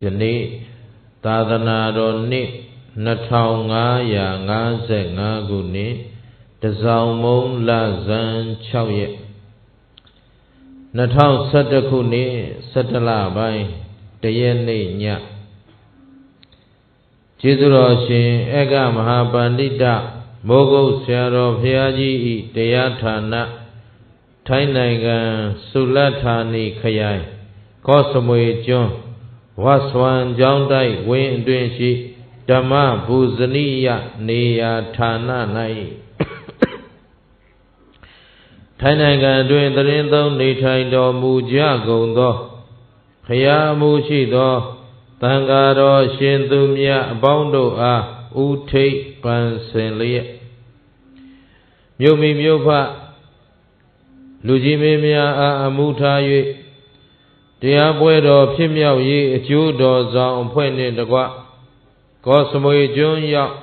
ယနေ့သာသနာတော်နှစ်2555ခုနှစ်တဇောင်မုံလဇန်6ရက်2011ခုနှစ်17လပိုင်းတရက်နေ့ညကျေးဇူးတော်ရှင်ဧကမဟာပန္တိတမိုးကုတ်ဆရာတော်ဘုရားကြီးဤတရားဌာနထိုင်းနိုင်ငံဆုလတ်ဌာနီခရိုင်ကော့စမွေကျွန်းဝတ်ဆွမ်းကျောင်းတိုက်ဝင်းအတွင်းရှိဓမ္မဘူဇနိယနေရာဌာန၌ထိုင်းနိုင်ငံတွင်သတင်းသုံးနေထိုင်တော်မူကြကုန်သောဖရာမူရှိသောသံဃာတော်ရှင်သူမြတ်အပေါင်းတို့အားဥထိပ်ပန်ဆင်လျက်မြို့မိမြို့ဖလူကြီးမင်းများအားအမှုထား၍တရားပွဲတော်ဖြစ်မြောက်ရေးအကျိုးတော်ဆောင်အဖွဲ့နှင့်တကွကောစမွေကျွန်းရောက်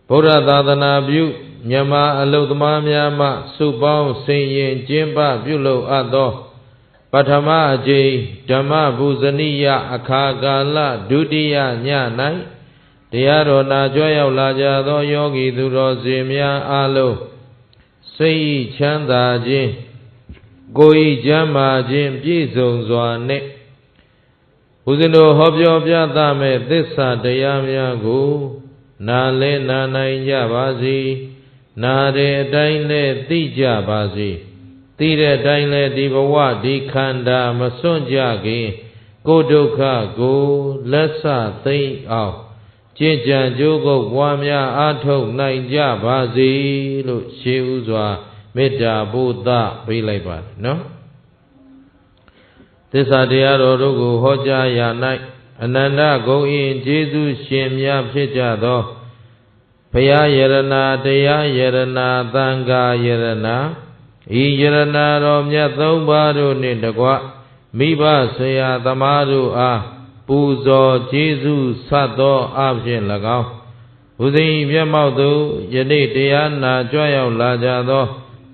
ဗုဒ္ဓသာသနာပြုမြန်မာအလုသမားများမှစုပေါင်းဆင်ရင်ကျင်းပပြုလုပ်အပ်သောပထမအကြိမ်ဓမ္မဘူဇနိယအခါကာလဒုတိယည၌တရားတော်နာကြွရောက်လာကြသောယောဂီသူတော်စင်များအားလုံးစိတ်ချမ်းသာခြင်းကိုယ်ဤကျမ်းမာခြင်းပြည့်စုံစွာနှင့်ဦးဇင်းတို့ဟောပြောပြသမဲ့သစ္စာတရားများကိုနာလဲနာနိုင်ကြပါစေနာတဲ့အတိုင်းလဲသိကြပါစေသိတဲ့အတိုင်းလဲဒီဘဝဒီခန္ဓာမစွန့်ကြခင်ကိုယ်ဒုက္ခကိုလက်ဆသိမ့်အောင်ကျင့်ကြံကြိုးကုပ်ပွားများအားထုတ်နိုင်ကြပါစေလို့ရှေးဥစွာမေတ္တာဘုဒ္ဓပေးလိုက်ပါနော်သစ္စာတရားတော်တို့ကိုဟောကြားရာ၌အနန္တဂုဏ်အင်ကျေးဇူးရှင်များဖြစ်ကြသောဘုရားယရနာတရားယရနာသံဃာယရနာဤယရနာတော်မြတ်သုံးပါးတို့နှင့်တကွမိဘဆရာသမားတို့အားပူဇော်ကျေးဇူးဆတ်သောအဖြစ်၎င်းဘုဇင်မျက်မှောက်သို့ယနေ့တရားနာကြွရောက်လာကြသော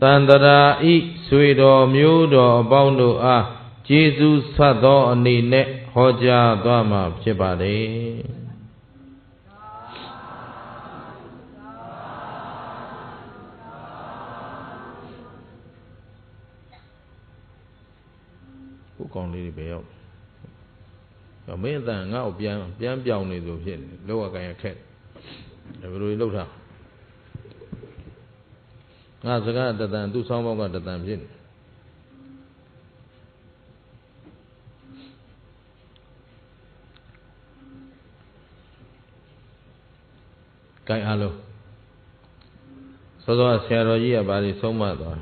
တန္တရာဤဆွေတော်မျိုးတော်အပေါင်းတို့အားကျေးဇူးဆတ်သောအနေနဲ့ဟောကြားသွားမှာဖြစ်ပါတယ်ကိုကောင်းလေးတွေပဲရောက်မင်းအတန်ငါ့ကိုပြန်ပြောင်းနေဆိုဖြစ်နေလောကကိုင်ရခက်ဘယ်လိုလုပ်ထားငါစကားတတန်သူ့ဆောင်းပေါက်ကတတန်ဖြစ်နေကိုင်အားလုံးစောစောဆရာတော်ကြီးကဘာတွေဆုံးမသွား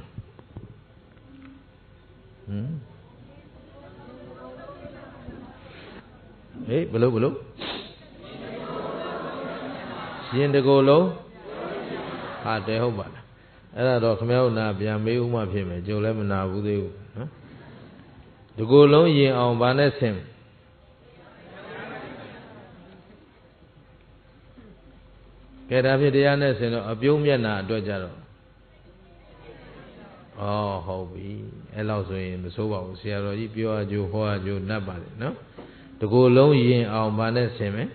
ဘယ်လိုရှင်တကိုယ်လုံးဟာတဲဟုတ်ပါလားအဲ့ဒါတော့ခမည်းတော်နာပြန်မေးဦးမှဖြစ်မယ်ကြုံလည်းမနာဘူးသေးဘူးနော်တကိုယ်လုံးရင်အောင်ဗာနဲ့ဆင်ကဲဒါဖြစ်တရားနဲ့ဆင်တော့အပြုံးမျက်နာအတွက်ကြတော့ဟုတ်ပြီအဲ့လောက်ဆိုရင်မစိုးပါဘူးဆရာတော်ကြီးပြောအကျိုးဟောအကျိုးနှပ်ပါလေနော်တကိုယ်လုံးရင်အောင်ဗာနဲ့ဆင်မယ်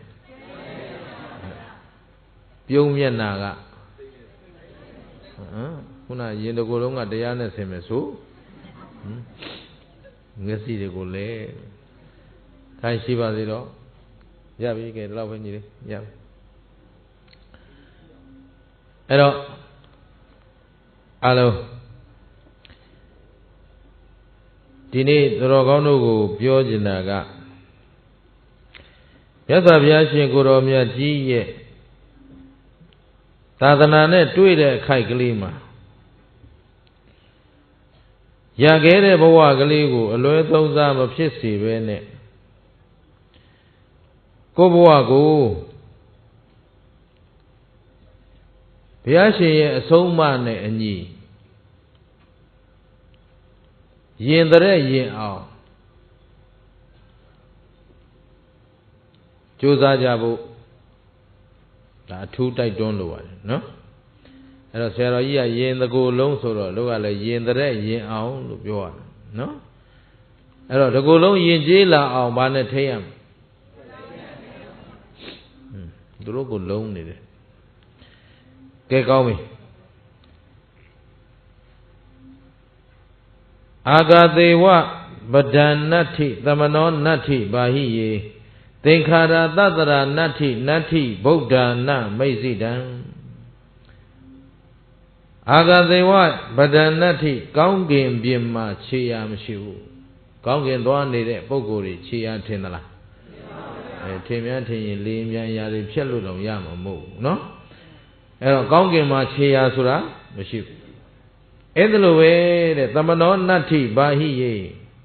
ပြုံးမျက်နာကခုနရင်တကိုယ်လုံးကတရားနဲ့ဆင်မယ်ဆိုငစီတွေကိုလေခိုင်းရှိပါသေးတော့ရပြီကဲဒီလောက်ပဲညီလေးရပြီအဲ့တော့အားလုံးဒီနေ့တော်ကောင်းတို့ကိုပြောချင်တာကမြတ်စွာဘုရားရှင်ကိုယ်တော်မြတ်ကြီးရဲ့သာသနာနဲ့တွေ့တဲ့အခိုက်ကလေးမှာရခဲ့တဲ့ဘဝကလေးကိုအလွဲသုံးစားမဖြစ်စေဘဲနဲ့ကိုယ်ဘဝကိုဘုရားရှင်ရဲ့အဆုံးအမနဲ့အညီရင်တဲ့ရင်အောင်ကြိုးစားကြဖို့ဒါအထူးတိုက်တွန်းလိုပါတယ်နော်အဲ့တော့ဆရာတော်ကြီးကရင်တကိုယ်လုံးဆိုတော့တို့ကလည်းရင်တဲ့ရင်အောင်လို့ပြောရတယ်နော် အဲ့တော့ဒီကုလုံးယဉ်ကျေးလာအောင်ဘာနဲ့ထိရမလဲသူတို့ကိုလုံးနေတယ်ကဲကောင်းပြီအာဂသေဝပဒံနတ္ထိသမနောနတ္ထိဘာဟိယေသင်္ခါရတတ္တရာနတ္ထိနတ္ထိဗုဒ္ဓနာမိတ်စိတံအာဂသေဝပဒံနတ္ထိကောင်းကင်ပြင်မှာခြေရာမရှိဘူးကောင်းကင်သွားနေတဲ့ပုဂ္ဂိုလ်တွေခြေရာထင်သလားထင်များထင်ရင်လေးမြန်ရာတွေဖြတ်လို့တော့ရမှာမဟုတ်ဘူးနော်အဲ့တော့ကောင်းကင်မှာခြေရာဆိုတာမရှိဘူးအဲ့ဒါလိုပဲတဲ့သမနောနတ္ထိဘာဟိယေ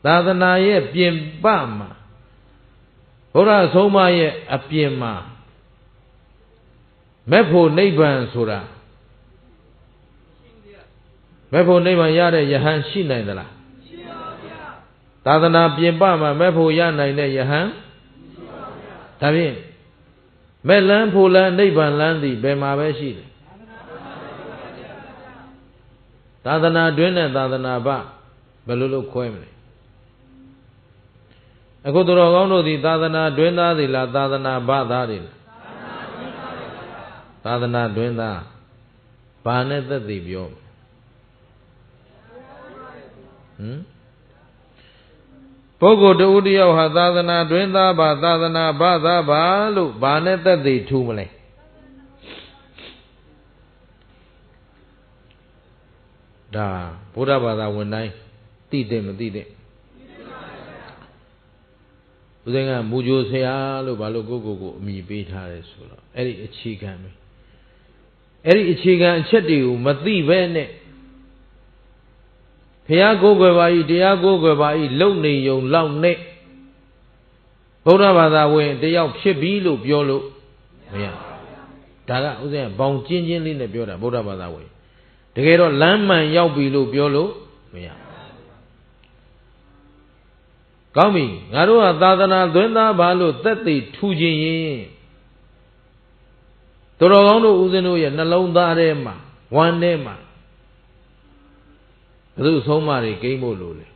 သာသနာရဲ့ပြင်ပမှာဘုရားဆုံးမရဲ့အပြင်မှာမဲ့ဖို့နိဗ္ဗာန်ဆိုတာမဲ့ဖို့နိဗ္ဗာန်ရတဲ့ယဟန်ရှိနိုင်သလားရှိပါဗျာသာသနာပြင်ပမှာမဲ့ဖို့ရနိုင်တဲ့ယဟန်ရှိပါဗျာဒါဖြင့်မဲ့လန်းဖို့လန်းနိဗ္ဗာန်လန်းသည်ဘယ်မှာပဲရှိတယ်သာသနာတွင်နဲ့သာသနာပဘယ်လိုလုပ်ခွဲမလဲအခုသူတော်ကောင်းတို့သည်သာသနာတွင်သားသည်လားသာသနာပသားတွေလားသာသနာတွင်သားဘာနဲ့သက်သေပြောပုဂ္ဂိုလ်တဦးတယောက်ဟာသာသနာတွင်သားပါသာသနာပသားပါလို့ဘာနဲ့သက်သေထူမလဲဒါဗုဒ္ဓဘာသာဝင်တိုင်းသိတယ်မသိတဲ့ဦးဇင်းကမူကြိုဆရာလို့ဘာလို့ကိုအမိပေးထားတယ်ဆိုတော့အဲ့ဒီအခြေခံပဲအဲ့ဒီအခြေခံအချက်တွေကိုမသိပဲနဲ့ဘုရားကိုယ်ွယ်ပါ၏တရားကိုယ်ွယ်ပါ၏လုံနေုံလောက်နဲ့ဗုဒ္ဓဘာသာဝင်တယောက်ဖြစ်ပြီလို့ပြောလို့မရဒါကဦးဇင်းကဘောင်ကျင်းချင်းလေးနဲ့ပြောတာဗုဒ္ဓဘာသာဝင်တကယ်တော့လမ်းမှန်ရောက်ပြီလို့ပြောလို့မရကောင်းပြီငါတို့ဟာသာသနာသွင်းသားပါလို့သက်သေထူခြင်းရင်တော်တော်ကောင်းတို့ဦးဇင်းတို့ရဲ့နှလုံးသားထဲမှာဝမ်းထဲမှာဘယ်သူဆုံးမတွေကိမ့်ဖို့လို့လဲ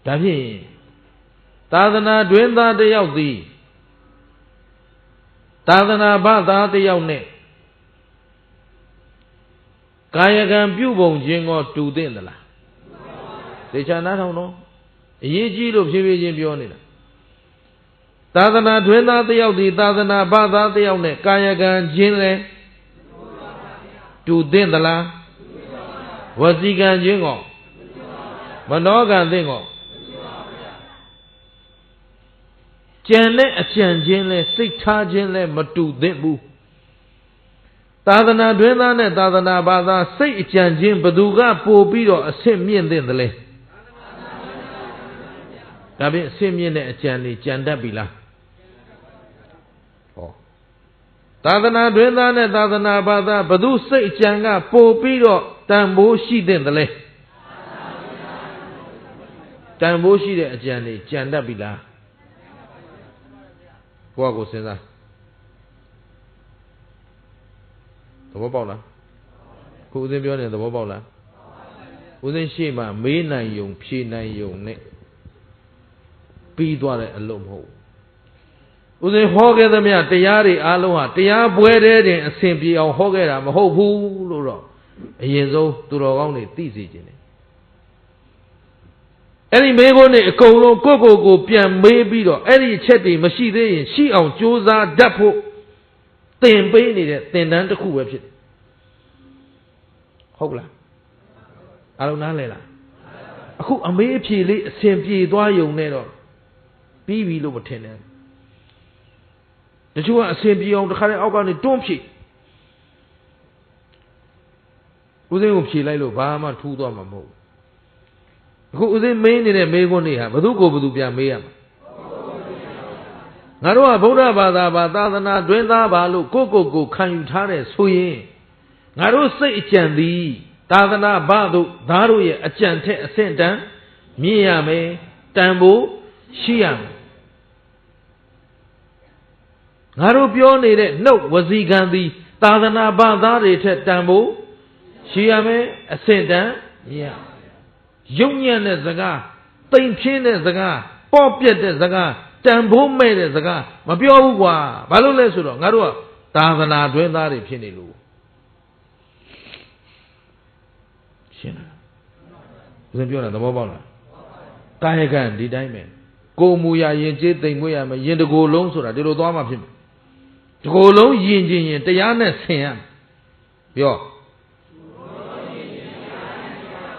ဒါဖြင့်သာသနာတွင်သားတယောက်သည်သာသနာ့ဘာသားတယောက်နဲ့ကာယကံပြုပုံခြင်းကိုတူသင့်သလားသေချာနားထောင်တော့အရေးကြီးလို့ဖြည်းဖြည်းချင်းပြောနေတာသာသနာတွင်သားတယောက်ဒီသာသနာဘာသာတယောက်နဲ့ကာယကံခြင်းလဲတူသင့်သလားဝစီကံခြင်းကိုမနောကံသင့်ကိုကြံတဲ့အကြံခြင်းလဲစိတ်ထားခြင်းလဲမတူသင့်ဘူးသာသနာတွင်သားနဲ့သာသနာဘာသာစိတ်အကြံခြင်းဘသူကပို့ပြီးတော့အဆင့်မြင့်သင့်တယ်လဲဒါဖြင့်အဆင့်မြင့်တဲ့အကြံလေးကြံတတ်ပြီလားဟောသာသနာတွင်သားနဲ့သာသနာဘာသာဘသူစိတ်အကြံကပို့ပြီးတော့တန်ဖိုးရှိသင့်တယ်လဲတန်ဖိုးရှိတဲ့အကြံလေးကြံတတ်ပြီလားကိုယ့်ကိုစဉ်းစားသဘောပေါက်လားခုဦးဇင်းပြောနေသဘောပေါက်လားဦးဇင်းရှေ့မှာမေးနိုင်ယုံဖြေနိုင်ယုံနဲ့ပြီးသွားတဲ့အလုပ်မဟုတ်ဦးဇင်းဟောခဲ့သမျှတရားတွေအားလုံးဟာတရားပွဲတဲ့တင်အစဉ်ပြေအောင်ဟောခဲ့တာမဟုတ်ဘူးလို့တော့အရင်ဆုံးသူတော်ကောင်းတွေသိစေခြင်းတယ်အဲ့ဒီမေးခွန်းတွေအကုန်လုံးကိုပြန်မေးပြီးတော့အဲ့ဒီအချက်တွေမရှိသေးရင်ရှိအောင်ကြိုးစားတတ်ဖို့သင်ပေးနေတဲ့သင်တန်းတစ်ခုပဲဖြစ်တယ်ဟုတ်လားအားလုံးနားလည်လားအခုအမေးအဖြေလေးအစဉ်ပြေသွားယုံနဲ့တော့ပြီးပြီလို့မထင်နဲ့တချို့ကအစဉ်ပြေအောင်တစ်ခါတည်းအောက်ကနေတွန်းဖြေဦးစင်းကိုဖြေလိုက်လို့ဘာမှထူးသွားမှာမဟုတ်ဘူးအခုဦးစင်းမေးနေတဲ့မေးခွန်းတွေဟာဘယ်သူပြန်မေးရမှာငါတို့ကဗုဒ္ဓဘာသာပါသာသနာတွင်သားပါလို့ကိုခံယူထားတဲ့ဆိုရင်ငါတို့စိတ်အကြံသည်သာသနာဘတို့သားတို့ရဲ့အကြံထက်အဆင့်တန်းမြင့်ရမယ်တန်ဖို့ရှိရမယ်ငါတို့ပြောနေတဲ့နှုတ်ဝစီကံသည်သာသနာဘသားတွေထက်တန်ဖို့ရှိရမယ်အဆင့်တန်းမြင့်ရ用眼的这个，对片的这个，包别的这个，占卜美的这个，没标过，完了来说了，俺说大是拿准大的片的路，行了，不是标了，怎么办了？该干的代面，公务呀，人家对木呀嘛，人家过龙说了，这都多嘛片，过龙人家人这样的钱，哟。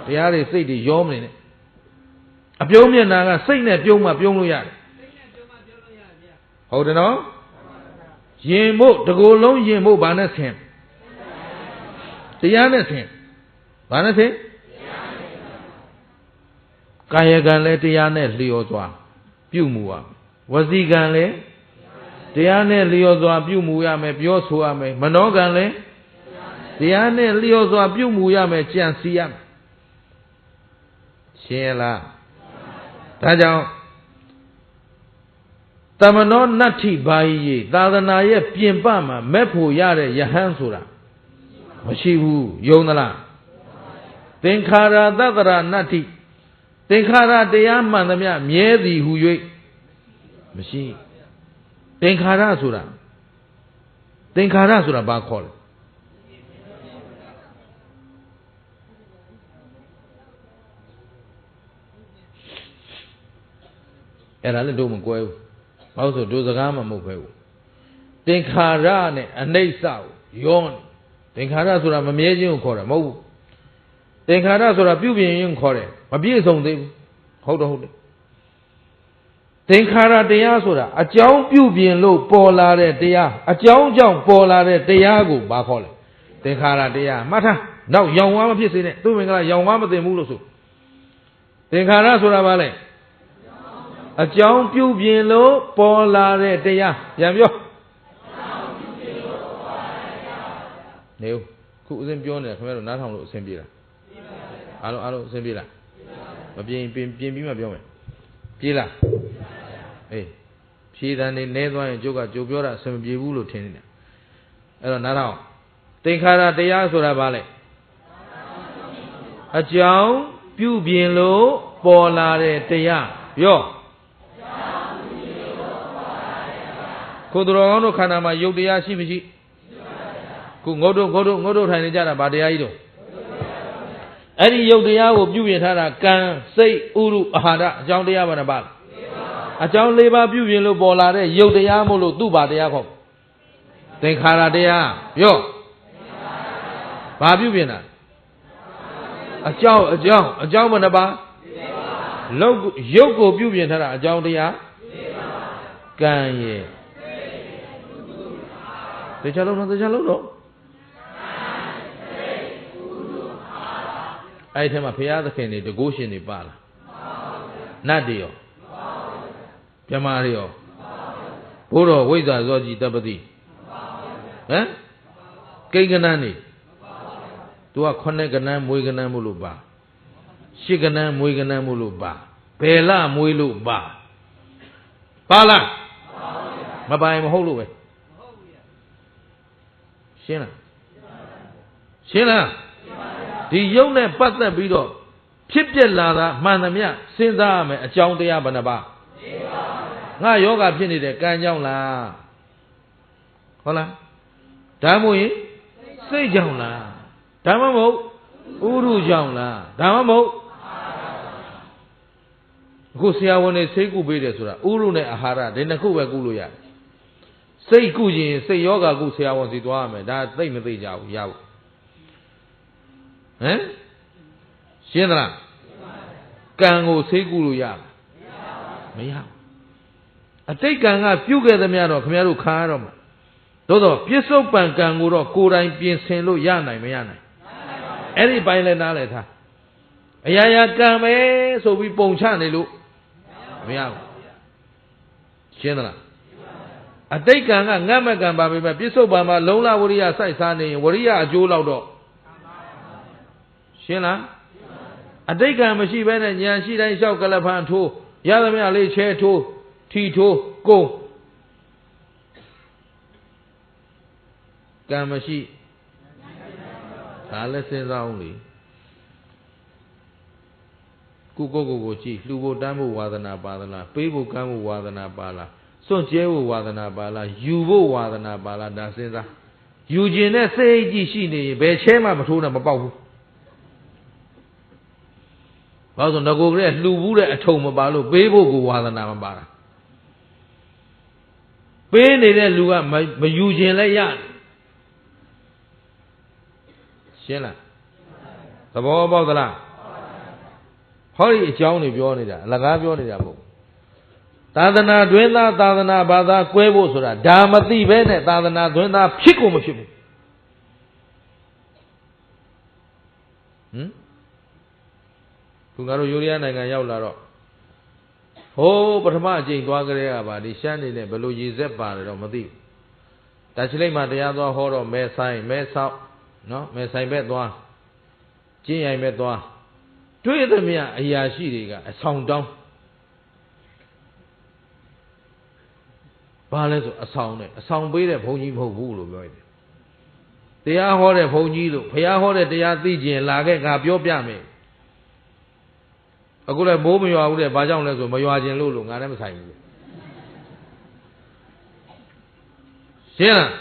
တရားတွေစိတ်တွေရောမနေနဲ့အပြုံးမျက်နှာကစိတ်နဲ့ပြုံးမှပြုံးလို့ရတယ်ဟုတ်တယ်နော်ယင်ဖို့တကူလုံးယင်ဖို့ဘာနဲ့ဆင်တရားနဲ့ဆင်ဘာနဲ့ဆင်ကာယကံလည်းတရားနဲ့လျော်စွာပြုမှုရဝစီကံလည်းတရားနဲ့လျော်စွာပြုမှုရမယ်ပြောဆိုရမယ်မနောကံလည်းတရားနဲ့လျော်စွာပြုမှုရမယ်ကြံစည်ရမယ်ရှင်းလားဒါကြောင့်တမနောနတ္ထိဘာယိသာသနာရဲ့ပြင်ပမှာမက်ဖို့ရတဲ့ယဟန်ဆိုတာမရှိဘူးယုံသလားသင်္ခါရသတ္တရနတ္ထိသင်္ခါရတရားမှန်သမျှမြဲသည်ဟု၍မရှိသင်္ခါရဆိုတာဘာခေါ်လဲအဲ့ဒါလည်းတို့မကွဲဘူး။ဘာလို့ဆိုတို့စကားမှမဟုတ်ပဲဘူး။သင်္ခါရနဲ့အနိစ္စကိုရောနေ။သင်္ခါရဆိုတာမမြဲခြင်းကိုခေါ်တယ်မဟုတ်ဘူး။သင်္ခါရဆိုတာပြုပြင်ရင်ခေါ်တယ်မပြည့်စုံသေးဘူး။ဟုတ်တယ်။သင်္ခါရတရားဆိုတာအကြောင်းပြုပြင်လို့ပေါ်လာတဲ့တရားအကြောင်းကြောင့်ပေါ်လာတဲ့တရားကိုဘာခေါ်လဲ။သင်္ခါရတရားမှတ်ထား။နောက်ရောင်ဝါးမဖြစ်စေနဲ့သူ့မင်္ဂလာရောင်ဝါးမသိဘူးလို့ဆို။သင်္ခါရဆိုတာဘာလဲ။အကြောင်းပြုပြင်လို့ပေါ်လာတဲ့တရားပြန်ပြောနေဦးခုအစဉ်ပြောနေတယ်ခင်ဗျားတို့နားထောင်လို့အစဉ်ပြေလားအားလုံးအစဉ်ပြေလားမပြင်ပြီးမှပြောမယ်ပြေလားအေးဖြေတန်နေနဲသွားရင်ကျုပ်ကကြိုပြောတာအစဉ်မပြေဘူးလို့ထင်နေတယ်အဲ့တော့နားထောင်သင်္ခါရတရားဆိုတာဘာလဲအကြောင်းပြုပြင်လို့ပေါ်လာတဲ့တရားပြောကိုယ်တော်ကောင်းတို့ခန္ဓာမှာယုတ်တရားရှိမရှိခုငုတ်တို့ထိုင်နေကြတာဗာတရားကြီးတို့အဲ့ဒီယုတ်တရားကိုပြုပြင်ထားတာကံစိတ်ဥရုအာဟာရအကြောင်းတရားဘာနှပါအကြောင်း၄ပါးပြုပြင်လို့ပေါ်လာတဲ့ယုတ်တရားမို့လို့သူ့ဗာတရားခေါ်သင်္ခါရတရားပြောဘာပြုပြင်တာအကြောင်းဘာနှပါယုတ်ကိုပြုပြင်ထားတာအကြောင်းတရားကံရဲ့သေချာလုံးတော့အဲ့ဒီထဲမှာဘုရားသခင်တွေတကုရှင်တွေပါလားနတ်တွေရောပြမတွေရောဘိုးတော်ဝိဇ္ဇာဇောကြီးတပ္ပတိဟမ်ကိန်းကနန်းနေသူက9ကနန်းမွေးကနန်းမို့လို့ပါ10ကနန်းမွေးကနန်းမို့လို့ပါဘယ်လမွေးလို့ပါလားမပိုင်မဟုတ်လို့ပဲရှင်းလားဒီယုံနဲ့ပတ်သက်ပြီးတော့ဖြစ်ပြက်လာတာမှန်သမျှစဉ်းစားရမယ်အကြောင်းတရားဘယ်နှပါငါယောဂဖြစ်နေတဲ့ကံကြောင့်လားဟုတ်လားဒါမှမဟုတ်ရင်စိတ်ကြောင့်လားဒါမှမဟုတ်ဥရုကြောင့်လားဒါမှမဟုတ်အခုဆရာဝန်တွေစိတ်ကုပေးတယ်ဆိုတာဥရုနဲ့အာဟာရဒီနှစ်ခုပဲကုလို့ရတယ်စိတ်ကုရင်စိတ်ယောဂကုဆရာဝန်စီသွားရမယ်ဒါသိမသိကြဘူးရဘူးဟမ်ရှင်းသလားကံကိုစိတ်ကုလို့ရမရဘူးအတိတ်ကံကပြုတ်ခဲ့သမျှတော့ခင်ဗျားတို့ခံရတော့မှာသို့တော့ပြစ္ဆုတ်ပံကံကိုတော့ကိုယ်တိုင်ပြင်ဆင်လို့ရနိုင်မရနိုင်အဲ့ဒီပိုင်းလဲနားလဲထားအရာရာကံပဲဆိုပြီးပုံချနေလို့မရဘူးရှင်းသလားအတိတ်ကံကငတ်မကံပါပဲပြစ္ဆုတ်ပံမှာလုံလဝရိယစိုက်စားနေရင်ဝရိယအကျိုးလောက်တော့ရှင်းလားအတိတ်ကံမရှိဘဲနဲ့ဉာဏ်ရှိတိုင်းလျှောက်ကလဖန်ထိုးရသမျှလေးချဲထိုးထီထိုးကိုကံမရှိဒါလည်းစဉ်းစားအောင်လေ ကိုကြည့်လှူဖို့တန်းဖို့ဝါသနာပါသလားပေးဖို့ကမ်းဖို့ဝါသနာပါလားစွန့်ကြဲဖို့ဝါသနာပါလားယူဖို့ဝါသနာပါလားဒါစဉ်းစားယူခြင်းနဲ့စိတ်ကြည့်ရှိနေရင်ဘယ်ချဲမှမထိုးနဲ့မပေါက်ဘူးဘာလို့ဆိုငကိုကလေးလှူဘူးတဲ့အထုံမပါလို့ပေးဖို့ကိုဝါသနာမပါတာပေးနေတဲ့လူကမယူခြင်းလည်းရတယ်ရှင်းလားသဘောပေါက်သလားဟောဒီအကြောင်းတွေပြောနေတာအလကားပြောနေတာမဟုတ်သာသနာတွင်သားသာသနာဘာသာကွဲဖို့ဆိုတာဒါမသိပဲနဲ့သာသနာတွင်သားဖြစ်ကိုမဖြစ်ဘူးခုငါတို့ယူရီးယားနိုင်ငံရောက်လာတော့ဟိုးပထမအကျင့်သွားကြတဲ့ကပါဒီရှမ်းနေနဲ့ဘယ်လိုရည်ဆက်ပါတယ်တော့မသိဘူးတာချလိတ်မှာတရားသွားဟောတော့မဲဆိုင်မဲဆောက်နော်မဲဆိုင်ဘက်သွားကျင်းရိုင်ဘက်သွားတွေ့သမျှအရာရှိတွေကအဆောင်တောင်းဘာလဲဆိုအဆောင်ပေးတဲ့ဘုန်းကြီးမဟုတ်ဘူးလို့ပြောရတယ်တရားဟောတဲ့ဘုန်းကြီးလို့ဘုရားဟောတဲ့တရားသိကျင်လာခဲ့ငါပြောပြမယ်အခုလည်းမိုးမရွာဘူးတဲ့ဘာကြောင့်လဲဆိုမရွာခြင်းလို့ငါလည်းမဆိုင်ဘူးရှင်းလား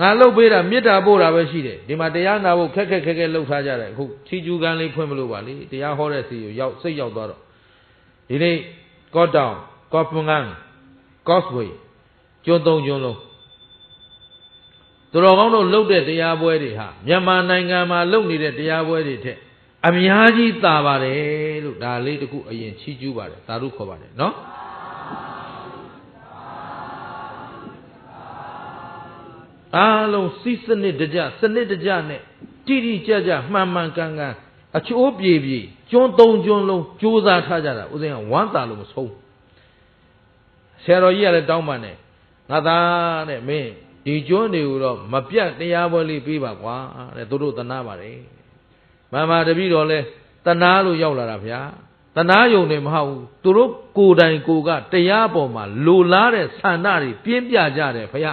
ငါလှုပ်ပေးတာမေတ္တာပို့တာပဲရှိတယ်ဒီမှာတရားနာဖို့ခက်ခက်လှုပ်ထားကြတယ်အခုချီကျူးကန်းလေးဖွင့်မလို့ပါလေတရားဟောတဲ့စီကိုရောက်စိတ်ရောက်သွားတော့ဒီနေ့ကော့တောင်ကော့ပငန်းကော့စဝေးကျွန်းသုံးကျွန်းလုံးသူတော်ကောင်းတို့လှုပ်တဲ့တရားပွဲတွေဟာမြန်မာနိုင်ငံမှာလှုပ်နေတဲ့တရားပွဲတွေထက်အများကြီးသာပါတယ်လို့ဒါလေးတခုအရင်ချီးကျူးပါတယ်သာဓုခေါ်ပါတယ်နော်အားလုံးစီးစနစ်တကျနဲ့တိတိကျကျမှန်ကန်အချိုးပြေကျွန်းသုံးကျွန်းလုံးကြိုးစားထားကြတာဦးဇင်းကဝမ်းသာလို့မဆုံးဆရာတော်ကြီးကလည်းတောင်းပန်တယ်ငါသားတဲ့မင်းဒီကျွန်းတွေကိုတော့မပြတ်တရားပွဲလေးပြီးပါကွာတဲ့သူတို့သနာပါတယ်မမတပည့်တော်လဲတနာလို့ရောက်လာတာဗျာတနာယုံနေမဟုတ်ဘူးသူတို့ကိုယ်တိုင်ကိုကတရားပေါ်မှာလိုလားတဲ့ဆန္ဒတွေပြင်းပြကြတယ်ဗျာ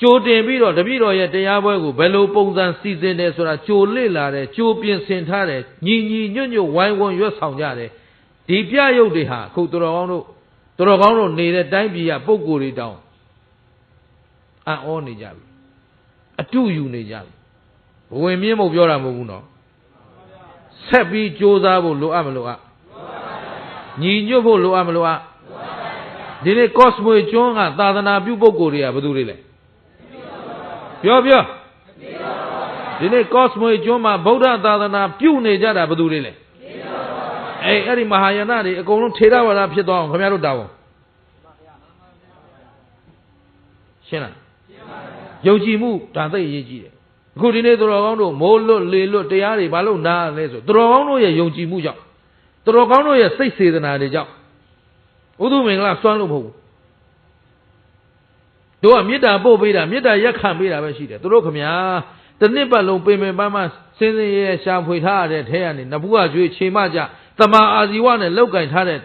ကြိုတင်ပြီးတော့တပည့်တော်ရဲ့တရားပွဲကိုဘယ်လိုပုံစံစီစဉ်တယ်ဆိုတာကြိုလေ့လာတယ်ကြိုပြင်ဆင်ထားတယ်ညီညွတ်ဝိုင်းဝန်းရွတ်ဆောင်ကြတယ်ဒီပြရုပ်တွေဟာအခုသူတော်ကောင်းတို့နေတဲ့တိုင်းပြည်ကပုံကိုယ်တွေတောင်းအံ့ဩနေကြပြီအတုယူနေကြပြီဘဝင်မြင့်မို့ပြောတာမဟုတ်ဘူးနော်ဆက်ပြီးကြိုးစားဖို့လိုအပ်မလို့ညီညွတ်ဖို့လိုအပ်မလို့ဒီနေ့ကော့စမွေကျွန်းကသာသနာပြုပုဂ္ဂိုလ်တွေကဘယ်သူတွေလဲပြောဒီနေ့ကော့စမွေကျွန်းမှာဗုဒ္ဓသာသနာပြုနေကြတာဘယ်သူတွေလဲအဲ့ဒီမဟာယာနတွေအကုန်လုံးထေရဝါဒဖြစ်သွားအောင်ခင်ဗျားတို့တာဝန်ရှင်းလားယုံကြည်မှုဒါသိအရေးကြီးတယ်အခုဒီနေ့သူတော်ကောင်းတို့မိုးလွတ်လေလွတ်တရားတွေဘာလို့နားလဲဆိုသူတော်ကောင်းတို့ရဲ့ယုံကြည်မှုကြောင့်သူတော်ကောင်းတို့ရဲ့စိတ်စေတနာတွေကြောင့်ဥဒုမင်္ဂလာစွမ်းလို့မဟုတ်ဘူးတို့ကမေတ္တာပို့ပေးတာမေတ္တာရက်ခံပေးတာပဲရှိတယ်သူတို့ခမညာတစ်နှစ်ပတ်လုံးပင်ပန်းစင်းရဲရှာဖွေထားရတဲ့ထဲကနေနဘူးကကျွေးခြေမကြတမာအာဇီဝနဲ့လောက်ကင်ထားတဲ့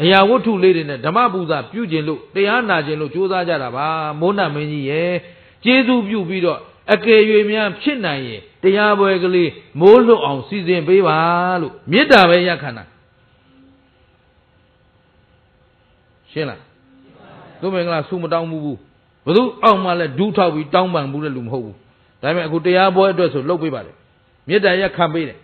အရာဝတ္ထုလေးတွေနဲ့ဓမ္မပူဇာပြုကျင်လို့တရားနာကျင်လို့ကြိုးစားကြတာပါမိုးနတ်မင်းကြီးရဲ့ကျေးဇူးပြုပြီးတော့အကယ်၍များဖြစ်နိုင်ရင်တရားပွဲကလေးမိုးလွတ်အောင်စီစဉ်ပေးပါလို့မေတ္တာပဲရခံတာရှင်းလားသူမင်္ဂလာဆုမတောင်းဘူးဘယ်သူအောက်မှလည်းဒူးထောက်ပြီးတောင်းပန်ဘူးတဲ့လူမဟုတ်ဘူးဒါပေမဲ့အခုတရားပွဲအတွက်ဆိုလုပ်ပေးပါတယ်မေတ္တာရခံပေးတယ်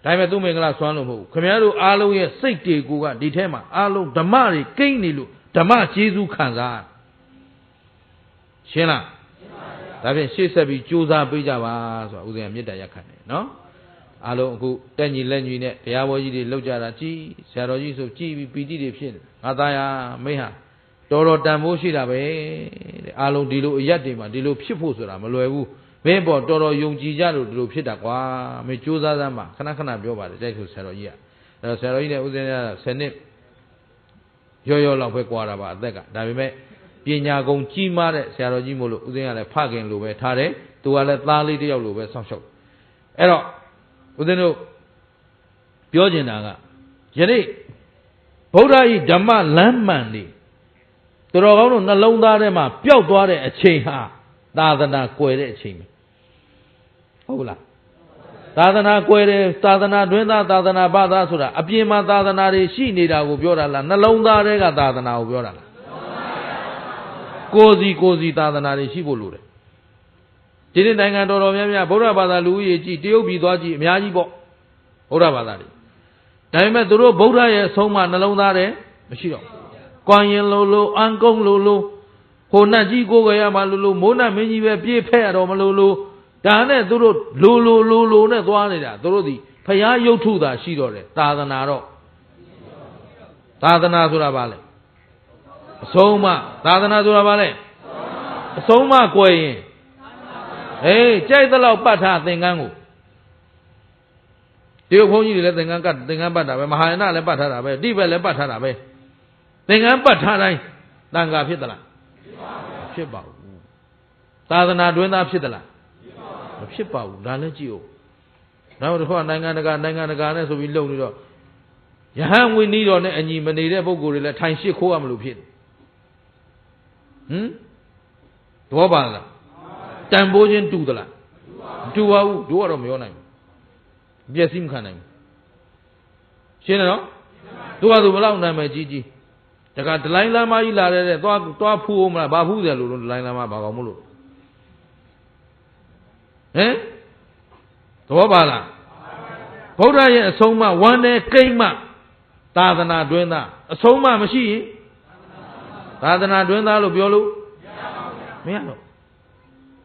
ဒါပေမဲ့သူမင်္ဂလာစွမ်းလို့မဟုတ်ဘူးခင်ဗျားတို့အားလုံးရဲ့စိတ်တွေကိုကဒီထဲမှာအားလုံးဓမ္မတွေကိန်းနေလို့ဓမ္မကျေးဇူးခံစားရှင်းလားဒါဖြင့်ရှေ့ဆက်ပြီးကြိုးစားပေးကြပါဆိုတာဦးဇင်းကမေတ္တာရက်ခံတယ်နော်အားလုံးအခုတက်ညီလက်ညီနဲ့တရားပွဲကြီးတွေလောက်ကြတာကြည်ဆရာတော်ကြီးဆိုကြည်ပြီးပီတိတွေဖြစ်ငါသားရမင်းဟာတော်တန်ဖိုးရှိတာပဲတဲ့အားလုံးဒီလိုအရက်တွေမှာဒီလိုဖြစ်ဖို့ဆိုတာမလွယ်ဘူးမင်းပေါ်တော်ယုံကြည်ကြလို့ဒီလိုဖြစ်တာကွာမင်းကြိုးစားစမ်းပါခဏပြောပါတယ်တိုက်ဆိုဆရာတော်ကြီးကအဲ့တော့ဆရာတော်ကြီးနဲ့ဦးဇင်းက10နှစ်ရောလောက်ပဲကွာတာပါအသက်ကဒါပေမဲ့ပညာကုံကြီးမားတဲ့ဆရာတော်ကြီးမို့လို့ဦးဇင်းကလည်းဖခင်လိုပဲထားတယ်သူကလည်းသားလေးတစ်ယောက်လိုပဲစောင့်ရှောက်အဲ့တော့ဦးဇင်းတို့ပြောချင်တာကယနေ့ဗုဒ္ဓဤဓမ္မလမ်းမှန်နေသူတော်ကောင်းတို့နှလုံးသားထဲမှာပျောက်သွားတဲ့အချိန်ဟာသာသနာကွယ်တဲ့အချိန်ပဲဟုတ်လား သာသနာကွယ်တယ်သာသနာတွင်သားသာသနာဘာသာဆိုတာအပြင်မှာသာသနာတွေရှိနေတာကိုပြောတာလားနှလုံးသားတွေကသာသနာကိုပြောတာလားကိုယ်စီသာသနာတွေရှိဖို့လိုတယ်ဒီနေ့နိုင်ငံတော်များများဗုဒ္ဓဘာသာလူဦးရေကြီးတရုတ်ပြည်သွားကြည့်အများကြီးပေါ့ဗုဒ္ဓဘာသာတွေဒါပေမဲ့သူတို့ဗုဒ္ဓရဲ့အဆုံးအမနှလုံးသားတယ်မရှိတော့ကွန်ရင်လိုအန်ကုန်းလိုဟိုနတ်ကြီးကိုယ်ကြရမှာလိုမိုးနတ်မင်းကြီးပဲပြေးဖက်ရတော့မလိုဒါနဲ့သူတို့လိုနဲ့သွားနေတာသူတို့ဒီဖျားရုပ်ထုသာရှိတော့တယ်သာသနာတော့သာသနာဆိုတာဘာလဲအဆုံးအမသာသနာဆိုတာဘာလဲအဆုံးအမကွယ်ရင်ကြိုက်သလောက်ပတ်ထားသင်္ကန်းကိုဒီဘုန်းကြီးတွေလည်းသင်္ကန်းပတ်တာပဲမဟာယာနလည်းပတ်ထားတာပဲတိဘက်လည်းပတ်ထားတာပဲသင်္ကန်းပတ်ထားတိုင်းတန်ခါဖြစ်သလားဖြစ်ပါဘူးသာသနာတွင်သားဖြစ်သလားမဖြစ်ပါဘူးဒါလည်းကြည့်ဦးနောက်တစ်ခါနိုင်ငံတကာနဲ့ဆိုပြီးလုံနေတော့ယဟန်ဝိနည်းတော်နဲ့အညီမနေတဲ့ပုဂ္ဂိုလ်တွေလည်းထိုင်ရှိခိုးရမလို့ဖြစ်သဘောပါလားတန်ဖိုးချင်းတူသလားမတူပါဘူးတို့ကတော့မပြောနိုင်ဘူးပျက်စီးမခံနိုင်ဘူးရှင်းတယ်နော်တို့ကသူဘလောက်နာမည်ကြီးတခါဒလိုင်းလမ်းမကြီးလာတဲ့သွားဖူးအောင်မလားဘာဖူးတယ်လို့ဒလိုင်းလမ်းမဘာကောင်းမလို့သဘောပါလားဗုဒ္ဓရဲ့အဆုံးအမဝမ်းနဲ့ကိမ့်မသာသနာတွင်သားအဆုံးအမမရှိရင်သာသနာတွင်သားလို့ပြောလို့မရတော့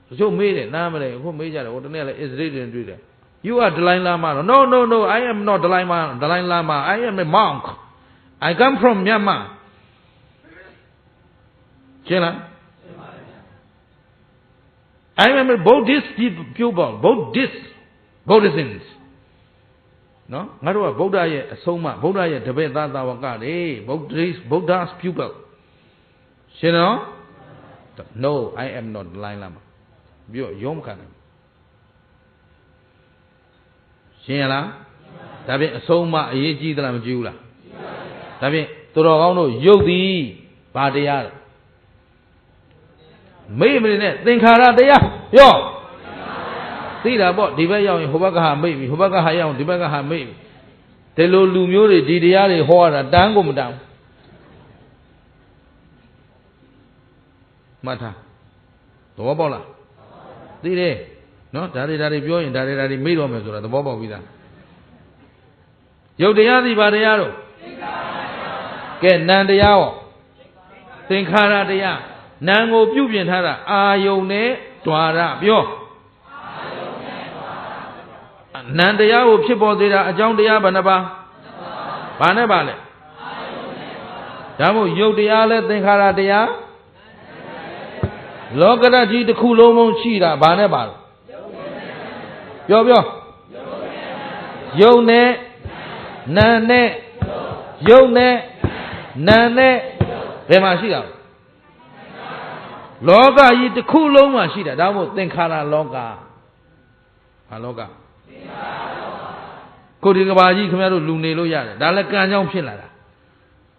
တချို့မေးတယ်နားမလဲအခုမေးကြတယ်ဟိုတနေ့လည်းအစ္စရေးတွေတွေ့တယ် you are Dalai Lama no I am not Dalai Lama I am a monk I come from Myanmar ရှင်းလား I am a Buddhist pupil Buddhisms နော်ငါတို့ကဗုဒ္ဓရဲ့အဆုံးအမဗုဒ္ဓရဲ့တပည့်သားသာဝကတွေ Buddha's pupil ရှင်းနော် no I am not Dalai Lama ပြောရုံးခံတယ်ရှင်းရလားဒါဖြင့်အဆုံးအမအရေးကြီးသလားမကြီးဘူးလားဒါဖြင့်သူတော်ကောင်းတို့ယုတ်သည်ဘာတရားလဲမိမနေနဲ့သင်္ခါရတရားပြောသိတာပေါ့ဒီဘက်ရောက်ရင်ဟိုဘက်ကဟာမိပြီဟိုဘက်ကဟာရောက်ဒီဘက်ကဟာမိပြီဒီလိုလူမျိုးတွေဒီတရားတွေဟောရတာတန်းကိုမတန်းမှတ်ထားသဘောပေါက်လားသိတယ်နော်ဒါတွေပြောရင်ဒါတွေမေ့တော့မယ်ဆိုတာသဘောပေါက်ပြီသားယုတ်တရားစီဘာတရားတော့ကဲနံတရားရောသင်္ခါရတရားနံကိုပြုပြင်ထားတာအာယုန်နဲ့ဓွာရပြောနံတရားကိုဖြစ်ပေါ်စေတာအကြောင်းတရားဘယ်နှပါဘာနဲ့ပါလဲဒါမို့ယုတ်တရားလဲသင်္ခါရတရားလောကဓာတ်ကြီးတစ်ခုလုံးလုံးရှိတာဘာနဲ့ပါလဲပြောယုတ်နဲ့နံနဲ့ယုတ်နဲ့နံနဲ့ဘယ်မှာရှိတာလောကကြီးတစ်ခုလုံးမှာရှိတာဒါမို့သင်္ခါရလောကဘာလောကကိုဒီကဘာကြီးခင်ဗျားတို့လူနေလို့ရတယ်ဒါလည်းကံကြောင့်ဖြစ်လာတာ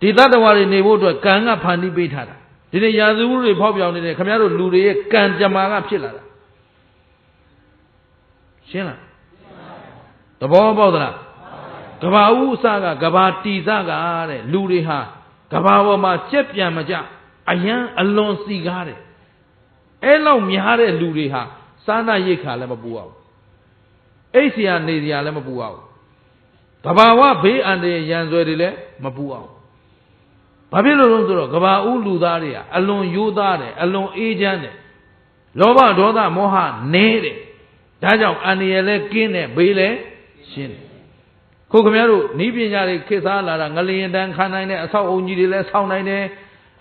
ဒီတတ္တဝါတွေနေဖို့အတွက်ကံကဖန်တီးပေးထားတာဒီနေ့ရာဇဝတွေဖောက်ပြောင်းနေတယ်ခင်ဗျားတို့လူတွေရဲ့ကံကြမ္မာကဖြစ်လာတာရှင်းလားသဘောပေါက်သလားကဘာဥအစကကဘာတီစကတဲ့လူတွေဟာကဘာပေါ်မှာကြက်ပြန်မကြအယံအလွန်စီကားတယ်အဲ့လောက်များတဲ့လူတွေဟာစားနာရိတ်ခါလည်းမပူအောင်အိတ်เสียနေเสียလည်းမပူအောင်ကဘာဝဘေးအန္တရာယ်ရန်ဆွဲတွေလည်းမပူအောင်ဘာဖြစ်လို့လဲဆိုတော့ကဘာဥလူသားတွေကအလွန်ရိုးသားတယ်အလွန်အေးချမ်းတယ်လောဘဒေါသမောဟနည်းတယ်ဒါကြောင့်အန္တရာယ်လည်းကင်းတယ်ဘေးလည်းရှင်းတယ်ခုခင်ဗျားတို့ဤပညာတွေခေတ်စားလာတာငလျင်တန်းခံနိုင်တဲ့အဆောက်အုံကြီးတွေလည်းဆောက်နိုင်တယ်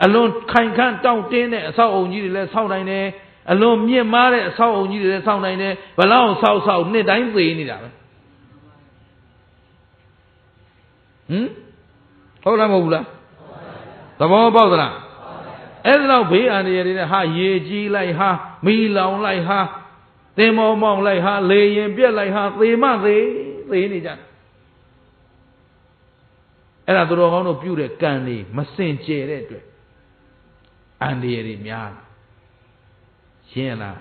အလွန်ခိုင်ခန့်တောင့်တင်းတဲ့အဆောက်အုံကြီးတွေလည်းဆောက်နိုင်တယ်အလွန်မြင့်မားတဲ့အဆောက်အုံကြီးတွေလည်းဆောက်နိုင်တယ်ဘလောက်ဆောက်နှစ်တိုင်းသေနေတာပဲဟုတ်လားမဟုတ်ဘူးလားသဘောပေါက်သလားအဲ့ဒါတော့ဘေးအန္တရာယ်တွေနဲ့ဟာရေကြီးလိုက်ဟာမီးလောင်လိုက်ဟာသင်္ဘောမောင်းလိုက်ဟာလေရင်ပြက်လိုက်ဟာသေမသေနေကြအဲ့ဒါသူတော်ကောင်းတို့ပြုတဲ့ကံတွေမစင်ကြယ်တဲ့အတွက်အန္တရာယ်တွေများရှင်းလား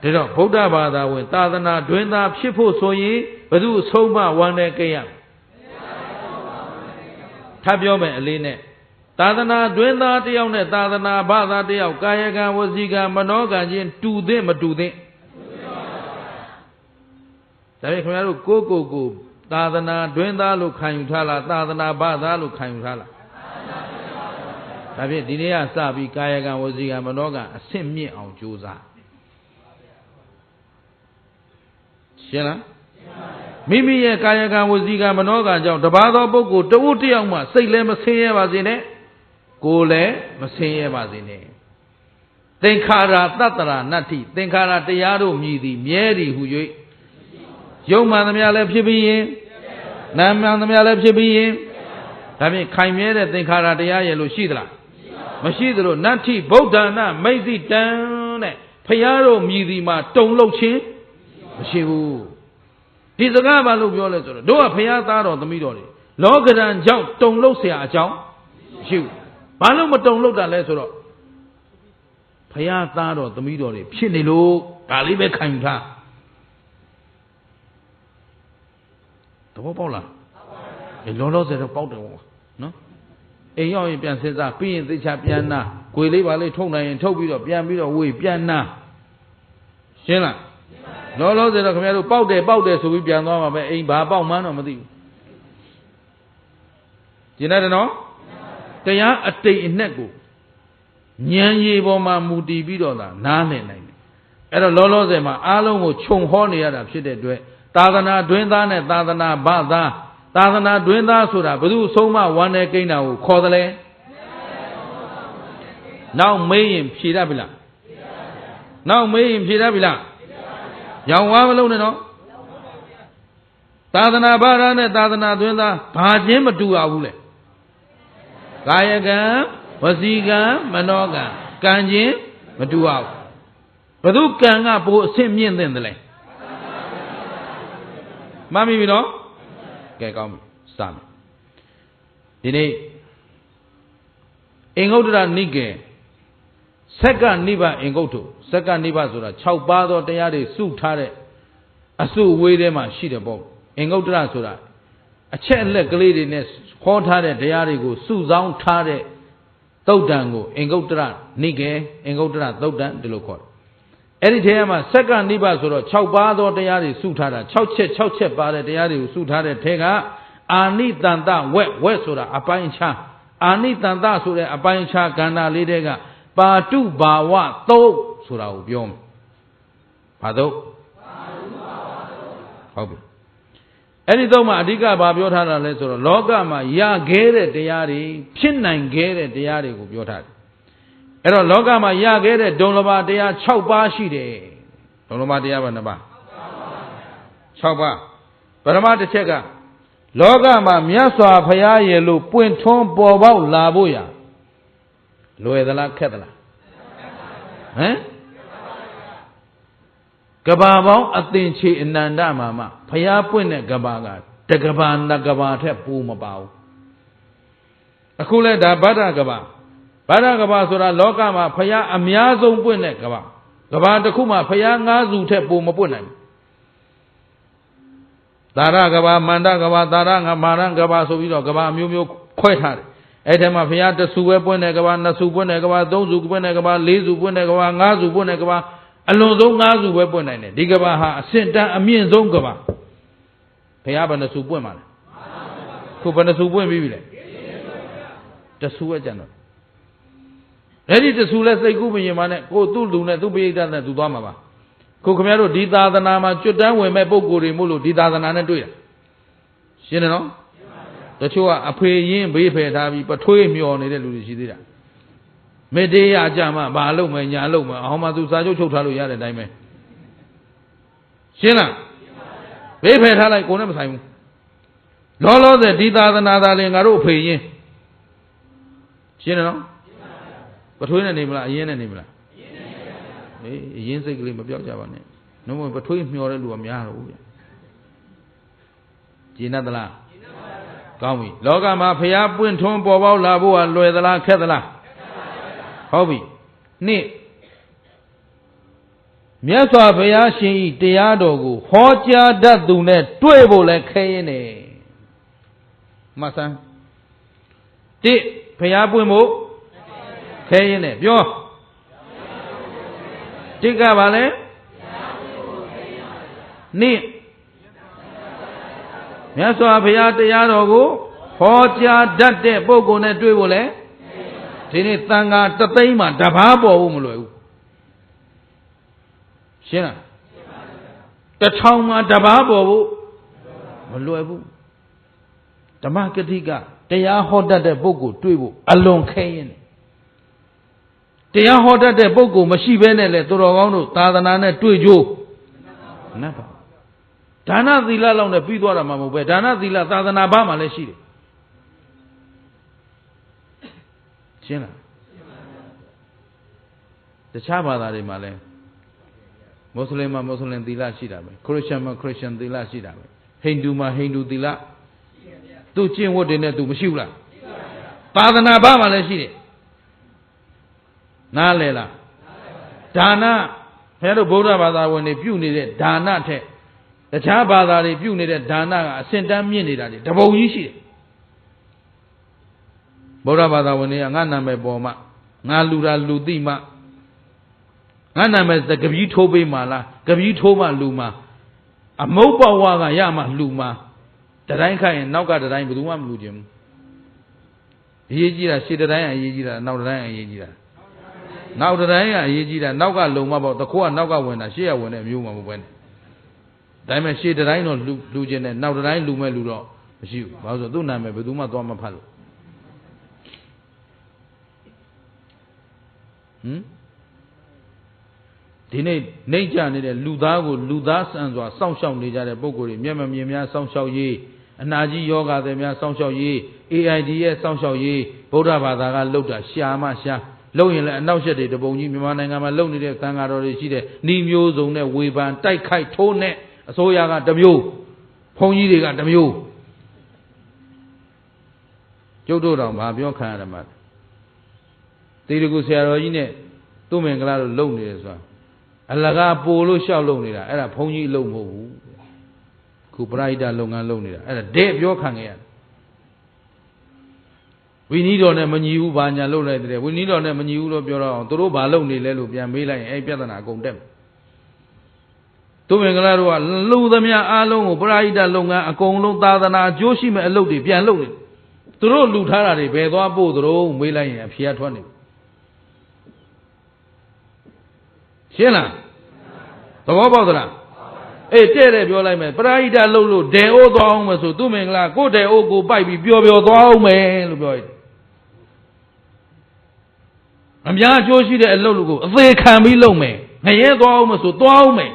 ဒါတော့ဗုဒ္ဓဘာသာဝင်သာသနာတွင်သားဖြစ်ဖို့ဆိုရင်ဘယ်သူအဆုံးမဝမ်းနဲ့ကိရထပ်ပြောမယ်အလေးနဲ့သာသနာတွင်သားတယောက်နဲ့သာသနာဘာသာတယောက်ကာယကံဝစီကံမနောကံချင်းတူသင့်မတူသင့်ဒါပေမဲ့ခင်ဗျားတို့ကိုသာသနာတွင်သားလို့ခံယူထားလားသာသနာဘာသာလို့ခံယူထားလားဒါဖြင့်ဒီနေ့ကစပြီးကာယကံဝစီကံမနောကံအဆင့်မြင့်အောင်ကြိုးစားရှင်းလားမိမိရဲ့ကာယကံဝစီကံမနောကံကြောင့်တပါးသောပုဂ္ဂိုလ်တဦးတယောက်မှစိတ်လည်းမဆင်းရဲပါစေနဲ့ကိုယ်လည်းမဆင်းရဲပါစေနဲ့သင်္ခါရတတ္တရာနတ္ထိသင်္ခါရတရားတို့မြည်သည်မြဲသည်ဟု၍ယုံမှန်သမျှလည်းဖြစ်ပြီးရင်နာမှန်သမျှလည်းဖြစ်ပြီးရင်ဒါဖြင့်ခိုင်မြဲတဲ့သင်္ခါရတရားရဲ့လို့ရှိသလားမရှိသလိုနတ္ထိဗုဒ္ဓနာမိတ်တိတံတဲ့ဖရာတို့မြည်သည်မှာတုံလှုပ်ခြင်းမရှိဘူးဒီစကားဘာလို့ပြောလဲဆိုတော့တို့ကဖရာသားတော်သမီးတော်တွေလောကဓာတ်ကြောင့်တုံလှုပ်เสียအကြောင်းမရှိဘူးဘာလို့မတုံလှုပ်တာလဲဆိုတော့ဖရာသားတော်သမီးတော်တွေဖြစ်နေလို့ဒါလေးပဲခံယူထားသဘောပေါက်လားလောလောဆယ်တော့ပေါက်တယ်ပေါ့နော်အိမ်ရောက်ရင်ပြန်စဉ်းစားပြီးရင်သိချပြန်နာဂွေလေးပါလေးထုတ်နိုင်ရင်ထုတ်ပြီးတော့ပြန်ပြီးတော့ဝေးပြန်နာရှင်းလားလောလောဆယ်တော့ခင်ဗျားတို့ပေါက်တယ်ဆိုပြီးပြန်သွားမှာပဲအိမ်ဘာပေါက်မှန်းတော့မသိဘူးကျင်တယ်နော်တရားအတိတ်အနှက်ကိုဉာဏ်ရည်ပေါ်မှာမူတည်ပြီးတော့သာနားလည်နိုင်တယ်အဲ့တော့လောလောဆယ်မှာအားလုံးကိုခြုံဟောနေရတာဖြစ်တဲ့အတွက်သာသနာတွင်သားနဲ့သာသနာဘာသာသာသနာတွင်သားဆိုတာဘယ်သူအဆုံးမဝမ်းနဲ့ကိန်းတာကိုခေါ်သလဲနောက်မေးရင်ဖြေတတ်ပြီလားနောက်မေးရင်ဖြေတတ်ပြီလားရောင်ဝါမလုံးနဲ့နော်သာသနာဘာသာနဲ့သာသနာတွင်သားဘာချင်းမတူအောင်ဘူးလေကာယကံဝစီကံမနောကံကံချင်းမတူအောင်ဘယ်သူကံကပိုအဆင့်မြင့်တဲ့တယ်လဲမှတ်မိပြီနော်ကဲကောင်းပြီစမယ်ဒီနေ့အင်္ဂုတ္တရနိကေစက္ကနိဗ္ဗာန်အင်္ဂုတ္တစက္ကနိဗ္ဗာန်ဆိုတာ6ပါးသောတရားတွေစုထားတဲ့အစုဝေးထဲမှာရှိတယ်ပေါ့အင်္ဂုတ္တရဆိုတာအချက်အလက်ကလေးတွေနဲ့ဟောထားတဲ့တရားတွေကိုစုဆောင်းထားတဲ့သုတ်တံကိုအင်္ဂုတ္တရနိကေအင်္ဂုတ္တရသုတ်တံဒီလိုခေါ်တယ်အဲ့ဒီထဲမှာစက္ကနိဗ္ဗာန်ဆိုတော့6ပါးသောတရားတွေစုထားတာ6ချက်ပါတဲ့တရားတွေကိုစုထားတဲ့ထဲကအာနိတန္တဝက်ဆိုတာအပိုင်းခြားအာနိတန္တဆိုတဲ့အပိုင်းခြားကဏ္ဍလေးတွေကပါတုဘာဝသုတ်ဆိုတာကိုပြောမယ်ဘာသုတ်ဟုတ်ပြီအဲ့ဒီတော့မှအဓိကဘာပြောထားတာလဲဆိုတော့လောကမှာရခဲ့တဲ့တရားတွေဖြစ်နိုင်ခဲ့တဲ့တရားတွေကိုပြောထားတယ်အဲ့တော့လောကမှာရခဲ့တဲ့ဒုံလဘတရား6ပါးရှိတယ်ဒုံလဘတရားဘာနှပါ6ပါးပရမတစ်ချက်ကလောကမှာမြတ်စွာဘုရားရဲ့လို့ပွင့်ထွန်းပေါ်ပေါက်လာဖို့ရလွယ်သလားခက်သလားဟမ်ကဘာပေါင်းအသင်္ချေအနန္တမှာမှဘုရားပွင့်တဲ့ကဘာကတကဘာနကဘာထက်ပိုမပါဘူးအခုလဲဒါဗဒ္ဒကဘာဗဒ္ဒကဘာဆိုတာလောကမှာဘုရားအများဆုံးပွင့်တဲ့ကဘာကဘာတစ်ခုမှာဘုရား9စုထက်ပိုမပွင့်နိုင်ဘူးသာရကဘာမန္တကဘာသာရငမာရကဘာဆိုပြီးတော့ကဘာမျိုးမျိုးခွဲထားတယ်အဲ့ထဲမှာဘုရားတစ်စုပဲပွင့်တဲ့ကဘာ2စုပွင့်တဲ့ကဘာ3စုပွင့်တဲ့ကဘာ4စုပွင့်တဲ့ကဘာ5စုပွင့်တဲ့ကဘာအလွန်ဆုံး5စုပဲပွင့်နိုင်တယ်ဒီကဘာဟာအစင်တန်းအမြင့်ဆုံးကဘာဘုရားဘယ်နှစုပွင့်မှာလဲခုဘယ်နှစုပွင့်ပြီးပြီလဲတစ်စုပဲကျန်တော့အဲ့ဒီတစ်စုလဲစိတ်ကူးမရင်ပါနဲ့ကိုသူ့လူနဲ့သူ့ပိဋကနဲ့သူသွားမှာပါခုခင်ဗျားတို့ဒီသာသနာမှာကျွတ်တန်းဝင်မဲ့ပုံကိုယ်တွေမို့လို့ဒီသာသနာနဲ့တွေ့တာရှင်းတယ်နော်တချို့ကအဖေရင်းဘေးဖယ်ထားပြီးပထွေးမျောနေတဲ့လူတွေရှိသေးတာမေတ္တေရကြမှာဘာလုပ်မယ်ညာလုပ်မယ်အောင်မသူစာချုပ်ချုပ်ထားလို့ရတဲ့အတိုင်းပဲရှင်းလားဘေးဖယ်ထားလိုက်ကိုယ်နဲ့မဆိုင်ဘူးလောလောဆယ်ဒီသာသနာသားလည်းငါတို့အဖေရင်းရှင်းတယ်နော်ပထွေးနဲ့နေမလားအရင်နဲ့နေမလားအရင်စိတ်ကလေးမပြောက်ကြပါနဲ့နှုံးမပထွေးမျောတဲ့လူကများတော့ဗျာကျင်တတ်သလားကောင်းပြီလောကမှာဖျားပွင့်ထွန်းပေါ်ပေါက်လာဖို့ကလွယ်သလားခက်သလားဟုတ်ပြီနှစ် မြတ်စွာဘုရားရှင်ဤတရားတော်ကိုဟောကြားတတ်သူနဲ့တွေ့ဖို့လဲခဲရင်နေမှတ်စမ်းတိဘုရားပွင့်ဖို့ခဲရင်နေပြောတိကပါလဲနိမြတ်စွာဘုရားတရားတော်ကိုဟောကြားတတ်တဲ့ပုဂ္ဂိုလ်နဲ့တွေ့ဖို့လဲဒီနေ့သံဃာတသိန်းမှာတပါးပေါ်ဖို့မလွယ်ဘူးရှင်းလားတစ်ထောင်မှာတပါးပေါ်ဖို့မလွယ်ဘူးဓမ္မဂတိကတရားဟောတတ်တဲ့ပုဂ္ဂိုလ်တွေ့ဖို့အလွန်ခဲရင်တရားဟောတတ်တဲ့ပုဂ္ဂိုလ်မရှိဘဲနဲ့လေသူတော်ကောင်းတို့သာသနာနဲ့တွေ့ကြိုးနတ်ပါဒါနသီလလောက်နဲ့ပြီးသွားတာမှမဟုတ်ပဲဒါနသီလသာသနာဘာမှလည်းရှိတယ်ရှင်းလားတခြားဘာသာတွေမှာလည်းမွတ်စလင်မှာမွတ်စလင်သီလရှိတာပဲခရစ်ယာန်မှာခရစ်ယာန်သီလရှိတာပဲဟိန္ဒူမှာဟိန္ဒူသီလသူကျင့်ဝတ်တွေနဲ့သူမရှိဘူးလားသာသနာဘာမှလည်းရှိတယ်နားလည်လားဒါနဘုရားတို့ဗုဒ္ဓဘာသာဝင်တွေပြုနေတဲ့ဒါနထက်တခြားဘာသာတွေပြုနေတဲ့ဒါနကအစင်တန်းမြင့်နေတာတွေတပုံကြီးရှိတယ်ဗုဒ္ဓဘာသာဝင်တွေကငါနာမည်ပေါ်မှငါလူတာလူသိမှငါနာမည်ကပီးထိုးပေးမှလားကပီးထိုးမှလူမှအမုတ်ပေါ်ဝါကရမှလူမှတတိုင်းခိုင်းရင်နောက်ကတတိုင်းဘယ်သူမှမလူခြင်းဘူးအရေးကြီးတာရှေ့တတိုင်းအရေးကြီးတာနောက်တတိုင်းအရေးကြီးတာနောက်တတိုင်းကအရေးကြီးတာနောက်ကလုံမပေါ့တခိုးကနောက်ကဝင်တာရှေ့ကဝင်တဲ့အမျိုးမှမဟုတ်ပဲဒါပေမဲ့ရှေ့တတိုင်းတော့လူခြင်းနဲ့နောက်တတိုင်းလူမဲ့လူတော့မရှိဘူးဘာလို့ဆိုသူ့နာမည်ဘယ်သူမှသွားမဖတ်လို့ဒီနေ့နှိမ့်ကြနေတဲ့လူသားကိုလူသားဆန်စွာစောင့်ရှောက်နေကြတဲ့ပုံကိုယ်တွေမျက်မမြင်များစောင့်ရှောက်ရေးအနာကြီးယောဂါတွေများစောင့်ရှောက်ရေး AID ရဲ့စောင့်ရှောက်ရေးဗုဒ္ဓဘာသာကလှုပ်တာရှာမှရှာလှုပ်ရင်လည်းအနောက်ရှက်တွေတပုံကြီးမြန်မာနိုင်ငံမှာလှုပ်နေတဲ့သံဃာတော်တွေရှိတဲ့နှီးမျိုးစုံနဲ့ဝေဖန်တိုက်ခိုက်ထိုးနဲ့အစိုးရကတစ်မျိုးဘုန်းကြီးတွေကတစ်မျိုးကျုပ်တို့တော်ဘာပြောခံရမှာတေတကူဆရာတော်ကြီးနဲ့သူ့မင်္ဂလာတို့လုံနေတယ်ဆိုတာအလကားပို့လို့ရှောက်လုံနေတာအဲ့ဒါဘုန်းကြီးလုံမဟုတ်ဘူးခုပရိဒလုပ်ငန်းလုပ်နေတာအဲ့ဒါတဲ့ပြောခံခဲ့ရတယ်ဝိနည်းတော်နဲ့မညီဘူးဘာညာလုပ်လိုက်တဲ့ဝိနည်းတော်နဲ့မညီဘူးလို့ပြောတော့အောင်သူတို့ဘာလုပ်နေလဲလို့ပြန်မေးလိုက်ရင်အဲ့ပြဿနာအကုန်တက်သူ့မင်္ဂလာတို့ကလူသမျှအားလုံးကိုပရိဒလုပ်ငန်းအကုန်လုံးသာသနာအကျိုးရှိမဲ့အလုပ်တွေပြန်လုပ်နေသူတို့လူထားတာတွေဘယ်သွားပို့သလိုမေးလိုက်ရင်အဖြေထွက်နေရှင်းလားသဘောပေါက်သလားအေးတဲ့တယ်ပြောလိုက်မယ်ပရိဒတ်လုပ်လို့ဒဲအိုးသွားအောင်မယ်ဆိုသူ့မင်္ဂလာကိုတဲ့အိုးကိုပိုက်ပြီးပျော်ပျော်သွားအောင်မယ်လို့ပြောရတယ်အများအကျိုးရှိတဲ့အလုပ်ကိုအသေးခံပြီးလုပ်မယ်ငရဲသွားအောင်မယ်ဆိုသွားအောင်မယ်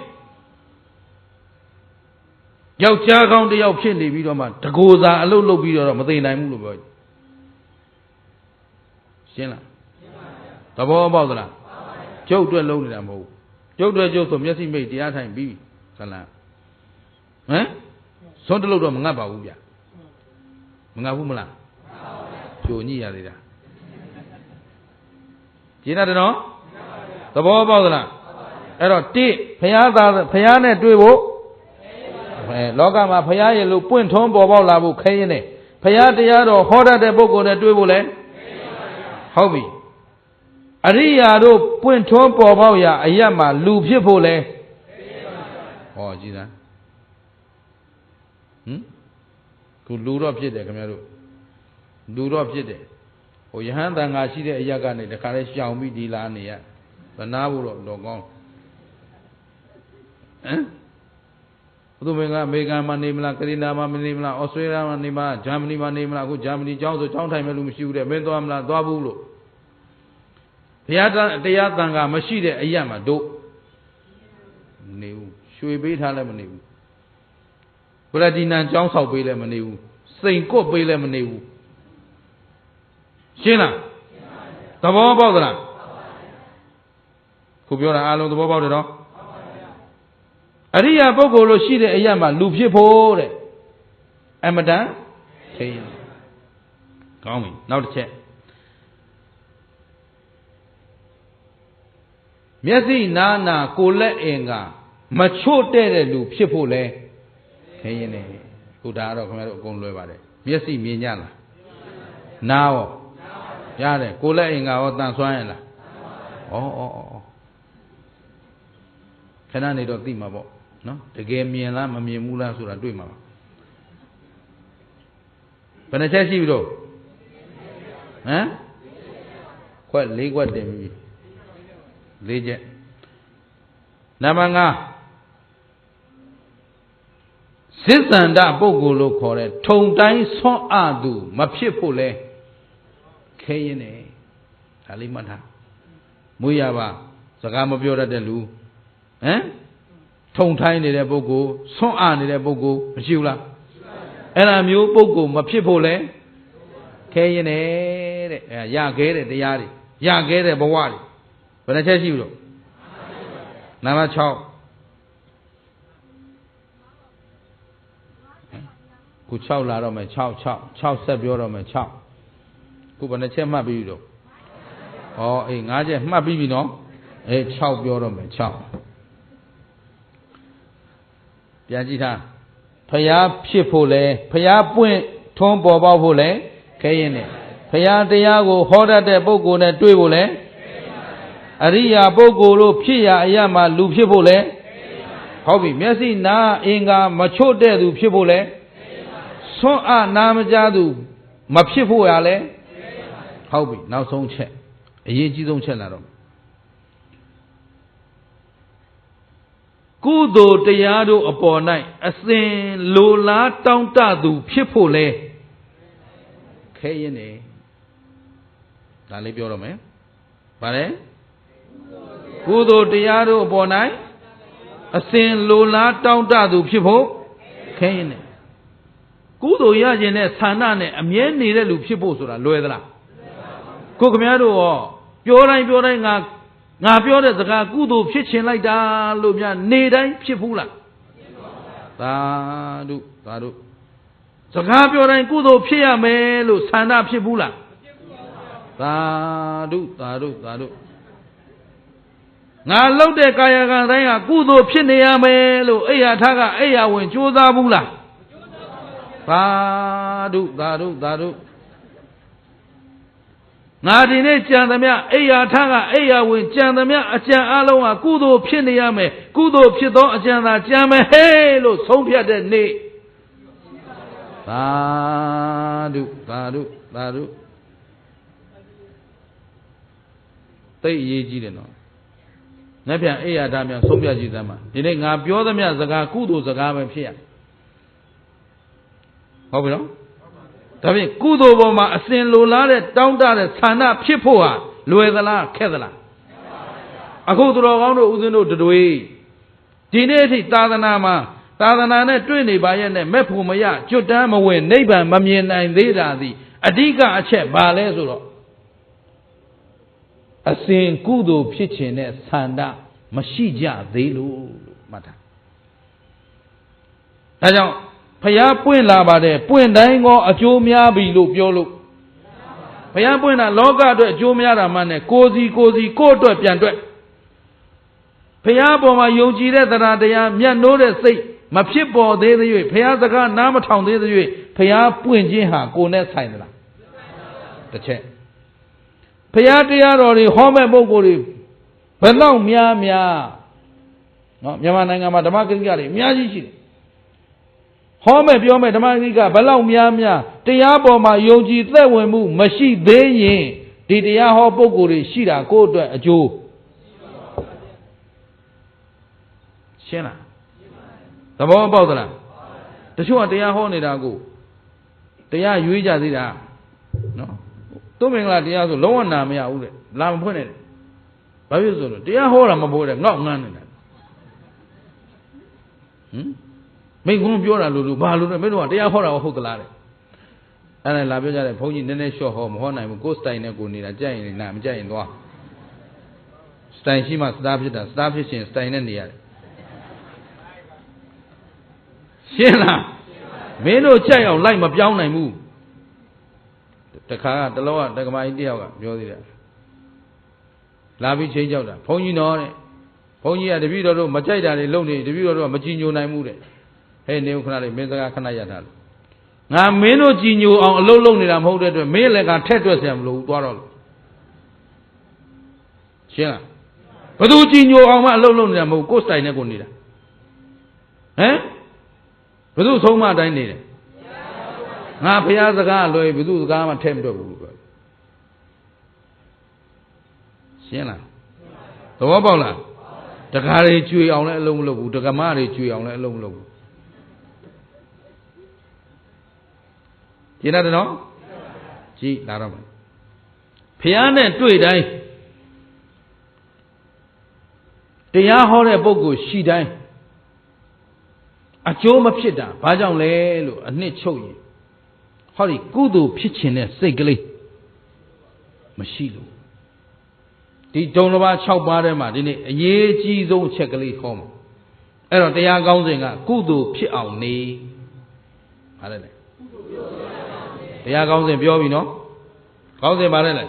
ယောက်ျားကောင်းတစ်ယောက်ဖြစ်နေပြီးတော့မှတကိုယ်စာအလုပ်လုပ်ပြီးတော့မသိနိုင်ဘူးလို့ပြောရတယ်ရှင်းလားသဘောပေါက်သလားကျုပ်အတွက်လုံးနေတာမဟုတ်ဘူးကျုပ်အတွက်ကျုပ်ဆိုမျက်စိမိတ်တရားထိုင်ပြီးဆလံဟမ်စွန့်တလို့တော့မငတ်ပါဘူးဗျမငတ်ဘူးမလားကြိုညှိရသေးတာကျင်းတယ်နော်သဘောပေါက်သလားအဲ့တော့တိဘုရားနဲ့တွေ့ဖို့လောကမှာဘုရားရဲ့လို့ပွင့်ထွန်းပေါ်ပေါက်လာဖို့ခဲရင်နဲ့ဘုရားတရားတော်ဟောတတ်တဲ့ပုဂ္ဂိုလ်နဲ့တွေ့ဖို့လဲဟုတ်ပြီအရိယာတို့ပွင့်ထွန်းပေါ်ပေါက်ရာအရတ်မှာလူဖြစ်ဖို့လဲဟောကြည်သားခုလူတော့ဖြစ်တယ်ခင်ဗျားတို့လူတော့ဖြစ်တယ်ဟိုယဟန်တန်ဃာရှိတဲ့အရတ်ကနေတခါလဲရှောင်ပြီးဒီလာနေရသနာဖို့တော့ကောင်းဟမ်ဘုသူမင်္ဂလာအမေရိကန်မှာနေမလားကရီနာမှာမနေမလားဩစတြေးလျမှာနေမလားဂျာမနီမှာနေမလားအခုဂျာမနီကျောင်းဆိုကျောင်းထိုင်မဲ့လူမရှိဘူးတဲ့မင်းသွားမလားသွားဘူးလို့ဘုရားတရားတန်ခါမရှိတဲ့အရာမှာတို့မနေဘူးရွှေပေးထားလည်းမနေဘူးပလတီနမ်ကျောင်းဆောက်ပေးလည်းမနေဘူးစိန်ကွတ်ပေးလည်းမနေဘူးရှင်းလားသဘောပေါက်သလားခုပြောတာအားလုံးသဘောပေါက်တယ်နော်အရိယာပုဂ္ဂိုလ်လို့ရှိတဲ့အရာမှာလူဖြစ်ဖို့တဲ့အမတန်သိရင်ကောင်းပြီနောက်တစ်ချက် မျက်စိနာနာကိုယ်လက်အင်ကမချို့တဲ့လူဖြစ်ဖို့လဲခဲရင်နေခုဒါကတော့ခင်ဗျားတို့အကုန်လွယ်ပါတယ်မျက်စိမြင်ကြလားနားရောရတယ်ကိုယ်လက်အင်ကရောတန်ဆွမ်းရလားဩခဏနေတော့သိမှာပေါ့နော်တကယ်မြင်လားမမြင်ဘူးလားဆိုတာတွေ့မှာပါဘယ်နှချက်ရှိပြီတော့ဟမ်ခွက်၄ခွက်တင်ပြီ၄ချက်နံပါတ်5စစ်စန္ဒပုဂ္ဂိုလ်လို့ခေါ်တဲ့ထုံတိုင်းဆွမ်းအသူမဖြစ်ဖို့လဲခဲရင်နေဒါလေးမှတ်ထားမွေးရပါစကားမပြောတတ်တဲ့လူဟမ်ထုံထိုင်းနေတဲ့ပုဂ္ဂိုလ်ဆွမ်းအနေတဲ့ပုဂ္ဂိုလ်မရှိဘူးလားအဲ့ဒါမျိုးပုဂ္ဂိုလ်မဖြစ်ဖို့လဲခဲရင်နေတဲ့ရခဲတဲ့တရားတွေရခဲတဲ့ဘဝတွေဘယ်နှချက်ရှိဘူးလို့နံပါတ်6ခု6လာတော့မယ်6ဆက်ပြောတော့မယ်6ခုဘယ်နှချက်မှတ်ပြီးတော့ဩအေး5ချက်မှတ်ပြီးပြီနော်အေး6ပြောတော့မယ်6ပြန်ကြည့်ထားဖျားဖြစ်ဖို့လဲဖျားပွင့်ထွန်းပေါ်ပေါက်ဖို့လဲခဲရင်နဲ့ဖျားတရားကိုဟောတတ်တဲ့ပုဂ္ဂိုလ်နဲ့တွေ့ဖို့လဲအရိယာပုဂ္ဂိုလ်တို့ဖြစ်ရာအရာမှာလူဖြစ်ဖို့လဲဟုတ်ပြီမျက်စိနားအင်္ဂါမချို့တဲ့သူဖြစ်ဖို့လဲဆွမ်းအနာမကြသူမဖြစ်ဖို့ရလဲဟုတ်ပြီနောက်ဆုံးချက်အရေးကြီးဆုံးချက်လာတော့ကုသိုလ်တရားတို့အပေါ်၌အစဉ်လိုလားတောင်းတသူဖြစ်ဖို့လဲခဲရင်နေဒါလေးပြောတော့မယ်ဗါလဲကုသိုလ်တရားတို့အပေါ်၌အစဉ်လိုလားတောင်းတသူဖြစ်ဖို့ခဲရင်နေကုသိုလ်ရခြင်းနဲ့ဆန္ဒနဲ့အမြဲနေတဲ့လူဖြစ်ဖို့ဆိုတာလွယ်သလားကိုခင်ဗျားတို့ရောပြောတိုင်းငါပြောတဲ့စကားကုသိုလ်ဖြစ်ခြင်းလိုက်တာလို့များနေတိုင်းဖြစ်ဘူးလားသာဓုစကားပြောတိုင်းကုသိုလ်ဖြစ်ရမယ်လို့ဆန္ဒဖြစ်ဘူးလားသာဓုငါလှုပ်တဲ့ကာယကံတိုင်းကကုသိုလ်ဖြစ်နေရမယ်လို့အိယာထကအိယာဝင်ကြိုးစားဘူးလားသာဓုငါဒီနေ့ကြံသမျှအိယာထကအိယာဝင်ကြံသမျှအကြံအလုံးကကုသိုလ်ဖြစ်နေရမယ်ကုသိုလ်ဖြစ်သောအကြံသာကြံမယ်ဟဲ့လို့ဆုံးဖြတ်တဲ့နေ့သာဓုသိအရေးကြီးတယ်နော်ငါပြန်အိယာထမြန်ဆုံးဖြတ်ကြည့်သမ်းပါဒီနေ့ငါပြောသမျှစကားကုသိုလ်စကားပဲဖြစ်ရဟုတ်ပြီနော်ဒါဖြင့်ကုသိုလ်ပေါ်မှာအစဉ်လိုလားတဲ့တောင်းတတဲ့ဆန္ဒဖြစ်ဖို့ဟာလွယ်သလားခက်သလားအခုသူတော်ကောင်းတို့ဦးဇင်းတို့တွေဒီနေ့အထိသာသနာမှာသာသနာနဲ့တွေ့နေပါရဲ့နဲ့မဲ့ဖို့မရကျွတ်တန်းမဝင်နိဗ္ဗာန်မမြင်နိုင်သေးတာသည်အဓိကအချက်ဘာလဲဆိုတော့အစဉ်ကုသိုလ်ဖြစ်ခြင်းနဲ့ဆန္ဒမရှိကြသေးလို့မှတ်တာဒါကြောင့်ဖျားပွင့်လာပါတယ်ပွင့်တိုင်းကောအကျိုးများပြီလို့ပြောလို့ဖျားပွင့်တာလောကအတွက်အကျိုးများတာမှနဲ့ကိုယ်စီကိုအတွက်ပြန်တွက်ဖျားပေါ်မှာယုံကြည်တဲ့တရားမြတ်နိုးတဲ့စိတ်မဖြစ်ပေါ်သေးသေး၍ဖျားစကားနားမထောင်သေးသေး၍ဖျားပွင့်ခြင်းဟာကိုယ်နဲ့ဆိုင်သလားတစ်ချက်ဖျားတရားတော်တွေဟောမဲ့ပုဂ္ဂိုလ်တွေဘယ်လောက်များနော်မြန်မာနိုင်ငံမှာဓမ္မဂရိကတွေအများကြီးရှိတယ်ဟောမဲ့ပြောမဲ့ဓမ္မဂရိကဘယ်လောက်များတရားပေါ်မှာယုံကြည်သက်ဝင်မှုမရှိသေးရင်ဒီတရားဟောပုဂ္ဂိုလ်တွေရှိတာကိုယ့်အတွက်အကျိုးရှင်းလားသဘောပေါက်သလားတချို့ကတရားဟောနေတာကိုတရားရွေးကြသေးတာနော်သူမင်္ဂလာတရားဆိုလုံးဝနာမရဘူးတဲ့လာမဖွင့်နဲ့ဘာဖြစ်ဆိုလို့တရားဟောတာမပေါ်တဲ့ငေါက်ငန်းနေတာမိကွန်းပြောတာလို့ဘာလို့လဲမင်းတို့ကတရားဟောတာဟုတ်သလားတဲ့အဲ့ဒါလာပြောကြတယ်ဘုန်းကြီးနည်းနည်းရှော့ဟောမဟောနိုင်ဘူးကိုယ်စတိုင်နဲ့ကိုနေတာကြိုက်ရင်နာမကြိုက်ရင်သွားစတိုင်ရှိမှစတားဖြစ်တာစတားဖြစ်ရှင်စတိုင်နဲ့နေရတယ်ရှင်းလားမင်းတို့ကြိုက်အောင်လိုက်မပြောင်းနိုင်ဘူးတခါကတလောကတက္ကမကြီးတယောက်ကပြောသေးတယ် လာပြီးချင်းကြောက်တာဘုန်းကြီးတော်တဲ့ဘုန်းကြီးကတပည့်တော်တို့မကြိုက်တာတွေလုံနေတပည့်တော်တို့ကမကြည်ညိုနိုင်ဘူးတဲ့ဟဲ့နေခဏလေးမင်းစကားခဏရထားလို့ငါမင်းတို့ကြည်ညိုအောင်အလုံးလုံးနေတာမဟုတ်တဲ့အတွက်မင်းလည်းကထက်တွက်ဆရာမလို့သွားတော့လို့ရှင်းလားဘသူကြည်ညိုအောင်မှအလုံးလုံးနေတာမဟုတ်ကိုယ်တိုင်နဲ့ကိုနေတာဟမ်ဘသူဆုံးမအတိုင်းနေတယ်ငါဘုရားစကားလွယ်ဘသူစကားမှထည့်မတွက်ဘူးလို့ပြောရှင်းလားသဘောပေါက်လားတကားတွေကျွေအောင်လည်းအလုံးမလုပ်ဘူးတက္ကမတွေကျွေအောင်လည်းအလုံးမလုပ်ဘူးကျင်တယ်နော်ကြည်လာတော့မယ်ဘုရားနဲ့တွေ့တိုင်းတရားဟောတဲ့ပုဂ္ဂိုလ်ရှိတိုင်းအကျိုးမဖြစ်တာဘာကြောင့်လဲလို့အနှစ်ချုပ်ရင်ဟောဒီကုသိုလ်ဖြစ်ခြင်းနဲ့စိတ်ကလေးမရှိလို့ဒီဒုံတစ်ပါး6ပါးထဲမှာဒီနေ့အရေးကြီးဆုံးအချက်ကလေးခေါ်မှာအဲ့တော့တရားကောင်းစဉ်ကကုသိုလ်ဖြစ်အောင်နေဗါလဲလေတရားကောင်းစဉ်ပြောပြီနော်ကောင်းစဉ်ဗါလဲလေ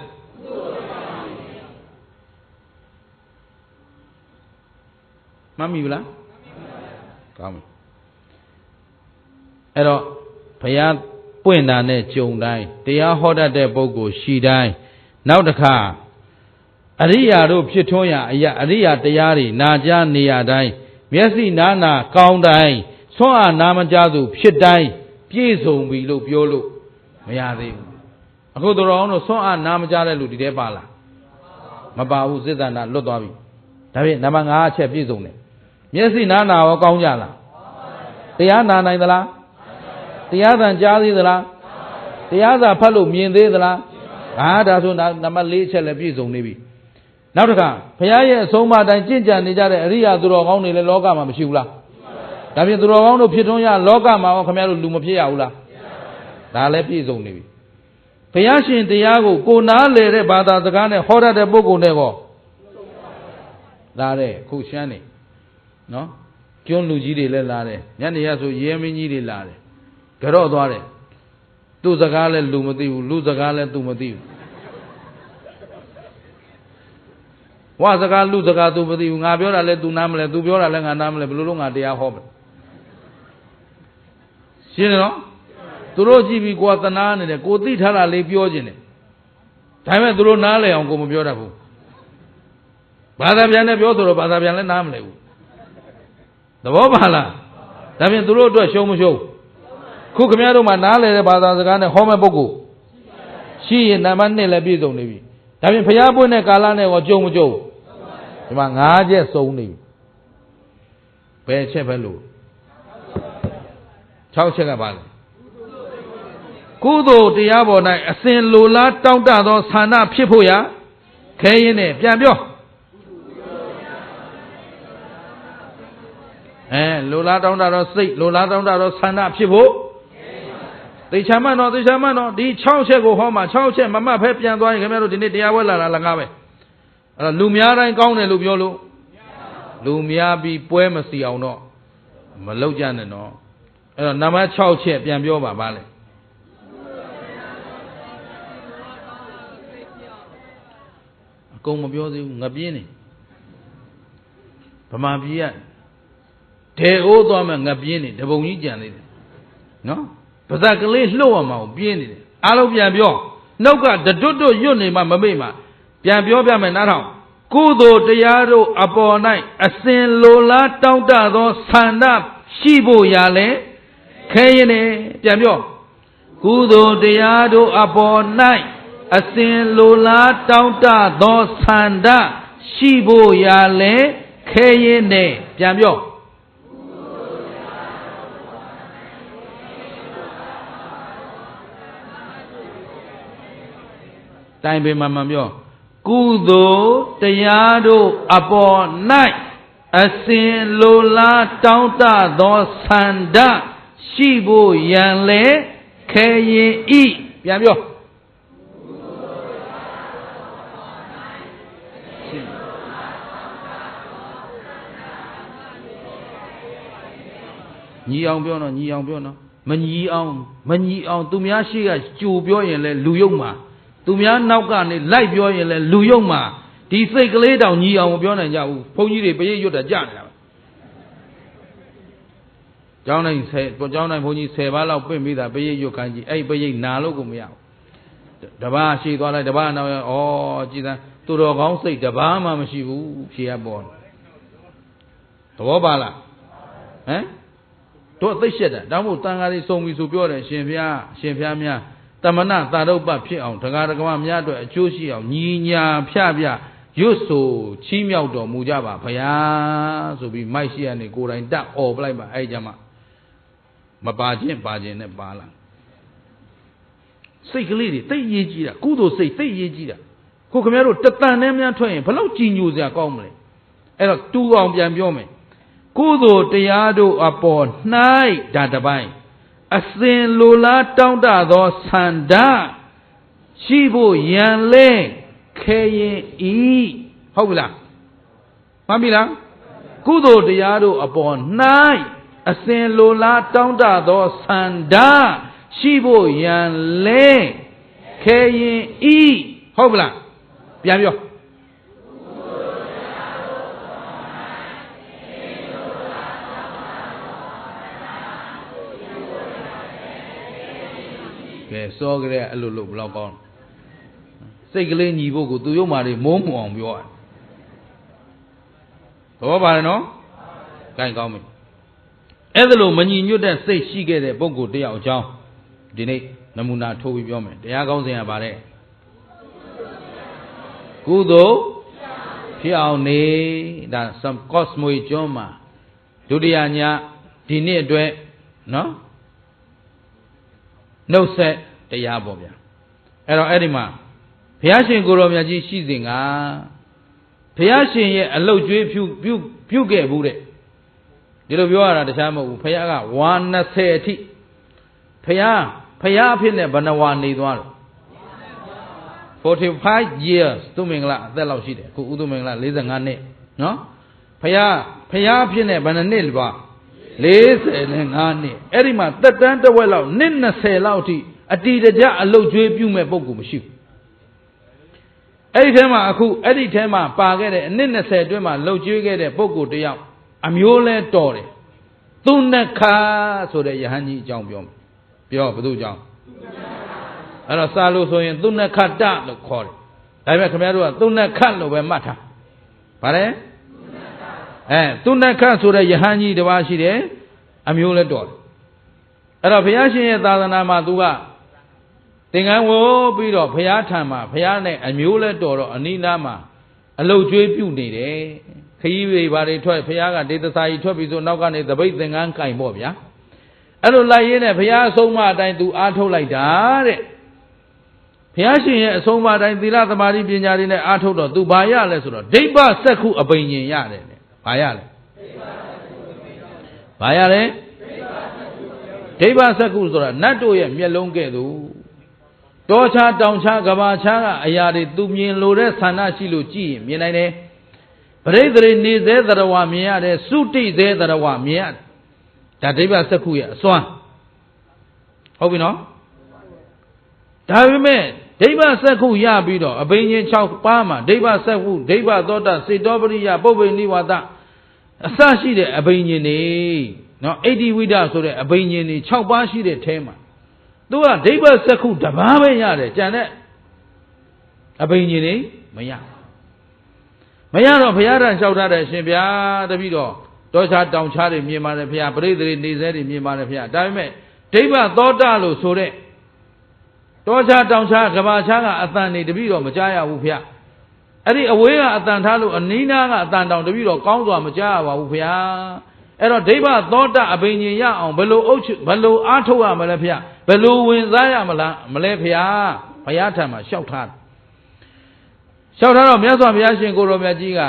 မှတ်မိဘူးလားကောင်းပြီအဲ့တော့ဘုရားပွင့်တာနဲ့ကြုံတိုင်းတရားဟောတတ်တဲ့ပုဂ္ဂိုလ်ရှိတိုင်းနောက်တစ်ခါအရိယာတို့ဖြစ်ထွန်းရာအရိယာတရားတွေနာကြားနေရတိုင်းမျက်စိနာနာကောင်းတိုင်းဆွမ်းအားနာမကြသူဖြစ်တိုင်းပြည့်စုံပြီလို့ပြောလို့မရသေးဘူးအခုတော်တော်အောင်တို့ဆွမ်းအားနာမကြတဲ့လူဒီထဲပါလားမပါဘူးစိတ္တနာလွတ်သွားပြီဒါဖြင့်နံပါတ်5အချက်ပြည့်စုံတယ်မျက်စိနာနာရောကောင်းကြလားတရားနာနိုင်သလားတရားသံကြားသေးသလားတရားစာဖတ်လို့မြင်သေးသလားဒါဆိုနံပါတ်4အချက်လည်းပြည့်စုံနေပြီနောက်တစ်ခါဘုရားရဲ့အဆုံးအမတိုင်းကြင်ကြံနေကြတဲ့အရိယာသူတော်ကောင်းတွေလည်းလောကမှာမရှိဘူးလားဒါဖြင့်သူတော်ကောင်းတို့ဖြစ်ထွန်းရလောကမှာရောခင်ဗျားတို့လူမဖြစ်ရဘူးလားဒါလည်းပြည့်စုံနေပြီဘုရားရှင်တရားကိုနားလေတဲ့ဘာသာစကားနဲ့ဟောတတ်တဲ့ပုဂ္ဂိုလ်တွေကိုလာတဲ့ခုရှမ်းနေနော်ကျွန်းလူကြီးတွေလည်းလာတယ်ညနေရဆိုရဲမင်းကြီးတွေလာတယ်ကြော့သွားတယ်သူ့စကားလည်းလူမသိဘူးလူစကားလည်းသူမသိဘူးဝါစကားလူစကားသူမသိဘူးငါပြောတာလည်းသူနားမလဲသူပြောတာလည်းငါနားမလဲဘယ်လိုလုပ်ငါတရားဟောမလဲရှင်းတယ်နော်သူတို့ကြည့်ပြီးကိုယ်သနာနေတယ်ကိုသိထားတာလေးပြောခြင်းတယ်ဒါပေမဲ့သူတို့နားလဲအောင်ကိုမပြောတတ်ဘူးဘာသာပြန်နဲ့ပြောဆိုတော့ဘာသာပြန်လည်းနားမလဲဘူးသဘောပါလားဒါဖြင့်သူတို့အတွက်ရှုံးမရှုံးခုခင်ဗျားတို့မှနားလဲတဲ့ဘာသာစကားနဲ့ဟောမဲ့ပုဂ္ဂိုလ်ရှိရင်နံပါတ်1လည်းပြည့်စုံနေပြီဒါဖြင့်ဘုရားပွင့်တဲ့ကာလနဲ့ရောကြုံမကြုံဒီမှာ5ချက်စုံနေပြီဘယ်ချက်ပဲလို့6ချက်ကပါလဲကုသိုလ်တရားပေါ်၌အစဉ်လိုလားတောင့်တသောဆန္ဒဖြစ်ဖို့ရာခဲရင်နဲ့ပြန်ပြောလိုလားတောင့်တသောစိတ်လိုလားတောင့်တသောဆန္ဒဖြစ်ဖို့သေချာမှန်တော့ဒီ6ချက်ကိုဟောမှာ6ချက်မမှတ်ဖဲပြန်သွားရင်ခင်ဗျားတို့ဒီနေ့တရားဝဲလာတာလည်းငါပဲအဲ့တော့လူများတိုင်းကောင်းတယ်လို့ပြောလို့လူများပြီးပွဲမစီအောင်တော့မလုပ်ကြနဲ့နော်အဲ့တော့နံပါတ်6ချက်ပြန်ပြောပါဗါလဲအကုန်မပြောသေးဘူးငပြင်းနေဗမာပြည်ကဒေအိုးသွားမှငပြင်းနေတပုံကြီးကြံသေးတယ်နော်ပါဇက်ကလေးလှုပ်အောင်မအောင်ပြင်းနေတယ်အားလုံးပြန်ပြောနှုတ်ကတတွတ်တွတ်ရွတ်နေမှမမိတ်မှပြန်ပြောပြမယ်နားထောင်ကုသိုလ်တရားတို့အပေါ်၌အစဉ်လိုလားတောင့်တသောဆန္ဒရှိဖို့ရလဲခဲရင်နဲ့ပြန်ပြောကုသိုလ်တရားတို့အပေါ်၌အစဉ်လိုလားတောင့်တသောဆန္ဒရှိဖို့ရလဲခဲရင်နဲ့ပြန်ပြောတိုင်ပင်မှပြောကုသိုလ်တရားတို့အပေါ်၌အစဉ်လိုလားတောင့်တသောဆန္ဒရှိဖို့ရန်လေခဲရင်ဤပြန်ပြောညီအောင်ပြောနော်ညီအောင်ပြောနော်မညီအောင်သူများရှိကကြိုပြောရင်လဲလူယုံမှာသူများနောက်ကနေလိုက်ပြောရင်လဲလူယုံမှာ ဒီစိတ်ကလေးတောင်ညီအောင်မပြောနိုင်ကြဘူးဘုန်းကြီးတွေပရိတ်ရွတ်တာကြားနေတာပဲကျောင်းတိုင်းဘုန်းကြီး10ပါးလောက်ပြင့်ပြီးတာပရိတ်ရွတ်ခိုင်းကြည့်အဲ့ပရိတ်နာလို့ကိုမရဘူးတပါးရှိသွားလိုက်တပါးနောက်ဩကြည်စမ်းသူတော်ကောင်းစိတ်တပါးမှမရှိဘူးဖြေရပေါ်သဘောပါလားဟမ်တို့သိရှက်တာဒါမှမဟုတ်တန်ဃာတွေစုံပြီဆိုပြောတယ်ရှင်ဖျားများတမနာသာရုပ်ပဖြစ်အောင်ဒကာဒကမများအတွက်အကျိုးရှိအောင်ညီညာဖြပြရွတ်ဆိုချီးမြှောက်တော်မူကြပါဖရာဆိုပြီးမိုက်ရှိရနေကိုယ်တိုင်တက်អော်ပလိုက်ပါအဲ့ကြမှာမပါခြင်းနဲ့ပါလာစိတ်ကလေးတွေသိရေးကြည့်တာကုသိုလ်စိတ်သိရေးကြည့်တာကိုခင်ဗျားတို့တတန်နဲ့များထွက်ရင်ဘယ်လောက်ကြည်ညိုစရာကောင်းမလဲအဲ့တော့တူအောင်ပြန်ပြောမယ်ကုသိုလ်တရားတို့အပေါ်၌ဒါတပိုင်းအစဉ်လိုလားတောင်းတသောဆန္ဒရှိဖို့ရန်လဲခဲရင်ဤဟုတ်ပြီလားမှန်ပြီလားကုသိုလ်တရားတို့အပေါ်၌အစဉ်လိုလားတောင်းတသောဆန္ဒရှိဖို့ရန်လဲခဲရင်ဤဟုတ်ပြီလားပြန်ပြောကဲစောကြတဲ့အဲ့လိုဘယ်လောက်ကောင်းစိတ်ကလေးညီဖို့ကိုသူရုပ်မာတွေမိုးမှုအောင်ပြောရတယ်သဘောပါတယ်နော်ကိုင်းကောင်းပြီအဲ့ဒါလိုမညီညွတ်တဲ့စိတ်ရှိခဲ့တဲ့ပုဂ္ဂိုလ်တယောက်အကြောင်းဒီနေ့နမူနာထိုးပြီးပြောမယ်တရားကောင်းစဉ်ရပါတယ်ကုသိုလ်ဖြစ်အောင်နေဒါ some cosmo ကျွန်းမှာဒုတိယညဒီနေ့အတွက်နော်နှုတ်ဆက်တရားပေါ့ဗျာအဲ့တော့အဲ့ဒီမှာဘုရားရှင်ကိုယ်တော်မြတ်ကြီးရှိစဉ်ကဘုရားရှင်ရဲ့အလုတ်ကျွေးပြုခဲ့ဘူးတဲ့ဒီလိုပြောရတာတခြားမဟုတ်ဘူးဘုရားကဝါ20အထိဘုရားအဖြစ်နဲ့ဘယ်နှဝါနေသွားတယ်45 years သူမင်္ဂလာအသက်လောက်ရှိတယ်အခုဥသူမင်္ဂလာ45နှစ်နော်ဘုရားအဖြစ်နဲ့ဘယ်နှနှစ်လဲပါ45နှစ်အဲ့ဒီမှာသက်တမ်းတစ်ဝက်လောက်နှစ်20လောက်အထိအတီတကြအလုတ်ကျွေးပြုမဲ့ပုံကူမရှိဘူးအဲ့ဒီထဲမှာအခုအဲ့ဒီထဲမှာပါခဲ့တဲ့အနှစ်20အတွင်းမှာလှုပ်ကျွေးခဲ့တဲ့ပုဂ္ဂိုလ်တယောက်အမျိုးလဲတော်တယ်သူနခါဆိုတဲ့ယဟန်ကြီးအကြောင်းပြောဘယ်သူအကြောင်းအဲ့တော့စာလို့ဆိုရင်သူနခတလို့ခေါ်တယ်ဒါပေမဲ့ခင်ဗျားတို့ကသူနခလို့ပဲမှတ်ထားဗါလဲသူနခဆိုတဲ့ယဟန်ကြီးတစ်ပါးရှိတယ်အမျိုးလဲတော်တယ်အဲ့တော့ဘုရားရှင်ရဲ့သာသနာမှာသူကသင်္ကန်းဝိုးပြီးတော့ဘုရားထံမှာဘုရားနဲ့အမျိုးလဲတော်တော့အနိနာမှာအလုတ်ကျွေးပြုနေတယ်ခရီးတွေဘာတွေထွက်ဘုရားကဒေသစာကြီးထွက်ပြီးဆိုနောက်ကနေသပိတ်သင်္ကန်းကင်ပေါ့ဗျာအဲ့လိုလိုက်ရင်းနဲ့ဘုရားအဆုံးအမအတိုင်းသူအားထုတ်လိုက်တာတဲ့ဘုရားရှင်ရဲ့အဆုံးအမအတိုင်းသီလသမာဓိပညာတွေနဲ့အားထုတ်တော့သူဘာရလဲဆိုတော့ဒိဗ္ဗစက္ခုအပိဉ္ဉင်ရတယ်တဲ့ဘာရလဲဘာရလဲဒိဗ္ဗစက္ခုဆိုတာနတ်တို့ရဲ့မျက်လုံးကဲ့သို့တောချတောင်ချကဘာချကအရာတွေသူမြင်လို့တဲ့ဆန္ဒရှိလို့ကြည့်ရင်မြင်နိုင်တယ်ပရိသေတွေနေသေးသရဝမြင်ရတယ်သုတိသေးသရဝမြင်ရတယ်ဒါဒိဗ္ဗစက္ခုရဲ့အစွမ်းဟုတ်ပြီနော်ဒါပေမဲ့ဒိဗ္ဗစက္ခုရပြီးတော့အဘိညာဉ်6ပါးမှာဒိဗ္ဗစက္ခုဒိဗ္ဗသောတာစေတောပရိယပုပ္ပိနိဝါဒအစရှိတဲ့အဘိညာဉ်တွေနော်အိဋ္ဌိဝိဒဆိုတဲ့အဘိညာဉ်တွေ6ပါးရှိတဲ့ထဲမှာသူကဒိဗ္ဗစက္ခုတစ်ပါးပဲရတယ်ကြံတဲ့အဘိညာဉ်တွေမရတော့ဘုရားထံလျှောက်ထားတဲ့ရှင်ဗျာတပည့်တော်တောချတောင်ချတွေမြင်ပါတယ်ဘုရားပရိသေတွေနေသေးတွေမြင်ပါတယ်ဘုရားဒါပေမဲ့ဒိဗ္ဗသောတာလို့ဆိုတဲ့တောချတောင်ချကဘာချကအတန်နေတပည့်တော်မကြားရဘူးဘုရားအဲ့ဒီအဝေးကအတန်ထားလို့အနီးနားကအတန်တောင်တပည့်တော်ကောင်းစွာမကြားရပါဘူးဘုရားအဲ့တော့ဒိဗ္ဗသောတာအဘိညာဉ်ရအောင်ဘယ်လိုအားထုတ်ရမလဲဘုရားဘယ်လိုဝင်စားရမလဲဘုရားဘုရားထံမှာလျှောက်ထားတော့မြတ်စွာဘုရားရှင်ကိုယ်တော်မြတ်ကြီးက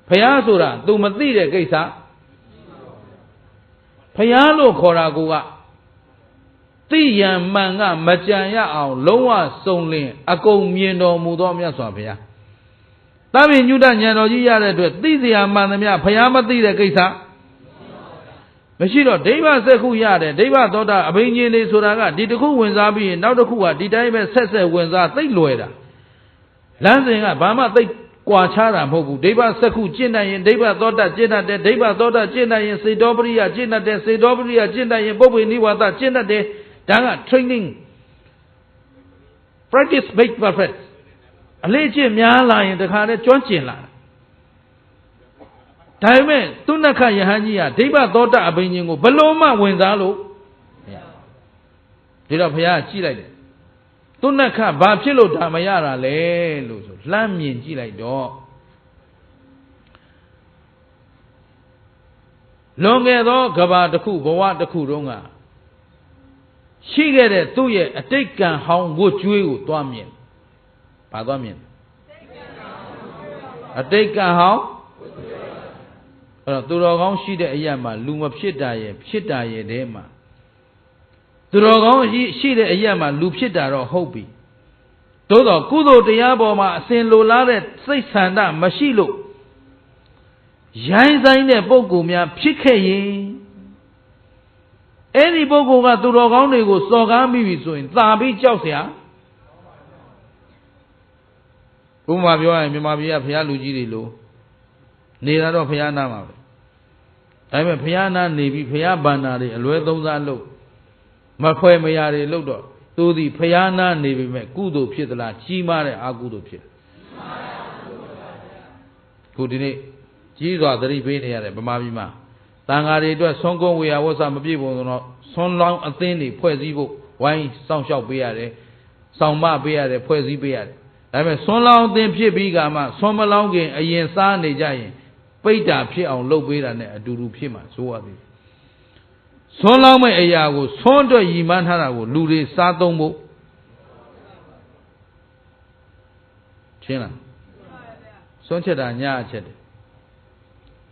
ဘုရားဆိုတာ तू မသိတဲ့ကိစ္စဘုရားလို့ခေါ်တာကသိရန်မှန်ကမကြံရအောင်လုံးဝစုံလင်အကုန်မြင်တော်မူသောမြတ်စွာဘုရားသဗ္ဗညုတဉာဏ်တော်ကြီးရတဲ့အတွက်သိစရာမှန်သမျှဘုရားမသိတဲ့ကိစ္စမရှိတော့ဒိဗ္ဗစက္ခုရတယ်ဒိဗ္ဗသောတာအဘိညာဉ်တွေဆိုတာကဒီတစ်ခုဝင်စားပြီးရင်နောက်တစ်ခုကဒီတိုင်းပဲဆက်ဝင်စားသိလွယ်တာလမ်းစဉ်ကဘာမှသိ ကွာခြားတာမဟုတ်ဘူးဒိဗ္ဗစက္ခုကျင့်တတ်ရင်ဒိဗ္ဗသောတာကျင့်တတ်တယ်ဒိဗ္ဗသောတာကျင့်တတ်ရင်စေတောပရိယကျင့်တတ်တယ်စေတောပရိယကျင့်တတ်ရင်ပုပ္ပေနိဝါဒကျင့်တတ်တယ်ဒါက training practice make perfect အလေးကျင့်များလာရင်တခါတည်းကျွမ်းကျင်လာဒါပေမဲ့သူနခယဟန်ကြီးကဒိဗ္ဗသောတာအဘိညာဉ်ကိုဘလို့မှဝင်စားလို့မရဒီတော့ဘုရားကြည့်လိုက်တယ်သူနခဘာဖြစ်လို့ဒါမရတာလဲလို့ဆိုလှမ်းမြင်ကြည့်လိုက်တော့လွန်ခဲ့သောကဘာတစ်ခုဘဝတစ်ခုတုန်းကရှိခဲ့တဲ့သူ့ရဲ့အတိတ်ကံဟောင်းဝတ်ကြွေးကိုသွားမြင်ဘာသွားမြင်အတိတ်ကံဟောင်းအဲ့တော့သူတော်ကောင်းရှိတဲ့အရာမှာလူမဖြစ်တာရဲ့ဖြစ်တာရဲ့တဲမှာသူတော်ကောင်းရှိတဲ့အရာမှာလူဖြစ်တာတော့ဟုတ်ပြီသို့တော့ကုသိုလ်တရားပေါ်မှာအစဉ်လိုလားတဲ့စိတ်ဆန္ဒမရှိလို့ရိုင်းဆိုင်တဲ့ပုဂ္ဂိုလ်များဖြစ်ခဲ့ရင်အဲ့ဒီပုဂ္ဂိုလ်ကသူတော်ကောင်းတွေကိုစော်ကားမိပြီဆိုရင်သာပြီးကြောက်เสียဥပမာပြောရရင်မြန်မာပြည်ကဘုရားလူကြီးတွေလို့နေတာတော့ဘုရားနာမှာပဲဒါပေမဲ့ဘုရားနာနေပြီးဘုရားဗန္နာတွေအလွဲသုံးစားလို့မဖွဲ့မရတွေလို့တော့သူသည်ဘုရားနာနေပြီမဲ့ကုသိုလ်ဖြစ်သလားကြီးမားတဲ့အကုသိုလ်ဖြစ်ခုဒီနေ့ကြီးစွာသတိပေးနေရတယ်ဗမာပြည်မှာတန်ဃာတွေအတွက်ဆွမ်းကုန်းဝေယဝဆမပြည့်ပုံတော့ဆွမ်းလောင်းအသင်းတွေဖွဲ့စည်းဖို့ဝိုင်းစောင့်ရှောက်ပေးရတယ်ဆောင်မပေးရတယ်ဖွဲ့စည်းပေးရတယ်ဒါပေမဲ့ဆွမ်းလောင်းအသင်းဖြစ်ပြီးကမှဆွမ်းမလောင်းခင်အရင်စားနေကြရင်ပိဋ္ဌာဖြစ်အောင်လုပ်ပေးတာနဲ့အတူတူဖြစ်မှာဆိုရသည်ဆွမ်းလောင်းမဲ့အရာကိုဆွမ်းအတွက်ရည်မှန်းထားတာကိုလူတွေစားသုံးဖို့ရှင်းလားဆွမ်းချက်တာညအချက်တယ်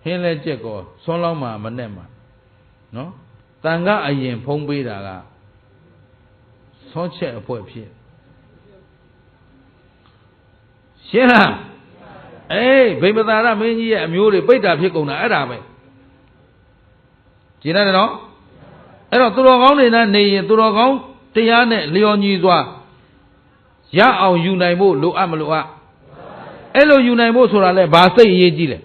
ဟင်းလဲကြက်ကောဆွမ်းလောင်းမှာမနဲ့မှာနော်တန်ကအရင်ဖုံးပေးတာကဆွမ်းချက်အဖွဲဖြစ်ရှင်းလားအေးဗိမသာရမင်းကြီးရဲ့အမျိုးတွေပိဋ္ဌာဖြစ်ကုန်တာအဲ့ဒါပဲရှင်းတယ်နော်အဲ့တော့သူတော်ကောင်းတွေနဲ့နေရင်သူတော်ကောင်းတရားနဲ့လျော်ညီစွာရအောင်ယူနိုင်ဖို့လိုအပ်မလိုအပ်အဲ့လိုယူနိုင်ဖို့ဆိုတာလဲဘာစိတ်အရေးကြီးလဲ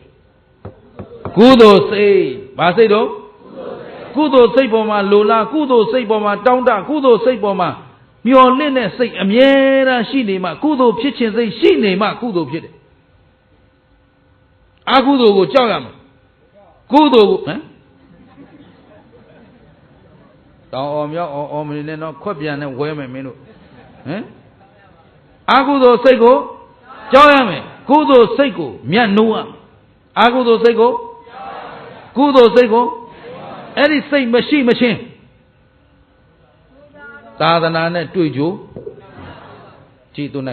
ကုသိုလ်စိတ်ဘာစိတ်တော့ကုသိုလ်စိတ်ပေါ်မှာလိုလားကုသိုလ်စိတ်ပေါ်မှာတောင်းတကုသိုလ်စိတ်ပေါ်မှာမျော်လင့်တဲ့စိတ်အမြဲတမ်းရှိနေမှကုသိုလ်ဖြစ်ခြင်းစိတ်ရှိနေမှကုသိုလ်ဖြစ်တယ်အကုသိုလ်ကိုကြောက်ရမယ်ကုသိုလ်ကိုဟမ်တောင်းအောင်မြောက်အောင်မနေနဲ့တော့ခွက်ပြန်နဲ့ဝဲမယ်မင်းတို့ဟမ်အကုသိုလ်စိတ်ကိုကြောက်ရမယ်ကုသိုလ်စိတ်ကိုမြတ်နိုးရအကုသိုလ်စိတ်ကိုကုသိုလ်စိတ်ကိုအဲ့ဒီစိတ်မရှိမချင်းသာသနာနဲ့တွေ့ကြကြည်တုဏ္ဏ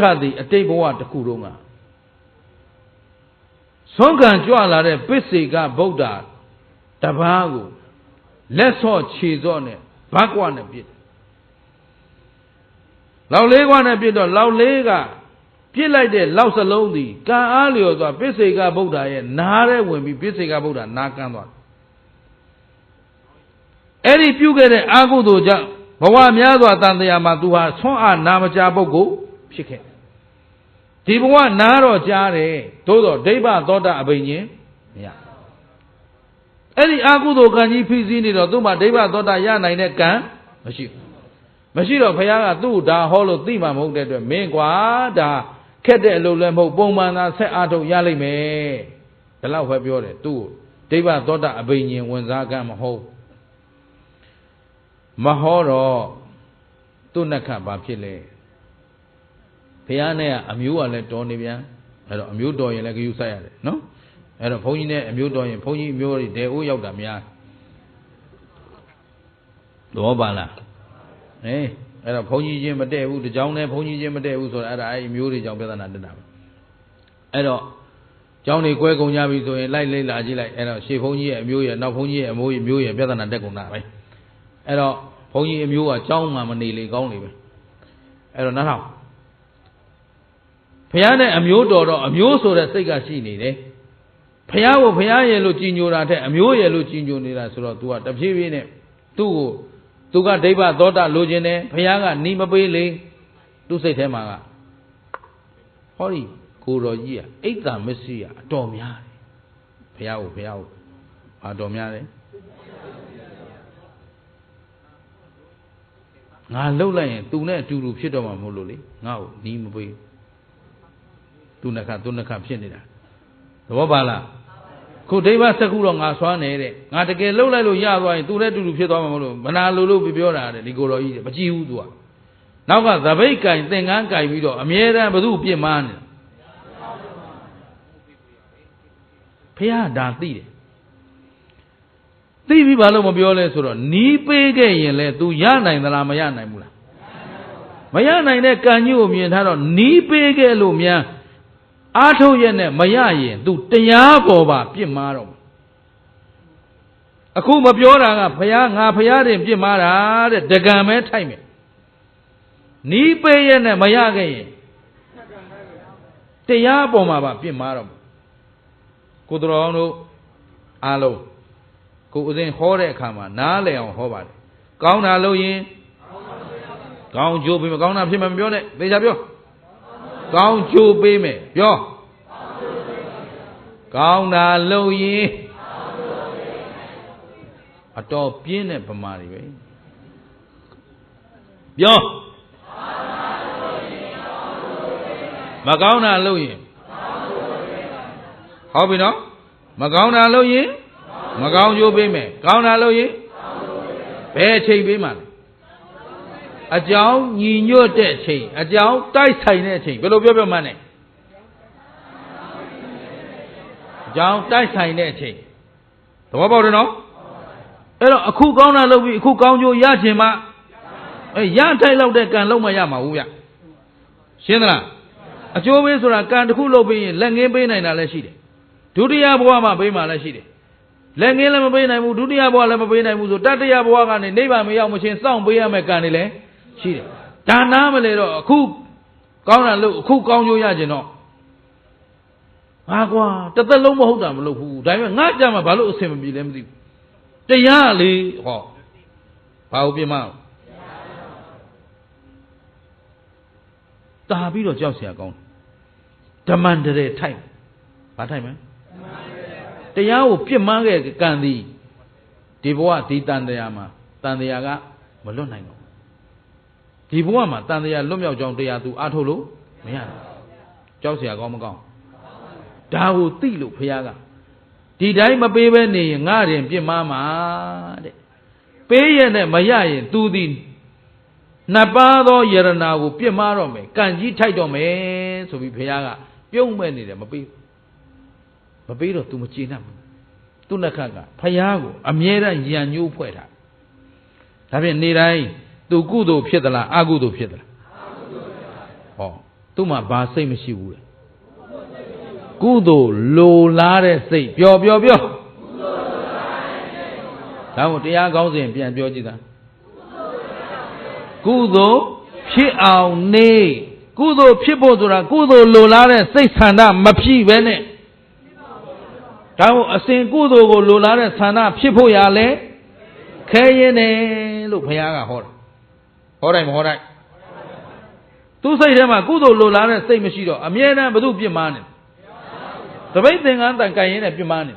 ခသည်အတိတ်ဘဝတစ်ခုလုံးကဆုံးခံကြွလာတဲ့ပစ္စေကဗုဒ္ဓတပါးကိုလက်ဆော့ခြေဆော့နဲ့ဘတ်ကွာနဲ့ပြစ်လောက်လေးကွာနဲ့ပြစ်တော့လောက်လေးကပြစ်လိုက်တဲ့လောက်စလုံးသည်ကံအားလျော်စွာပစ္စေကဗုဒ္ဓရဲ့နားထဲဝင်ပြီးပစ္စေကဗုဒ္ဓနားကန်းသွားအဲ့ဒီပြုခဲ့တဲ့အာဟုသို့ကြောင့်ဘဝများစွာတန်တရားမှာသူဟာဆွမ်းအားနာမကြပုဂ္ဂိုလ်ဖြစ်ခဲ့ဒီဘဝနားတော့ကြားတယ်သို့တော့ဒိဗ္ဗသောတာအဘိညာဉ်မရအဲ့ဒီအာဟုသို့ကံကြီးဖိစီးနေတော့သူ့မှာဒိဗ္ဗသောတာရနိုင်တဲ့ကံမရှိတော့ဘုရားကသူ့ဒါဟောလို့သိမှမဟုတ်တဲ့အတွက်မင်းကွာဒါခက်တဲ့အလုပ်လည်းမဟုတ်ပုံမှန်သာဆက်အားထုတ်ရလိမ့်မယ်ဒါလောက်ပဲပြောတယ်သူ့ဒိဗ္ဗသောတာအဘိညာဉ်ဝင်စားကံမဟုတ်မဟောတော့သူ့နှက်ခဘာဖြစ်လဲဘုရားနဲ့ကအမျိုးကလည်းတော်နေပြန်အဲ့တော့အမျိုးတော်ရင်လည်းဂရုစိုက်ရတယ်နော်အဲ့တော့ဘုန်းကြီးနဲ့အမျိုးတော်ရင်ဘုန်းကြီးအမျိုးတွေဒဲအိုးရောက်တာများတော့ပါလားအဲ့တော့ဘုန်းကြီးချင်းမတည့်ဘူးတကြောင်နဲ့ဘုန်းကြီးချင်းမတည့်ဘူးဆိုတာအဲ့ဒါအဲ့အမျိုးတွေကြောင့်ပြဿနာတက်တာပဲအဲ့တော့ကျောင်းတွေကွဲကုန်ကြပြီဆိုရင်လိုက်လာကြည့်လိုက်အဲ့တော့ရှေ့ဘုန်းကြီးရဲ့အမျိုးရဲ့နောက်ဘုန်းကြီးရဲ့အမိုးရဲ့မျိုးရဲ့ပြဿနာတက်ကုန်တာပဲအဲ့တော့ဘုန်းကြီးအမျိုးကကျောင်းမှာမနေလေကောင်းလေပဲအဲ့တော့နားထောင်ဘုရားနဲ့အမျိုးတော်တော့အမျိုးဆိုတဲ့စိတ်ကရှိနေတယ်ဘုရားကိုဘုရားရဲ့လို့ကြည်ညိုတာတဲ့အမျိုးရဲ့လို့ကြည်ညိုနေတာဆိုတော့ तू ကတဖြည်းဖြည်းနဲ့သူ့ကိုသူကဒိဗ္ဗသောတာလိုချင်တယ်ဘုရားကနီးမပေးလေသူ့စိတ်ထဲမှာက ဟောဒီကိုတော်ကြီးကအိတ်တာမစ္စည်းအတော်များတယ်ဘုရားကိုအတော်များတယ်ငါလှုပ်လိုက်ရင်သူနဲ့အတူတူဖြစ်တော့မှာမဟုတ်လို့လေငါ့ကိုနီးမပေးသူနှစ်ခါဖြစ်နေတာသဘောပါလားခုဒိဗ္ဗစက္ခုတော့ငါစွမ်းနေတဲ့ငါတကယ်လှုပ်လိုက်လို့ရသွားရင်သူနဲ့အတူတူဖြစ်သွားမှာမဟုတ်လို့မနာလို့ပြောတာတဲ့ဒီကိုတော်ကြီးမကြည့်ဘူးသူကနောက်ကသပိတ်ကင်သင်္ကန်းကင်ပြီးတော့အမြဲတမ်းဘသူ့ပြစ်မှားနေဖះဒါသိတယ်သိပြီးဘာလို့မပြောလဲဆိုတော့နီးပေးခဲ့ရင်လဲ तू ရနိုင်သလားမရနိုင်ဘူးလားမရနိုင်တဲ့ကံကြီးကိုမြင်ထားတော့နီးပေးခဲ့လို့များအားထုတ်ရက်နဲ့မရရင် तू တရားပေါ်ပါပြစ်မှားတော့အခုမပြောတာကဖះငါဖះတင်ပြစ်မှားတာတဲ့တကံပဲထိုက်မယ်နီးပေးရက်နဲ့မရခဲ့ရင်တရားပေါ်မှာပါပြစ်မှားတော့ကိုတော်အောင်တို့အားလုံးကိုဦးစင်းဟောတဲ့အခါမှာနားလည်အောင်ဟောပါတယ်ကောင်းတာလို့ရင်ကောင်းကျိုးပေးမယ်ကောင်းတာဖြစ်မယ်မပြောနဲ့သေချာပြောကောင်းကျိုးပေးမယ်ပြောကောင်းတာလို့ရင်အတော်ပြင်းတဲ့ဗမာတွေပဲပြောမကောင်းတာလို့ရင်ဟုတ်ပြီနော်မကောင်းတာလို့ရင်မကောင်းကျိုးပေးမယ်ကောင်းတာလို့ရင်ဘယ်အချိန်ပေးမှာလဲအကြောင်းညီညွတ်တဲ့အချိန်အကြောင်းတိုက်ဆိုင်တဲ့အချိန်ဘယ်လိုပြောမှန်းလဲအကြောင်းတိုက်ဆိုင်တဲ့အချိန်သဘောပေါက်တယ်နော်အဲ့တော့အခုကောင်းတာလုပ်ပြီးအခုကောင်းကျိုးရချင်မှရထိုက်လောက်တဲ့ကံလုံးမရမှာဘူးဗျရှင်းသလားအကျိုးပေးဆိုတာကံတစ်ခုလုပ်ပြီးရင်လက်ငင်းပေးနိုင်တာလည်းရှိတယ်ဒုတိယဘဝမှာပေးမှလည်းရှိတယ်လက်ငင်းလည်းမပေးနိုင်ဘူးဒုတိယဘဝလည်းမပေးနိုင်ဘူးဆိုတတိယဘဝကနေနိဗ္ဗာန်မရောက်မချင်းစောင့်ပေးရမယ့်ကံတွေလည်းရှိတယ်ဒါနာမလဲတော့အခုကောင်းတာလို့အခုကောင်းကျိုးရခြင်းတော့ငါကွာတစ်သက်လုံးမဟုတ်တာမလုပ်ဘူးဒါပေမဲ့ငါကြမှာဘာလို့အဆင်မပြေလဲမသိဘူးတရားလေဟောဘာလို့ပြင်မတာပြီးတော့ကြောက်เสียကောင်းဓမ္မန္တရေထိုက်ဘာထိုက်မလဲတရားကိုပြစ်မှားခဲ့ကံသည်ဒီဘဝဒီတန်တရားမှာတန်တရားကမလွတ်နိုင်တော့ဒီဘဝမှာတန်တရားလွတ်မြောက်ကြောင်းတရားသူအားထုတ်လို့မရဘူးကြောက်เสียကောင်းမကောင်းဒါကိုသိလို့ဘုရားကဒီတိုင်းမပေးဘဲနေရင်ငါရင်ပြစ်မှားမှာတဲ့ပေးရနဲ့မရရင်သူသည်နှစ်ပါးသောယရနာကိုပြစ်မှားတော့မယ်ကံကြီးထိုက်တော့မယ်ဆိုပြီးဘုရားကပြုံးမဲ့နေတယ်မပေးတော့ तू မကျေနပ်ဘူးသူ့နှစ်ခါကဘုရားကိုအမြဲတမ်းရံညိုးဖွဲ့ထားဒါဖြင့်နေတိုင်း तू ကုသိုလ်ဖြစ်သလားအကုသိုလ်ဖြစ်သလားဟောသူ့မှာဘာစိတ်မရှိဘူးလေကုသိုလ်လိုလားတဲ့စိတ်ပြောဒါမို့တရားကောင်းစဉ်ပြန်ပြောကြည့်တာကုသိုလ်ဖြစ်အောင်နေကုသိုလ်ဖြစ်ဖို့ဆိုတာကုသိုလ်လိုလားတဲ့စိတ်ဆန္ဒမဖြစ်ပဲနဲ့ဒါမို့အစဉ်ကုသိုလ်ကိုလိုလားတဲ့ဆန္ဒဖြစ်ဖို့ရလဲခဲရင်တယ်လို့ဘုရားကဟောတယ်ဟောတိုင်းမဟောတိုင်းသူစိတ်ထဲမှာကုသိုလ်လိုလားတဲ့စိတ်မရှိတော့အမြဲတမ်းဘု து ပြစ်မှားနေသပိတ်သင်္ကန်းတန်ကြင်ရင်နဲ့ပြစ်မှားနေ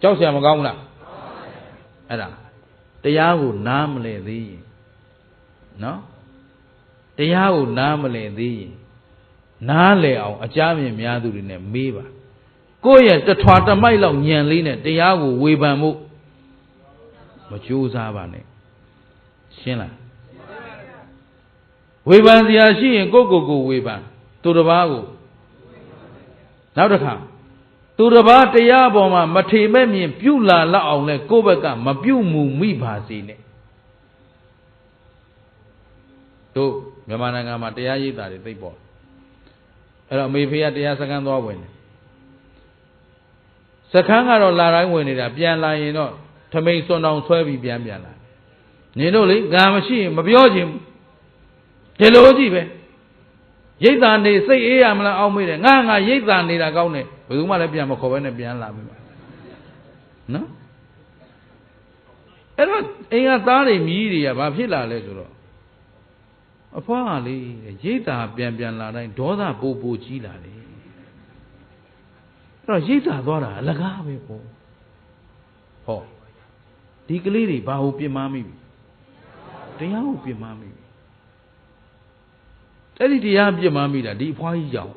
ကြောက်เสียမကောင်းဘူးလားအဲ့ဒါတရားကိုနားမလဲသေးရင်နော်တရားကိုနားမလဲသေးရင်နားလဲအောင်အကြမ်းမြင်များသူတွေနဲ့မေးပါကိုယ့်ရဲ့တထွာတမိုက်လောက်ညံလေးနဲ့တရားကိုဝေဖန်မှုမကြိုးစားပါနဲ့ရှင်းလားဝေဖန်စရာရှိရင်ကိုဝေဖန်သူတစ်ပါးကိုနောက်တစ်ခါသူတစ်ပါးတရားပေါ်မှာမထေမဲ့မြင်ပြုလာလောက်အောင်လဲကိုယ့်ဘက်ကမပြုမှုမိပါစေနဲ့တို့မြန်မာနိုင်ငံမှာတရားရိပ်တာတွေသိပ်ပေါ်အဲ့တော့အမေဖေကတရားစခန်းသွားဝင်တယ်စခန်းကတော့လာတိုင်းဝင်နေတာပြန်လာရင်တော့ထမိန်စွန်တောင်ဆွဲပြီးပြန်လာနေတို့လေငါမရှိရင်မပြောချင်ဘူးဒီလိုကြည့်ပဲရိပ်တာနေစိတ်အေးရမလားအောက်မေးတယ်ငါရိပ်တာနေတာကောင်းတယ်ဘယ်သူမှလည်းပြန်မခေါ်ဘဲနဲ့ပြန်လာပြီနော်အဲ့တော့အိမ်ကသားတွေမြည်တွေကဘာဖြစ်လာလဲဆိုတော့ အဖွားကလေရိတ်တာပြန်လာတိုင်းဒေါသပိုကြီးလာတယ်အဲ့တော့ရိတ်တာသွားတာအလကားပဲပေါ့ဟောဒီကလေးတွေဘာလို့ပြစ်မှားမိပြီတရားကိုပြစ်မှားမိပြီအဲ့ဒီတရားပြစ်မှားမိတာဒီအဖွားကြီးကြောင့်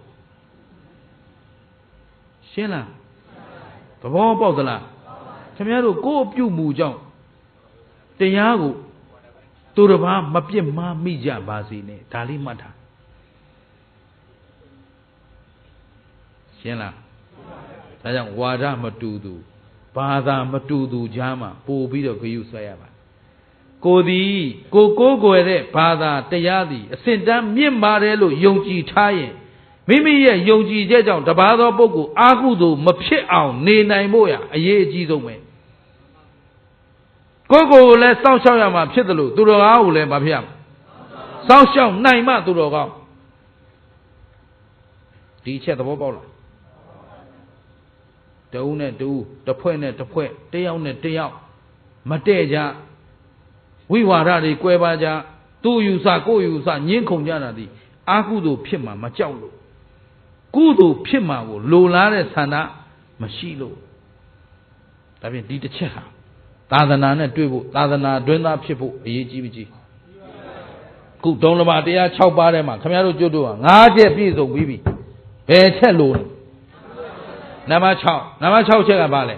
ရှင်းလားသဘောပေါက်သလားခင်ဗျားတို့ကိုယ်အပြုမှုကြောင့်တရားကိုသူတစ်ပါးမပြစ်မှားမိကြပါစေနဲ့ဒါလေးမှတ်ထားရှင်းလားဒါကြောင့်ဝါဒမတူသူဘာသာမတူသူကြားမှာပို့ပြီးတော့ဂရုစိုက်ရပါကိုသည်ကိုကိုွယ်တဲ့ဘာသာတရားသည်အစင်တန်းမြင့်ပါတယ်လို့ယုံကြည်ထားရင်မိမိရဲ့ယုံကြည်ချက်ကြောင့်တပါးသောပုဂ္ဂိုလ်အာဟုသို့မဖြစ်အောင်နေနိုင်ဖို့ရအရေးအကြီးဆုံးပဲကိုလည်းစောင့်ရှောက်ရမှာဖြစ်တယ်လို့သူတော်ကောင်းကိုလည်းမဖြစ်ရစောင့်ရှောက်နိုင်မှသူတော်ကောင်းဒီအချက်သဘောပေါက်လားတဦးနဲ့တဦးတစ်ဖွဲ့နဲ့တစ်ဖွဲ့တယောက်နဲ့တယောက်မတည့်ကြဝိဝါဒတွေကွဲပါကြသူ့ယူဆကိုယူဆညှင်းခုန်ကြတာဒီအာဟုသို့ဖြစ်မှာမကြောက်လို့ကုသိုလ်ဖြစ်မှာကိုလိုလားတဲ့ဆန္ဒမရှိလို့ဒါဖြင့်ဒီတစ်ချက်ဟာသာသနာနဲ့တွေ့ဖို့သာသနာတွင်သားဖြစ်ဖို့အရေးကြီးမကြီးခုဒုံလမတရား6ပါးထဲမှာခင်ဗျားတို့ကျွတ်တို့က9ချက်ပြည့်စုံပြီးပြီဘယ်ချက်လို့နံပါတ်6ချက်ကဘာလဲ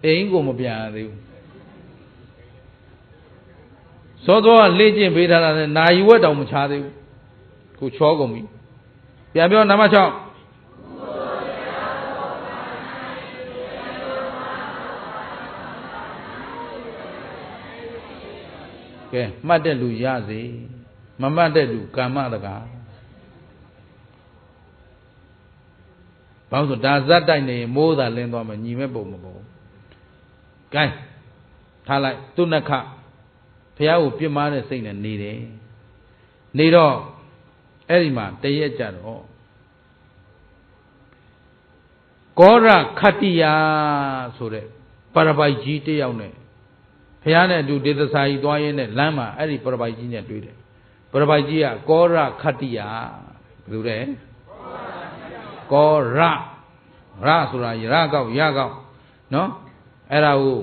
အိမ်ကိုမပြန်ရသေးဘူးစောစောကလေ့ကျင့်ပေးထားတာနဲ့နာယီဝက်တောင်မချသေးဘူးခုချောကုန်ပြီပြန်ပြောနံပါတ်6ကဲမှတ်တဲ့လူရစေမမှတ်တဲ့လူကာမတကာဘာလို့ဆိုဒါဇတ်တိုက်နေမိုးသာလင်းသွားမယ်ညီမဲ့ပုံမပေါ်ကဲထားလိုက်သူနခဘုရားကိုပြစ်မှားတဲ့စိတ်နဲ့နေတယ်နေတော့အဲ့ဒီမှာတရက်ကြတော့ကောရခတ္တိယဆိုတဲ့ပရပိုက်ကြီးတယောက်နဲ့ဘုရားနဲ့အတူဒေသစာကြီးသွားရင်းနဲ့လမ်းမှာအဲ့ဒီပရပိုက်ကြီးနဲ့တွေ့တယ်ပရပိုက်ကြီးကကောရခတ္တိယဘယ်လိုလဲကောရဆိုတာရကောက်ရကောက်နော်အဲ့ဒါကို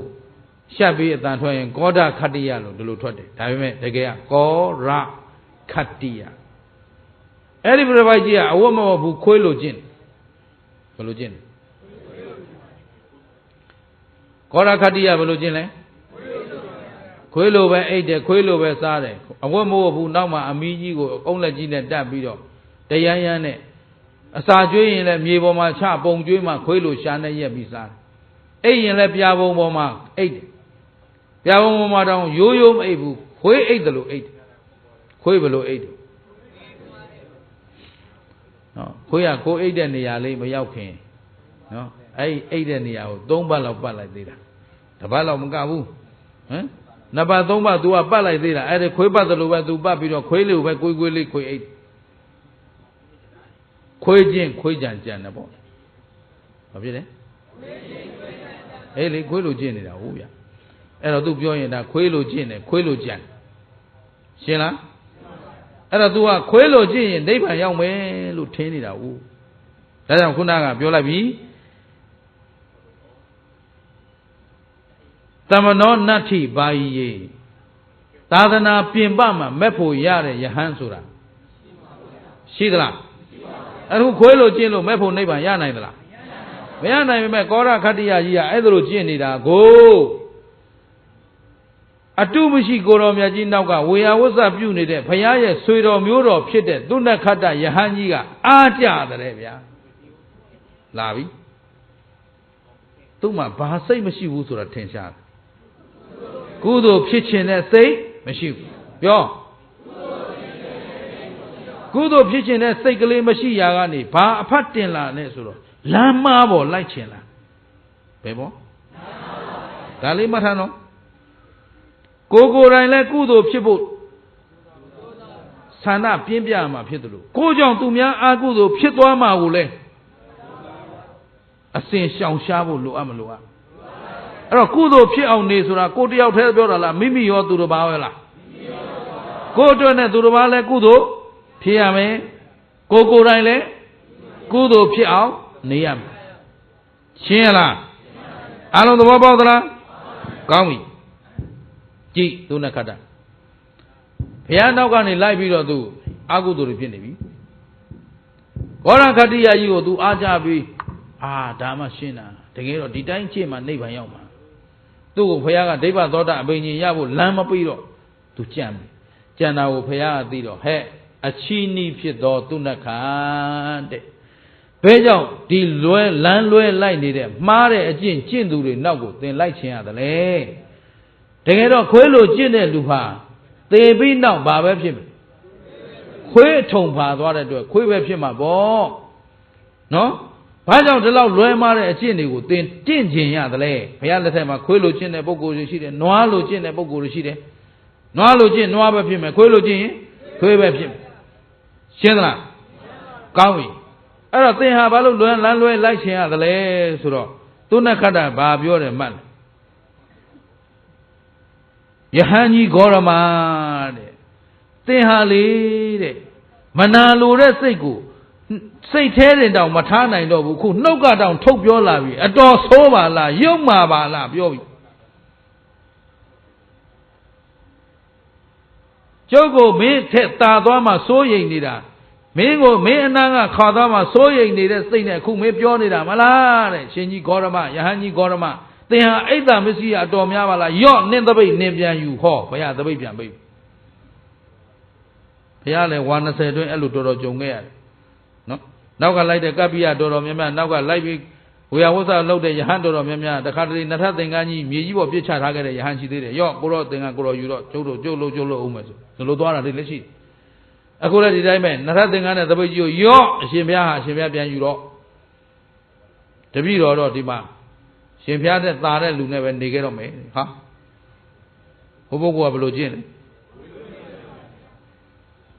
ရှက်ပြီးအတန်ထွက်ရင်ကောဒခတ္တိယလို့ဒီလိုထွက်တယ်ဒါပေမဲ့တကယ်ကကောရခတ္တိယအဲ့ဒီပရပိုက်ကြီးကအဝတ်မဝတ်ဘူးခွေးလိုကျင့်ဘယ်လိုကျင့်ကောရခတ္တိယဘယ်လိုကျင့်လဲခွေးလိုပဲအိတ်တယ်ခွေးလိုပဲစားတယ်အဝတ်မဝတ်ဘူးနောက်မှအမီးကြီးကိုအုံးလက်ကြီးနဲ့တက်ပြီးတော့တရမ်းရမ်းနဲ့အစာကျွေးရင်လည်းမြေပေါ်မှာချပုံကျွေးမှခွေးလိုရှာနဲ့ရက်ပြီးစားတယ်အိတ်ရင်လည်းပြာပုံပေါ်မှာအိတ်တယ်ပြာပုံပေါ်မှာတောင်ရိုးရိုးမအိတ်ဘူးခွေးအိတ်တယ်လို့အိတ်တယ်ခွေးဘယ်လိုအိတ်တယ်နော်ခွေးကကိုအိတ်တဲ့နေရာလေးမရောက်ခင်နော်အဲ့အိတ်တဲ့နေရာကို3ပတ်လောက်ပတ်လိုက်သေးတာတစ်ပတ်လောက်မကဘူးဟမ်နှစ်ပတ်3ပတ် तू ကပတ်လိုက်သေးတာအဲ့ဒီခွေးပတ်တယ်လို့ပဲ तू ပတ်ပြီးတော့ခွေးလေးကိုပဲကိုယ်လေးခွေးအိတ်ခွေးချင်းခွေးကြံကြံတယ်ပေါ့ဘာဖြစ်လဲအေးလေခွေးလိုကျင့်နေတာဟုတ်ဗျအဲ့တော့ तू ပြောရင်ဒါခွေးလိုကျင့်တယ်ခွေးလိုကြံရှင်းလားအဲ့တော့ तू ကခွေးလိုကျင့်ရင်နိဗ္ဗာန်ရောက်မယ်လို့ထင်နေတာဟုတ်ဒါကြောင့်ခုနကပြောလိုက်ပြီသမနောနတ္ထိဘာယီယေသာသနာပြင်ပမှာမက်ဖို့ရတဲ့ယဟန်ဆိုတာရှိသလားအခုခွေးလိုကျင့်လို့မက်ဖို့နိဗ္ဗာန်ရနိုင်သလားမရနိုင်ပေမဲ့ကောရခတ္တိယကြီးကအဲ့ဒါလိုကျင့်နေတာကိုအတုမရှိကိုတော်မြတ်ကြီးနောက်ကဝေယဝဆပြုနေတဲ့ဘုရားရဲ့ဆွေတော်မျိုးတော်ဖြစ်တဲ့သုဏခတ္တယဟန်ကြီးကအားကြတယ်ဗျာလာပြီသူ့မှာဘာစိတ်မရှိဘူးဆိုတာထင်ရှားတယ်ကုသိုလ်ဖြစ်ခြင်းတဲ့စိတ်မရှိဘူးပြောကုသိုလ်ဖြစ်ခြင်းတဲ့စိတ်ကလေးမရှိရာကနေဘာအဖတ်တင်လာနဲ့ဆိုတော့လမ်းမပေါ်လိုက်ချင်လားဘယ်ပေါ့ဒါလေးမှတ်ထားနော်ကိုယ်တိုင်လည်းကုသိုလ်ဖြစ်ဖို့ဆန္ဒပြင်းပြမှာဖြစ်တယ်လို့ကိုကြောင့်သူများအာကုသိုလ်ဖြစ်သွားမှာကိုလဲ အစဉ်ရှောင်ရှားဖို့လိုအပ်မလိုအပ်အဲ့တော့ကုသိုလ်ဖြစ်အောင်နေဆိုတာကိုတယောက်တည်းပြောတာလားမိမိရောသူတစ်ပါးပဲလားကိုအတွက်နဲ့သူတစ်ပါးလည်းကုသိုလ်ဖြစ်ရမယ်ကိုယ်တိုင်လည်းကုသိုလ်ဖြစ်အောင်နေရမယ်ရှင်းရလားအားလုံးသဘောပေါက်သလားကောင်းပြီကြည့်သူနဲ့ခတ်တာဘုရားနောက်ကနေလိုက်ပြီးတော့သူအကုသိုလ်တွေဖြစ်နေပြီဘောရခတ္တိယကြီးကိုသူအားကြပြီးဒါမှရှင်းတာတကယ်တော့ဒီတိုင်းကြည့်မှနိဗ္ဗာန်ရောက်မှာသူ့ကိုဘုရားကဒိဗ္ဗသောတာအဘိညာဉ်ရဖို့လမ်းမပြီးတော့သူကြံပြီကြံတာကိုဘုရားကသိတော့ဟဲ့အချီးနှီးဖြစ်သောသူနခတဲ့ဘဲကြောင့်ဒီလမ်းလွဲလိုက်နေတဲ့မှားတဲ့အကျင့်ကျင့်သူတွေနောက်ကိုသင်လိုက်ခြင်းရတယ်လေတကယ်တော့ခွေးလိုကျင့်တဲ့လူဟာသေပြီးနောက်ဘာပဲဖြစ်မယ်ခွေးအထုံပါသွားတဲ့အတွက်ခွေးပဲဖြစ်မှာပေါ့နော်ဘာကြောင့်ဒီလောက်လွဲမှားတဲ့အကျင့်တွေကိုသင်တင့်ကျင်ရတယ်လေဘုရားလက်ထက်မှာခွေးလိုကျင့်တဲ့ပုဂ္ဂိုလ်တွေရှိတယ်နွားလိုကျင့်တဲ့ပုဂ္ဂိုလ်တွေရှိတယ်နွားလိုကျင့်နွားပဲဖြစ်မယ်ခွေးလိုကျင့်ရင်ခွေးပဲဖြစ်မယ်ရှင်းသလားကောင်းပြီအဲ့တော့သင်ဟာဘာလို့လမ်းလွဲလိုက်ခြင်းရသလဲဆိုတော့သူနဲ့ခတ်တာဘာပြောတယ်မှတ်ယဟန်ကြီးဂေါရမတဲ့သင်ဟာလေတဲ့မနာလိုတဲ့စိတ်ကိုစိတ်แท้တင်တောင်မထားနိုင်တော့ဘူးခုနှုတ်ကတောင်ထုတ်ပြောလာပြီအတော်ဆိုးပါလားယုံမှာပါလားပြောပြီကျုပ်ကိုမင်းထက်တာသွားမှစိုးရိမ်နေတာမင်းကိုမင်းအနာကခါသွားမှစိုးရိမ်နေတဲ့စိတ်နဲ့အခုမင်းပြောနေတာမလားတဲ့ရှင်ကြီးဂေါရမယဟန်ကြီးဂေါရမသင်ဟာအိတ်တာမစ္စည်းအတော်များပါလားယော့နင်းသပိတ်နင်းပြန်ယူဟောဘုရားသပိတ်ပြန်ပိတ်ဘုရားလည်းဝါ20အတွင်းအဲ့လိုတော်တော်ကြုံခဲ့ရတယ်နော်နောက်ကလိုက်တဲ့ကပ္ပိယတော်တော်များများနောက်ကလိုက်ပြီးဝေယဝဆလောက်တဲ့ယဟန်တော်တော်များများတခါတလေနထသင်္ကန်းကြီးမြေကြီးပေါ်ပြစ်ချထားခဲ့တဲ့ယဟန်ရှိသေးတယ်ယော့ကိုတော့သင်္ကန်းကိုတော့ယူတော့ကျုပ်လို့အောင်မယ်ဆိုဒီလိုသွားတာဒီလက်ရှိအခုလည်းဒီတိုင်းပဲနထသင်္ကန်းနဲ့သပိတ်ကြီးကိုယော့အရှင်ဘုရားဟာအရှင်ဘုရားပြန်ယူတော့တပည့်တော်တော့ဒီမှာရှင်ဘုရားနဲ့ตาတဲ့လူနဲ့ပဲနေခဲ့တော့မယ်ဟာဘုပုဂ္ဂိုလ်ကဘယ်လိုကျင့်လဲ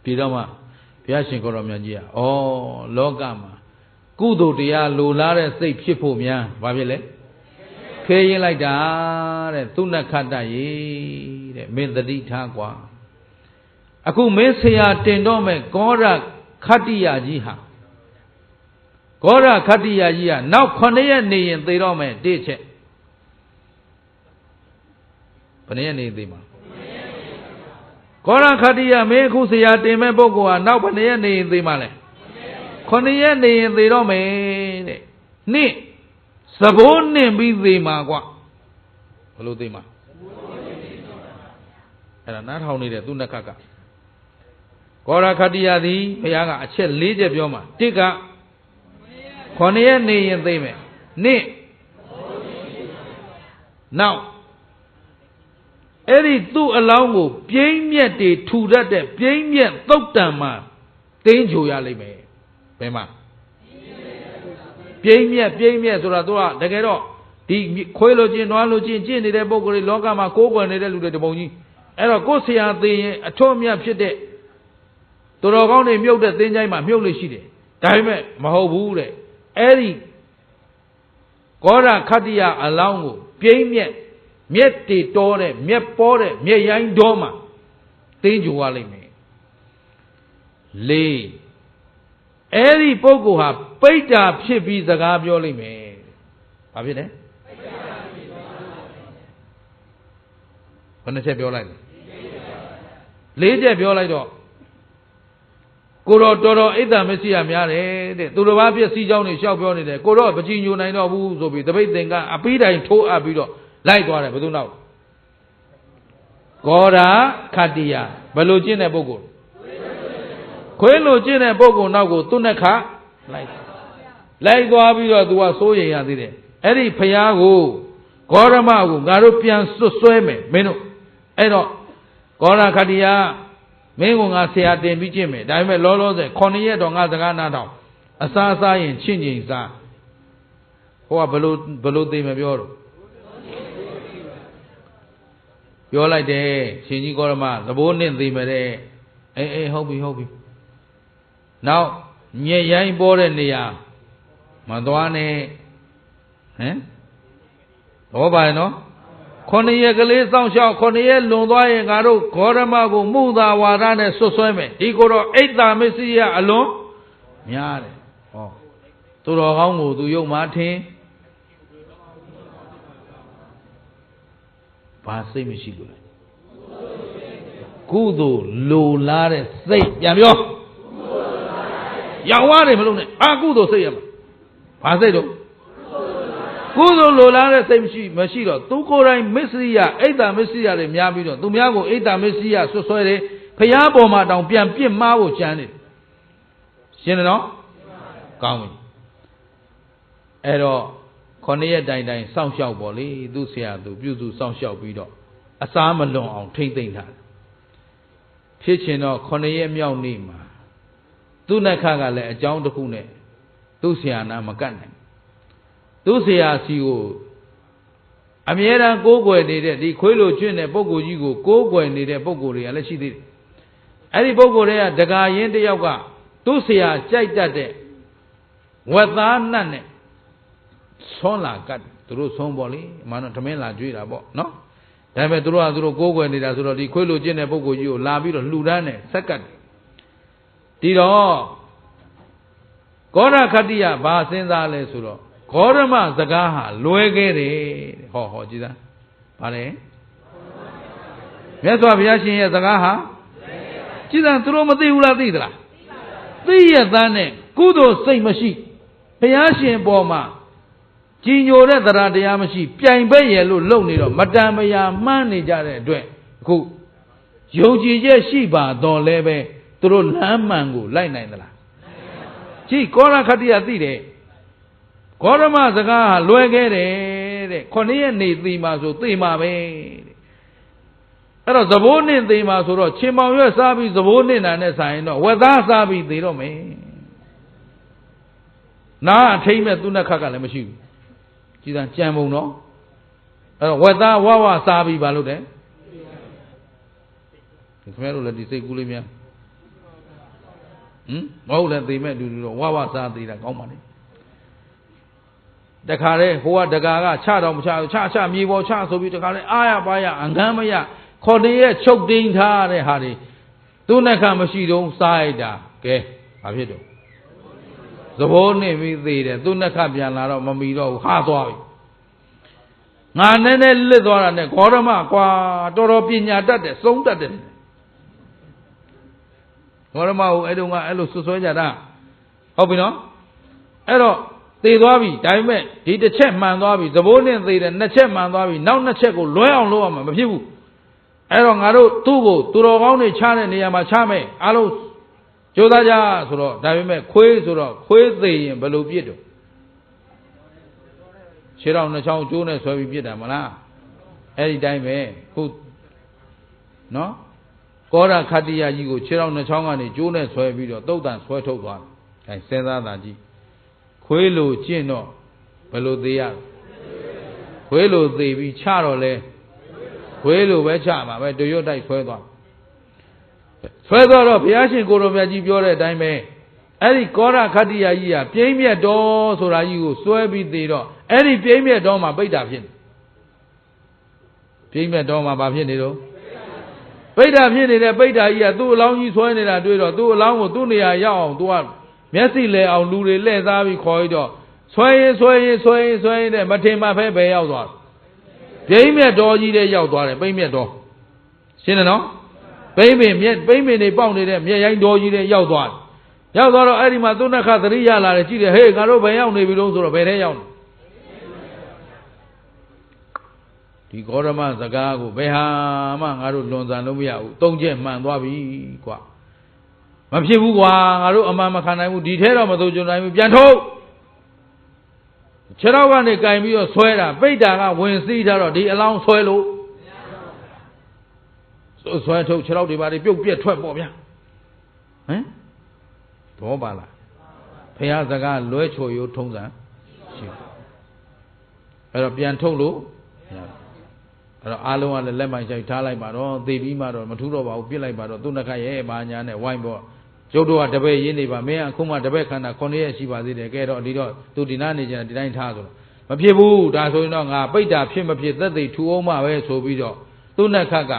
ပြီးတော့မှဘုရားရှင်ကိုရောမြတ်ကြီးကလောကမှာကုသိုလ်တရားလိုလားတဲ့စိတ်ဖြစ်ဖို့များဘာဖြစ်လဲခဲရင်လိုက်တာတဲ့သူနခတ္တရေတဲ့မင်းတတိထားกว่าအခုမင်းဆရာတင်တော့မဲ့ဂေါရခတ္တိယကြီးဟာဂေါရခတ္တိယကြီးကနောက်9ရက်နေရင်သေတော့မယ်တစ်ချက်ဘယ်ရက်နေသေမှာဂေါရခတ္တိယမင်းအခုဆရာတင်မဲ့ပုဂ္ဂိုလ်ဟာနောက်ဘယ်ရက်နေရင်သေမှာလဲ9ရက်နေရင်သေတော့မယ်တဲ့နှစ်သဘောနှင်ပြီးသေမှာကွဘယ်လိုသေမှာအဲ့ဒါနားထောင်နေတဲ့သူနခတ်ကဂေါရခတ္တိယသည်ဘုရားကအချက်4ချက်ပြောမှာတစ်က9ရက်နေရင်သိမယ်နှစ်နောက်အဲ့ဒီသူ့အလောင်းကိုပြိမ့်မြက်တွေထူတတ်တဲ့ပြိမ့်မြက်သုတ်တံမှာတင်းချိုရလိမ့်မယ်ဘယ်မှာပြိမ့်မြက်ဆိုတာသူကတကယ်တော့ဒီခွေးလိုချင်းနွားလိုချင်းကျင့်နေတဲ့ပုဂ္ဂိုလ်တွေလောကမှာကိုးကွယ်နေတဲ့လူတွေတပုံကြီးအဲ့တော့ကိုယ်ဆရာသိရင်အထွတ်အမြတ်ဖြစ်တဲ့တော်ကောင်းတွေမြုပ်တဲ့သင်္ချိုင်းမှာမြုပ်လို့ရှိတယ်ဒါပေမဲ့မဟုတ်ဘူးတဲ့အဲ့ဒီဂေါရခတ္တိယအလောင်းကိုပြိမ့်မြက်တေတော်တဲ့မြက်ပေါ်တဲ့မြက်ရိုင်းတော်မှာတင်းကြိုရလိမ့်မယ်လေးအဲ့ဒီပုဂ္ဂိုလ်ဟာပိဋ္ဌာဖြစ်ပြီးစကားပြောလိမ့်မယ်ဘာဖြစ်လဲဘယ်နှချက်ပြောလိုက်လဲ4ချက်ပြောလိုက်တော့ကိုတော့တော်တော်အိတ်တမစ္စည်းရများတယ်တဲ့သူတစ်ပါးပြည့်စည်ကြောင်းနေလျှောက်ပြောနေတယ်ကိုတော့ပကြီးညိုနိုင်တော့ဘူးဆိုပြီးတပိတ်သင်္ကအပိတိုင်ထိုးအပ်ပြီးတော့လိုက်သွားတယ်ဘယ်သူနောက်ဂေါရခတ္တိယဘယ်လိုကျင့်တဲ့ပုဂ္ဂိုလ်ခွေးလိုကျင့်တဲ့ပုဂ္ဂိုလ်နောက်ကိုသူနဲ့ခလိုက်သွားပြီးတော့သူကစိုးရိမ်ရသေးတယ်အဲ့ဒီဖျားကိုဂေါရမကိုငါတို့ပြန်ဆွဲမယ်မင်းတို့အဲ့တော့ဂေါရခတ္တိယမင်းကငါဆရာတင်ပြီးကျင့်မယ်ဒါပေမဲ့လောလောဆယ်9ရက်တော့ငါစကားနားထောင်အစားစားရင်ချင့်ချင်စားဟိုကဘလို့သိမပြောတော့ပြောလိုက်တယ်ရှင်ကြီးကောရမသဘောနဲ့သိမယ်တဲ့အေးဟုတ်ပြီနောက်ညက်ရိုင်းပေါ်တဲ့နေရာမသွားနဲ့ ဟောပါရဲ့နော်9 ရက်ကလေးစောင့်ရှောက်9 ရက်လွန်သွားရင်ငါတို့ဂေါရမကိုမှုသာဝါဒနဲ့ဆွဆွဲမယ်ဒီကိုတော့အိတ်တာမစ္စရိယအလွန်များတယ်ဟောသူတော်ကောင်းကိုသူယုံမှထင်ဘာစိတ်မရှိလို့လဲကုသိုလ်လိုလားတဲ့စိတ်ပြန်ပြောရောင်ရတယ်မလို့နဲ့အကုသိုလ်စိတ်ရမှာဘာစိတ်တော့ကုသိုလ်လိုလားတဲ့စိတ်မရှိတော့သူကိုယ်တိုင်မစ္စရိယအိတ်တာမစ္စရိယတွေများပြီးတော့သူများကိုအိတ်တာမစ္စရိယဆွဆွဲတယ်ဖျားပေါ်မှာတောင်ပြန်ပြစ်မှားဖို့ကြမ်းတယ်ရှင်းတယ်နော်ကောင်းပြီအဲ့တော့9 ရက်တိုင်စောင့်ရှောက်ပေါ့လေသူ့ဆရာသူပြုစုစောင့်ရှောက်ပြီးတော့အစားမလွန်အောင်ထိမ့်သိမ့်ထားတယ်ဖြစ်ချင်တော့9 ရက်မြောက်နေ့မှာသူ့နှက်ခကလည်းအကြောင်းတစ်ခုနဲ့သူ့ဆရာနာမကတ်နိုင်သူ့ဆရာစီကိုအမြဲတမ်းကိုးကွယ်နေတဲ့ဒီခွေးလိုကျွင့်တဲ့ပုဂ္ဂိုလ်ကြီးကိုကိုးကွယ်နေတဲ့ပုဂ္ဂိုလ်တွေကလည်းရှိသေးတယ်အဲ့ဒီပုဂ္ဂိုလ်တွေကဒကာရင်းတယောက်ကသူ့ဆရာကြိုက်တတ်တဲ့ဝက်သားနတ်နဲ့ဆွမ်းလာကတ်သူတို့ဆုံးပေါ့လေအမှန်တော့ထမင်းလာကြွေးတာပေါ့နော်ဒါပေမဲ့သူတို့ကသူတို့ကိုးကွယ်နေတာဆိုတော့ဒီခွေးလိုကျင့်တဲ့ပုဂ္ဂိုလ်ကြီးကိုလာပြီးတော့လှူဒန်းတယ်ဆက်ကတ်ဒီတော့ဂေါရခတ္တိယဘာစဉ်းစားလဲဆိုတော့ဂေါရမစကားဟာလွဲခဲ့တယ်ဟောကြည်သားဗါလဲမြတ်စွာဘုရားရှင်ရဲ့စကားဟာကြည်သားသူတို့မသိဘူးလားသိသလားသိရသားနဲ့ကုသိုလ်စိတ်မရှိဘုရားရှင်ပေါ်မှာကြည်ညိုတဲ့တရားတရားမရှိပြိုင်ဘက်ရယ်လို့လုပ်နေတော့မတန်မရာမှန်းနေကြတဲ့အတွက်အခုယုံကြည်ချက်ရှိပါတော့လဲပဲသူတို့လမ်းမှန်ကိုလိုက်နိုင်သလားကြည်ကောရခတ္တိယသိတယ်ဂေါရမစကားဟာလွယ်ခဲ့တယ်တဲ့9 ရက်နေသိမှာဆိုသိမှာပဲတဲ့အဲ့တော့သဘိုးနှင့်သိမှာဆိုတော့ချင်းမောင်ရွက်စားပြီးသဘိုးနှင့်တာနဲ့ဆိုင်တော့ဝက်သားစားပြီးသိတော့မယ်နားအထိမ့်မဲ့သူနဲ့ခက်ကလည်းမရှိဘူးကြည်သာကြံပုံတော့အဲ့တော့ဝက်သားဝဝစားပြီးပါလို့တဲ့ခင်ဗျားတို့လည်းဒီစိတ်ကူးလေးများမဟုတ်လည်းသိမဲ့လူတော့ဝဝစားသေးတာကောင်းပါလေတခါလေဟိုကတကာကချတော့မချဘူးချမြေပေါ်ချဆိုပြီးတခါလေအားရပါရအငမ်းမရ9 ရက်ချုပ်တင်းထားတဲ့ဟာတွေသူ့နှက်ခမရှိတော့စားလိုက်တာကဲဘာဖြစ်တော့သဘောနဲ့ပြီးသေးတယ်သူ့နှက်ခပြန်လာတော့မမီတော့ဘူးဟာသွားပြီငါနဲ့လစ်သွားတာနဲ့ဂေါရမကွာတော်တော်ပညာတတ်တယ်စုံတတ်တယ်ဂေါရမကိုအဲ့တုန်းကအဲ့လိုဆွဆွဲကြတာဟုတ်ပြီနော်အဲ့တော့သေသွားပြီဒါပေမဲ့ဒီတစ်ချက်မှန်သွားပြီသဘိုးနဲ့သေတယ်2 ချက်မှန်သွားပြီနောက်2 ချက်ကိုလွဲအောင်လုပ်ရမှာမဖြစ်ဘူးအဲ့တော့ငါတို့သူ့ကိုသူတော်ကောင်းတွေချတဲ့နေရာမှာချမယ်အားလုံးကြိုးစားကြဆိုတော့ဒါပေမဲ့ခွေးဆိုတော့ခွေးသေရင်ဘယ်လိုပြစ်တော့ခြေတော်2 ချောင်းကျိုးနဲ့ဆွဲပြီးပြစ်တယ်မလားအဲ့ဒီတိုင်းပဲခုနော်ကောရခတ္တိယကြီးကိုခြေတော်2 ချောင်းကနေကျိုးနဲ့ဆွဲပြီးတော့တုတ်တန်ဆွဲထုတ်သွားတယ်အဲစဉ်းစားတာကြည့်ခွေးလိုကျင့်တော့ဘယ်လိုသေးရခွေးလိုသေးပြီးချတော့လဲခွေးလိုပဲချမှာပဲတရွတ်တိုက်ဆွဲသွားတော့ဘုရားရှင်ကိုတော်မြတ်ကြီးပြောတဲ့အတိုင်းပဲအဲ့ဒီကောရခတ္တိယကြီးကပြိမ့်မြတ်တော်ဆိုတာကြီးကိုစွဲပြီးသေးတော့အဲ့ဒီပြိမ့်မြတ်တော်မှာပိဋ္ဌာဖြစ်နေပြိမ့်မြတ်တော်မှာဘာဖြစ်နေတော့ပိဋ္ဌာဖြစ်နေတဲ့ပိဋ္ဌာကြီးကသူ့အလောင်းကြီးဆွဲနေတာတွေ့တော့သူ့အလောင်းကိုသူ့နေရာရောက်အောင်သူကမျက်စိလဲအောင်လူတွေလှည့်သားပြီးခေါ်ရတော့ဆွဲရင်တဲ့မထင်မှဖဲပဲရောက်သွားပြိမ့်မြတ်တော်ကြီးတဲ့ရောက်သွားတယ်ပိမ့်မြတ်တော်ရှင်းတယ်နော်ပိမ့်ပင်တွေပေါက်နေတဲ့မြက်ရိုင်းတော်ကြီးတဲ့ရောက်သွားတော့အဲ့ဒီမှာသူ့နှက်ခသတိရလာတယ်ကြည့်တယ်ဟေးငါတို့ဘယ်ရောက်နေပြီလို့ဆိုတော့ဘယ်ထဲရောက်နေဒီဂေါရမစကားကိုဘယ်ဟာမှငါတို့လွန်ဆန်လို့မရဘူး3 ချက်မှန်သွားပြီကွာမဖြစ်ဘူးကွာငါတို့အမှန်မခံနိုင်ဘူးဒီထဲတော့မသိကြနိုင်ဘူးပြန်ထုတ်ခြေထောက်ကနေကင်ပြီးတော့ဆွဲတာပိဋ္ဌာကဝင်စီးထားတော့ဒီအလောင်းဆွဲလို့ဆွဲထုတ်ခြေထောက်တွေပါတွေပြုတ်ပြက်ထွက်ပေါ့ဗျာဟမ်ဘောပါလားဖះစကားလွဲချော်ရိုးထုံးစံရှိအဲ့တော့ပြန်ထုတ်လို့အဲ့တော့အားလုံးကလည်းလက်မှန်ချိုက်ထားလိုက်ပါတော့သေပြီးမှတော့မထူးတော့ပါဘူးပြစ်လိုက်ပါတော့သူ့နှက်ခရဲ့ဘာညာနဲ့ဝိုင်းပေါ့ကျုပ်တို့ကတပည့်ရင်းနေပါမင်းအခုမှတပည့်ခန္ဓာ9 ရက်ရှိပါသေးတယ်ကဲတော့ဒီတော့သူဒီနာနေကြဒီတိုင်းထားဆိုတော့ မဖြစ်ဘူးဒါဆိုရင်တော့ငါပိဋ္ဌာဖြစ်မဖြစ်သက်သေထူအောင်မှပဲဆိုပြီးတော့သူနဲ့ခတ်က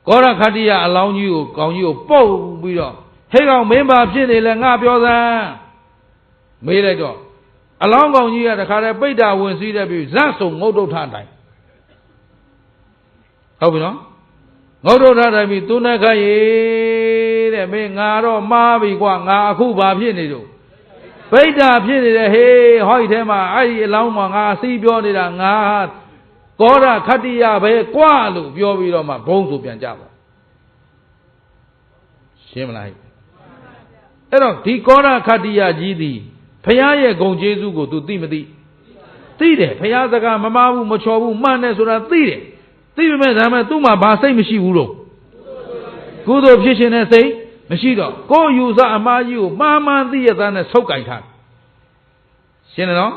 ကောရခတ္တိယအလောင်းကြီးကိုကောင်းကြီးကိုပုတ်ပြီးတော့ဟဲ့ကောင်မင်းပါဖြစ်နေလဲငါပြောစမ်းမေးလိုက်တော့အလောင်းကောင်ကြီးကတခါတည်းပိဋ္ဌာဝင်စည်းတဲ့ပြီးဇတ်ဆုံငုတ်တုတ်ထတိုင်းဟုတ်ပြီနော်ငုတ်တုတ်ထတိုင်းပြီးသူနဲ့ခတ်ရေတဲ့မင်းငါတော့မှားပြီကွာငါအခုဘာဖြစ်နေတော့ပိဋ္ဌာဖြစ်နေတယ်ဟေးဟောဒီထဲမှာအဲ့ဒီအလောင်းမှာငါစီးပြောနေတာငါကောရခတ္တိယပဲကွာလို့ပြောပြီးတော့မှဘုံဆိုပြန်ကြပါရှင်းမလားအဲ့တော့ဒီကောရခတ္တိယကြီးသည်ဖရာရဲ့ဂုဏ်ကျေးဇူးကို तू သိမသိသိတယ်ဖရာစကားမမားဘူးမချော်ဘူးမှန်တယ်ဆိုတာသိတယ်သိပေမဲ့ဒါမှသူ့မှာဘာစိတ်မရှိဘူးလို့ကုသိုလ်ဖြစ်ခြင်းနဲ့စိတ်မရှိတော့ကိုယ်ယူဆအမှားကြီးကိုမှားမှန်သိရတဲ့နဲ့ဆုတ်ကင်ထားရှင်းတယ်နော်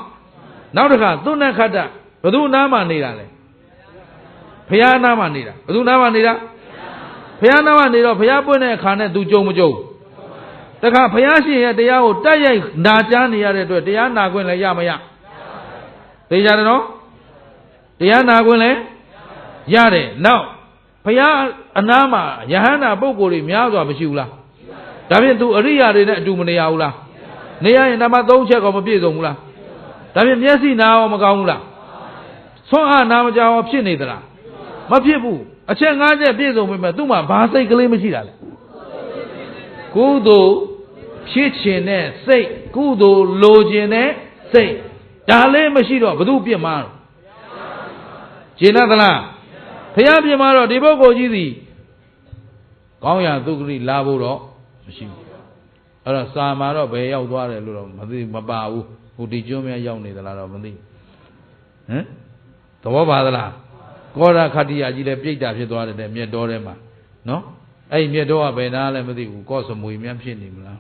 နောက်တစ်ခါသူနဲ့ခတ္တဘသူနားမှာနေတာလဲဖရာနားမှာနေတာဘသူနားမှာနေတာဖရာနားမှာနေတော့ဖရာပွင့်တဲ့အခါနဲ့ तू ကြုံမကြုံတခါဘုရားရှင်ရဲ့တရားကိုတက်ရိုက်နာကြားနေရတဲ့အတွက်တရားနာခွင့်လည်းရမရသိကြတယ်နော်တရားနာခွင့်လည်းရတယ်နောက်ဘုရားအနားမှာယဟန္တာပုဂ္ဂိုလ်တွေများစွာမရှိဘူးလားဒါဖြင့် तू အရိယာတွေနဲ့အတူမနေရဘူးလားနေရရင်ဓမ္မ၃ချက်ကောမပြည့်စုံဘူးလားဒါဖြင့်မျက်စိနာရောမကောင်းဘူးလားဆွမ်းအားနာမကြောက်ဖြစ်နေသလားမဖြစ်ဘူးအချက်၅ချက်ပြည့်စုံပြီမဲ့သူ့မှာဘာစိတ်ကလေးမရှိတာလဲကုသိုလ်ဖြစ်ခြင်းနဲ့စိတ်ကုသိုလ်လိုခြင်းနဲ့စိတ်ဒါလေးမရှိတော့ဘု து ပြစ်မှားကျင်သလားဘုရားပြစ်မှားတော့ဒီပုဂ္ဂိုလ်ကြီးစီကောင်းရာသုခတိလာဖို့တော့မရှိဘူးအဲ့တော့စာမှာတော့ဘယ်ရောက်သွားတယ်လို့တော့မသိမပါဘူးဟိုဒီကျွန်းများရောက်နေသလားတော့မသိဟမ်သဘောပါသလားကောရခတ္တိယကြီးလည်းပြိတ္တာဖြစ်သွားတယ်မြတ်တော်ထဲမှာနော်အဲ့မြတ်တော်ကဘယ်နာလဲမသိဘူးကော့စမွေများဖြစ်နေမလား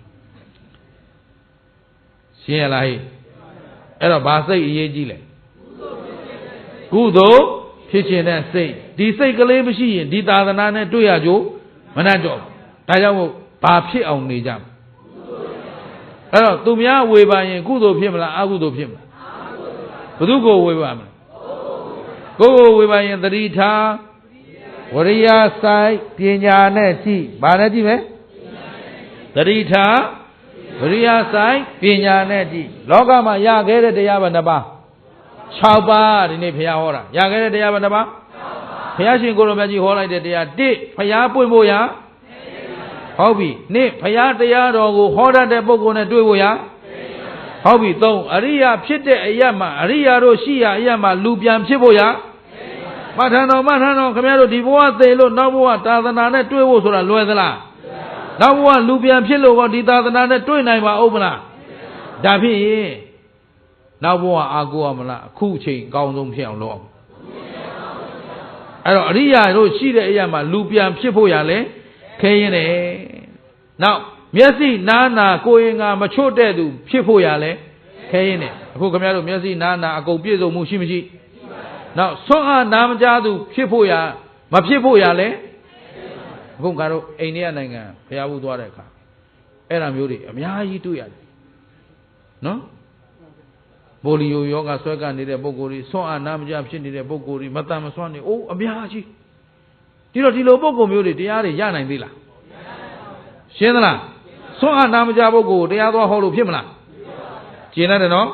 ရှင်းရလားဟိအဲ့တော့ဘာစိတ်အရေးကြီးလဲကုသိုလ်ဖြစ်ခြင်းနဲ့စိတ်ဒီစိတ်ကလေးမရှိရင်ဒီသာသနာနဲ့တွေ့ရကြမနှံ့တော့ဒါကြောင့်မို့ဘာဖြစ်အောင်နေကြမအဲ့တော့သူများဝေပါရင်ကုသိုလ်ဖြစ်မလားအကုသိုလ်ဖြစ်မလားဘု து ကိုဝေပါမလားကိုယ်ကိုဝေပါရင်သတိထားဝရိယဆိုင်ပညာနဲ့ကြည့်ဘာနဲ့ကြည့်မယ်သတိထားဝရိယဆိုင်ပညာနဲ့ကြည့်လောကမှာရခဲ့တဲ့တရားဘာနှစ်ပါး6ပါးဒီနေ့ဘုရားဟောတာရခဲ့တဲ့တရားဘာနှစ်ပါးဘုရားရှင်ကိုယ်တော်မြတ်ကြီးဟောလိုက်တဲ့တရား1ဘုရားပွင့်ဖို့ရဟုတ်ပြီ2ဘုရားတရားတော်ကိုဟောတတ်တဲ့ပုဂ္ဂိုလ်နဲ့တွေ့ဖို့ရဟုတ်ပြီ3အရိယာဖြစ်တဲ့အရတ်မှာအရိယာတို့ရှိရာအရတ်မှာလူပြန်ဖြစ်ဖို့ရမထန်တော်ခင်ဗျားတို့ဒီဘဝသေလို့နောက်ဘဝသာသနာနဲ့တွေ့ဖို့ဆိုတာလွယ်သလားနောက်ဘဝလူပြန်ဖြစ်လို့ကောဒီသာသနာနဲ့တွေ့နိုင်ပါဦးမလားဒါဖြင့်နောက်ဘဝအာကိုရမလားအခုအချိန်အကောင်းဆုံးဖြစ်အောင်လုပ်အောင်အဲ့တော့အရိယာတို့ရှိတဲ့အရာမှာလူပြန်ဖြစ်ဖို့ရလဲခဲရင်တယ်နောက်မျက်စိနားနာကိုယ်ရင်ကမချွတ်တဲ့သူဖြစ်ဖို့ရလဲခဲရင်တယ်အခုခင်ဗျားတို့မျက်စိနားနာအကုန်ပြည့်စုံမှုရှိမရှိနောက်ဆွမ်းအားနာမကြသူဖြစ်ဖို့ရမဖြစ်ဖို့ရလဲအခုကတော့အိန္ဒိယနိုင်ငံဖျားဘူးသွားတဲ့အခါအဲ့ဒါမျိုးတွေအများကြီးတွေ့ရတယ်နော်ဘိုလီယိုယောဂဆွဲကနေတဲ့ပုဂ္ဂိုလ်တွေဆွမ်းအားနာမကြဖြစ်နေတဲ့ပုဂ္ဂိုလ်တွေမတန်မဆွမ်းနေအိုးအများကြီးဒီလိုပုဂ္ဂိုလ်မျိုးတွေတရားတွေရနိုင်သေးလားရှင်းသလားဆွမ်းအားနာမကြပုဂ္ဂိုလ်တရားသွားဟောလို့ဖြစ်မလားကျင်ရတယ်နော်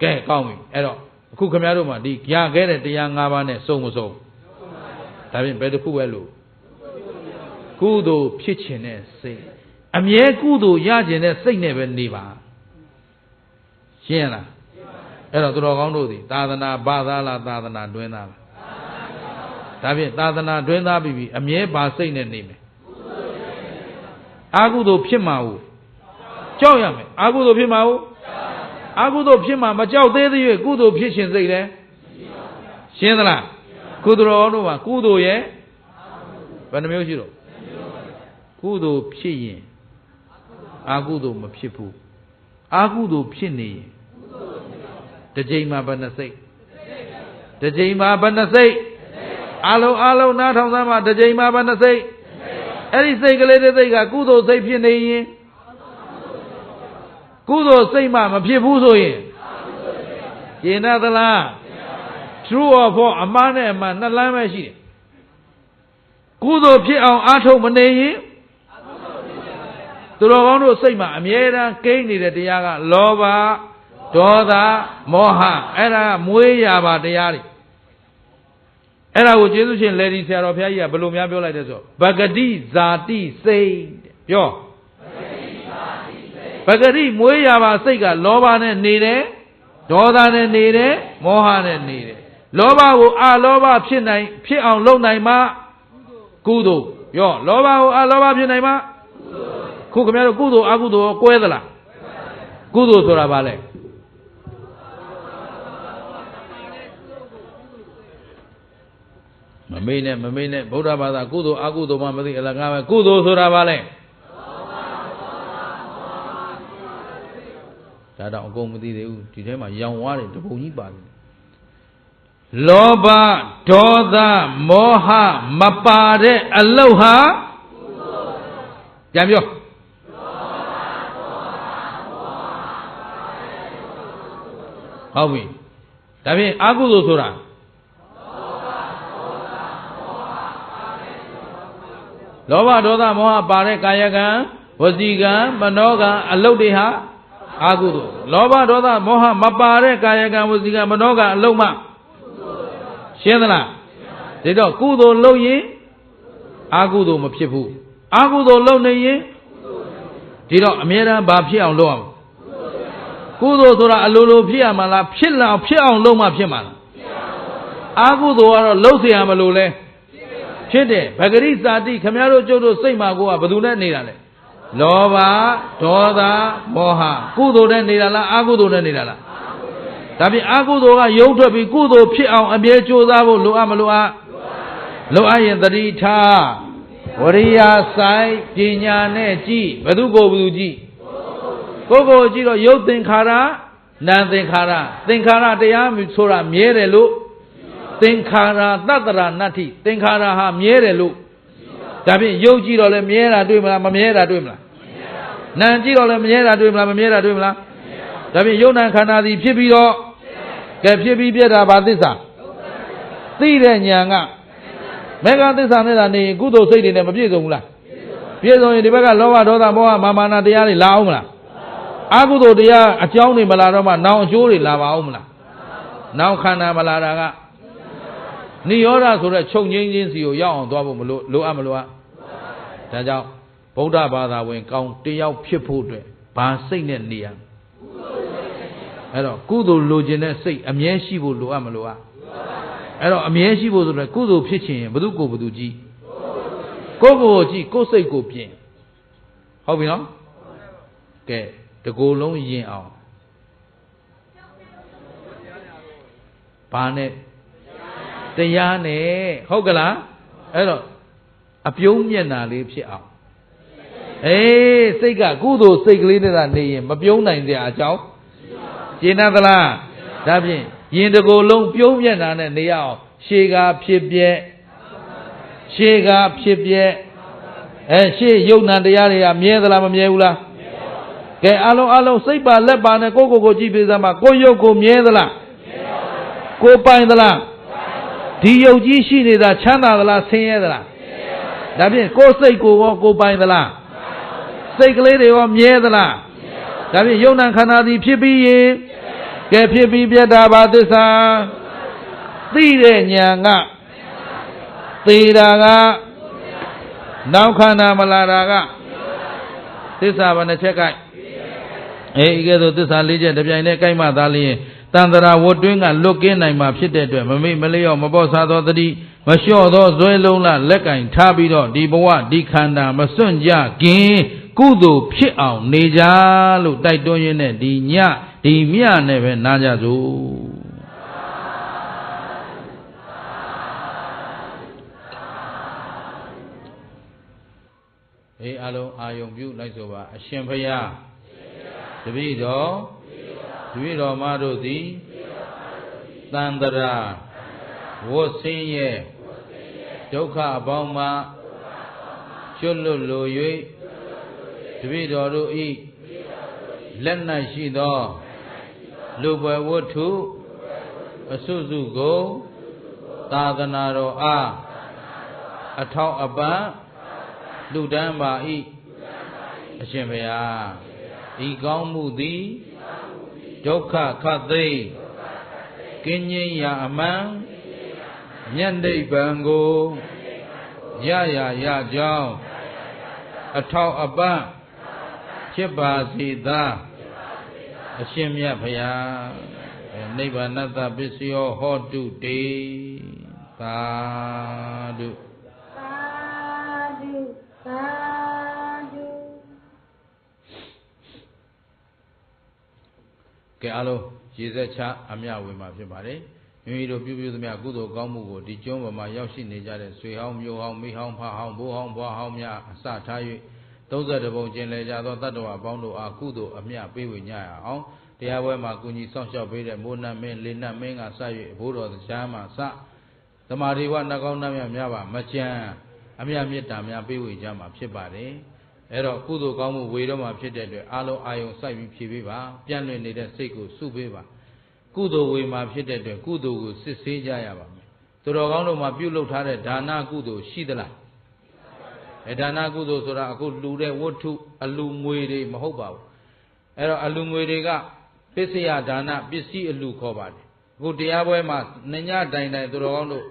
ကဲကောင်းပြီအဲ့တော့အခုခင်ဗျားတို့မှာဒီရခဲ့တဲ့တရား၅ပါးနဲ့စုံမစုံဒါဖြင့်ဘယ်တစ်ခုပဲလို့ကုသိုလ်ဖြစ်ခြင်းနဲ့စိတ်အမြဲကုသိုလ်ရခြင်းနဲ့စိတ်နဲ့ပဲနေပါရှင်းရလားအဲ့တော့သူတော်ကောင်းတို့သည်သာသနာဘာသာလားသာသနာတွင်သားလားဒါဖြင့်သာသနာတွင်သားပြီအမြဲပါစိတ်နဲ့နေမယ်အာကုသိုလ်ဖြစ်မှာဟုတ်ကြောက်ရမယ်အာကုသိုလ်ဖြစ်မှာဟုတ်အာကုသိုလ်ဖြစ်မှာမကြောက်သေးသေး၍ကုသိုလ်ဖြစ်ခြင်းစိတ်လဲရှင်းသလားကုသိုလ်တော်တို့မှာကုသိုလ်ရဲ့ဘယ်နှမျိုးရှိတော့ကုသိုလ်ဖြစ်ရင်အာကုသိုလ်မဖြစ်ဘူးအာကုသိုလ်ဖြစ်နေရင်တစ်ကြိမ်မှာဘယ်နှစိတ်တစ်ကြိမ်မှာဘယ်နှစိတ်အလုံးနားထောင်စမ်းမှာတစ်ကြိမ်မှာဘယ်နှစိတ်အဲ့ဒီစိတ်ကလေးတစ်စိတ်ကကုသိုလ်စိတ်ဖြစ်နေရင်ကုသိုလ်စိတ်မှမဖြစ်ဘူးဆိုရင် ကျေနပ်သလား true or false အမှားနဲ့အမှန်နှစ်လမ်းပဲရှိတယ်ကုသိုလ်ဖြစ်အောင်အားထုတ်မနေရင်သူတော်ကောင်းတို့စိတ်မှာအမြဲတမ်းကိန်းနေတဲ့တရားကလောဘဒေါသမောဟအဲ့ဒါကမွေးရပါတရားတွေအဲ့ဒါကိုကျေးဇူးရှင်လေဒီဆရာတော်ဘုရားကြီးကဘယ်လိုများပြောလိုက်တဲ့ဆိုဗဂတိဇာတိစိတ်ပြောဗဂတိမွေးရပါစိတ်ကလောဘနဲ့နေတယ်ဒေါသနဲ့နေတယ်မောဟနဲ့နေတယ်လောဘကိုအလောဘဖြစ်အောင်လုပ်နိုင်မှကုသိုလ်ပြောလောဘကိုအလောဘဖြစ်နိုင်မှခုခင်ဗျားတို့ကုသိုလ်အကုသိုလ်ကိုကွဲသလားကုသိုလ်ဆိုတာဘာလဲမမေ့နဲ့ဗုဒ္ဓဘာသာကုသိုလ်အကုသိုလ်မှမသိအလကားပဲကုသိုလ်ဆိုတာဘာလဲဒါတော့အကုန်မသိသေးဘူးဒီထဲမှာရောင်ဝါးတယ်တပုံကြီးပါတယ်လောဘဒေါသမောဟမပါတဲ့အလုတ်ဟာပြန်ပြောဟုတ်ပြီဒါဖြင့်အကုသိုလ်ဆိုတာလောဘဒေါသမောဟပါတဲ့ကာယကံဝစီကံမနောကံအလုတ်တွေဟာအကုသိုလ်လောဘဒေါသမောဟမပါတဲ့ကာယကံဝစီကံမနောကံအလုတ်မှရှင်းသလားဒါတော့ကုသိုလ်လုပ်ရင်အကုသိုလ်မဖြစ်ဘူးအကုသိုလ်လုပ်နေရင်ဒီတော့အမြဲတမ်းဘာဖြစ်အောင်လုပ်အောင်ကုသိုလ်ဆိုတာအလိုလိုဖြစ်ရမှာလားဖြစ်အောင်လုပ်မှဖြစ်မှာလားအကုသိုလ်ကတော့လှုပ်เสียမလို့လဲဖြစ်တယ်ဗဂရိစာတိခမည်းတော်ကျုပ်တို့စိတ်မှာကိုကဘယ်သူနဲ့နေတာလဲလောဘဒေါသမောဟကုသိုလ်နဲ့နေတာလားအကုသိုလ်နဲ့နေတာလားဒါဖြင့်အကုသိုလ်ကယုံထွက်ပြီးကုသိုလ်ဖြစ်အောင်အမြဲကြိုးစားဖို့လိုအပ်မလိုအပ်လိုအပ်ရင်သတိထားဝရိယဆိုင်ပညာနဲ့ကြည့်ဘယ်သူကိုကြည့်ကိုကြည့်တော့ယုတ်သင်္ခါရနာသင်္ခါရသင်္ခါရတရားဆိုတာမြဲတယ်လို့သင်္ခါရသတ္တရာနတ္ထိသင်္ခါရဟာမြဲတယ်လို့ဒါဖြင့်ယုတ်ကြည့်တော့လည်းမြဲတာတွေ့မလားမမြဲတာတွေ့မလားနာကြည့်တော့လည်းမြဲတာတွေ့မလားမမြဲတာတွေ့မလားဒါဖြင့်ယုတ်နာခန္ဓာသည်ဖြစ်ပြီးတော့ကဲဖြစ်ပြီးပြက်တာဘာသစ္စာသိတဲ့ဉာဏ်ကမေဃသစ္စာနဲ့သာနေရင်ကုသိုလ်စိတ်တွေနဲ့မပြည့်စုံဘူးလားပြည့်စုံရင်ဒီဘက်ကလောဘဒေါသမောဟမာနတရားတွေလာအောင်မလားအကုသိုလ်တရားအကြောင်းတွေမလာတော့မှနောင်အကျိုးတွေလာပါအောင်မလားနောင်ခန္ဓာမလာတာကနိရောဓဆိုတဲ့ချုပ်ငိမ့်ခြင်းစီကိုရောက်အောင်သွားဖို့မလိုအပ်ဒါကြောင့်ဗုဒ္ဓဘာသာဝင်ကောင်းတယောက်ဖြစ်ဖို့အတွက်ဘာစိတ်နဲ့နေရအဲ့တော့ကုသိုလ်လိုချင်တဲ့စိတ်အမြဲရှိဖို့လိုအပ်မလိုအပ်အဲ့တော့အမြဲရှိဖို့ဆိုတော့ကုသိုလ်ဖြစ်ချင်ရင်ဘယ်သူကြည့်ကိုကြည့်ကိုစိတ်ကိုပြင်ဟုတ်ပြီနော်ကဲတကိုယ်လုံးယင်အောင်ဘာနဲ့တရားနဲ့ဟုတ်ကလားအဲ့တော့အပြုံးမျက်နာလေးဖြစ်အောင်စိတ်ကကုသိုလ်စိတ်ကလေးနဲ့သာနေရင်မပြုံးနိုင်တဲ့အကြောင်းရှင်းသလားဒါဖြင့်ယင်တကိုယ်လုံးပြုံးမျက်နာနဲ့နေရအောင်ရှေးကဖြစ်ပြက်ရှေးယုံနာတရားတွေကမြဲသလားမမြဲဘူးလားကဲအလုံးစိတ်ပါလက်ပါနဲ့ကိုကြည့်ပေးစမ်းပါကိုရုပ်ကိုမြဲသလားကိုပိုင်သလားဒီယုတ်ကြီးရှိနေတာချမ်းသာသလားဆင်းရဲသလားဒါဖြင့်ကိုစိတ်ကိုရောကိုပိုင်သလားစိတ်ကလေးတွေရောမြဲသလားဒါဖြင့်ယုံနာခန္ဓာသည်ဖြစ်ပြီးရင်ကဲဖြစ်ပြီးပြတ်တာဘာသစ္စာသိတဲ့ဉာဏ်ကသေတာကနောက်ခန္ဓာမလာတာကသစ္စာဘာနှစ်ချက်ကိုက်ဤကဲ့သို့သစ္စာ၄ချက်တပြိုင်တည်းကိုက်မှသာလျင်တန်တရာဝတ်တွင်းကလွတ်ကင်းနိုင်မှာဖြစ်တဲ့အတွက်မမေ့မလျော့မပေါ့စားသောတတိမလျှော့သောဇွဲလုံးလလက်ကင်ထားပြီးတော့ဒီဘဝဒီခန္ဓာမစွန့်ကြခင်ကုသိုလ်ဖြစ်အောင်နေကြလို့တိုက်တွန်းရင်းနဲ့ဒီညဒီမြနဲ့ပဲနားကြစို့အလုံးအာယုံပြုလိုက်ဆိုပါအရှင်ဘုရားတပည့်တော်မတို့သည်သန္တရာဝတ်ဆင်းရဲဒုက္ခအပေါင်းမှကျွတ်လွတ်လို၍တပည့်တော်တို့ဤလက်၌ရှိသောလူပွဲဝတ္ထု အစုစုကိုသာသနာတော်အားအထောက်အပံ့လူတန်းပါ၏အရှင်ဘုရားဤကောင်းမှုသည်ဒုက္ခခတ်သိမ်းကင်းငြိမ်းရာအမှန်မြတ်နိဗ္ဗာန်ကိုရကြောင်းအထောက်အပံ့ဖြစ်ပါစေသာအရှင်မြတ်ဘုရားနိဗ္ဗာနတပစ္စယောဟောတုတေသာဓုသာဓုသာဓုကဲအားလုံးရေသက်ချအမြဝေမှာဖြစ်ပါတယ်မိမိတို့ပြုသမျှကုသိုလ်ကောင်းမှုကိုဒီကျွန်းပေါ်မှာရောက်ရှိနေကြတဲ့ဆွေဟောင်းမျိုးဟောင်းမိဟောင်းဖဟောင်းဘိုးဟောင်းဘွားဟောင်းများအစထား၍32ပုံကျင်လည်ကြသောတတ္တဝါအပေါင်းတို့အားကုသိုလ်အမြပေးဝေညရအောင်တရားပွဲမှာကုညီစောင့်ရှောက်ပေးတဲ့မိုးနတ်မင်းလေနတ်မင်းကစ၍ဘိုးတော်တရားမှာစသမာဓိဝနှကောင်းနှမြများပါမကြမ်းအမြမေတ္တာများပေးဝေကြမှာဖြစ်ပါတယ်အဲ့တော့ကုသိုလ်ကောင်းမှုဝေတော့မှာဖြစ်တဲ့အတွက်အားလုံးအာယုံစိုက်ပြီးဖြည့်ပေးပါပြန့်လွင့်နေတဲ့စိတ်ကိုစုပေးပါကုသိုလ်ဝေမှာဖြစ်တဲ့အတွက်ကုသိုလ်ကိုစစ်ဆေးကြရပါမယ်သူတော်ကောင်းတို့မှာပြုလုပ်ထားတဲ့ဒါနကုသိုလ်ရှိသလားဒါနကုသိုလ်ဆိုတာအခုလှူတဲ့ဝတ္ထုအလူငွေတွေမဟုတ်ပါဘူးအဲ့တော့အလူငွေတွေကပစ္စယဒါနပစ္စည်းအလူခေါ်ပါတယ်အခုတရားပွဲမှာညညတိုင်တိုင်သူတော်ကောင်းတို့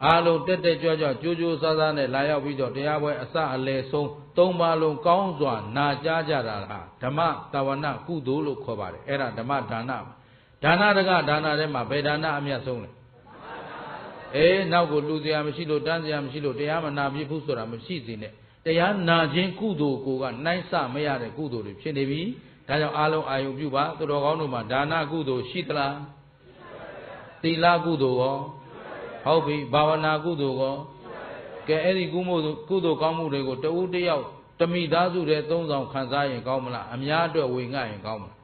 အားလုံးတက်တက်ကြွကြွကြိုးကြိုးစားစားနဲ့လာရောက်ပြီးတော့တရားပွဲအစအလယ်ဆုံးသုံးပါလုံးကောင်းစွာနာကြားကြတာဟာဓမ္မတဝနာကုသိုလ်လို့ခေါ်ပါတယ်အဲ့ဒါဓမ္မဒါနဒါနတကဒါနထဲမှာဘယ်ဒါနအမြတ်ဆုံးလဲနောက်ကိုလူစရာမရှိလို့တန်းစရာမရှိလို့တရားမနာပြဘူးဆိုတာမရှိစေနဲ့တရားနာခြင်းကုသိုလ်ကိုကနှိုင်းဆမရတဲ့ကုသိုလ်တွေဖြစ်နေပြီဒါကြောင့်အားလုံးအာယုပြုပါသူတော်ကောင်းတို့မှာဒါနကုသိုလ်ရှိသလားသီလကုသိုလ်ရောဟုတ်ပြီဘာဝနာကုသိုလ်ရောကဲအဲ့ဒီကုသိုလ်ကောင်းမှုတွေကိုတဦးတယောက်တမိသားစုတွေသုံးဆောင်ခံစားရင်ကောင်းမလားအများအတွက်ဝေငှရင်ကောင်းမလား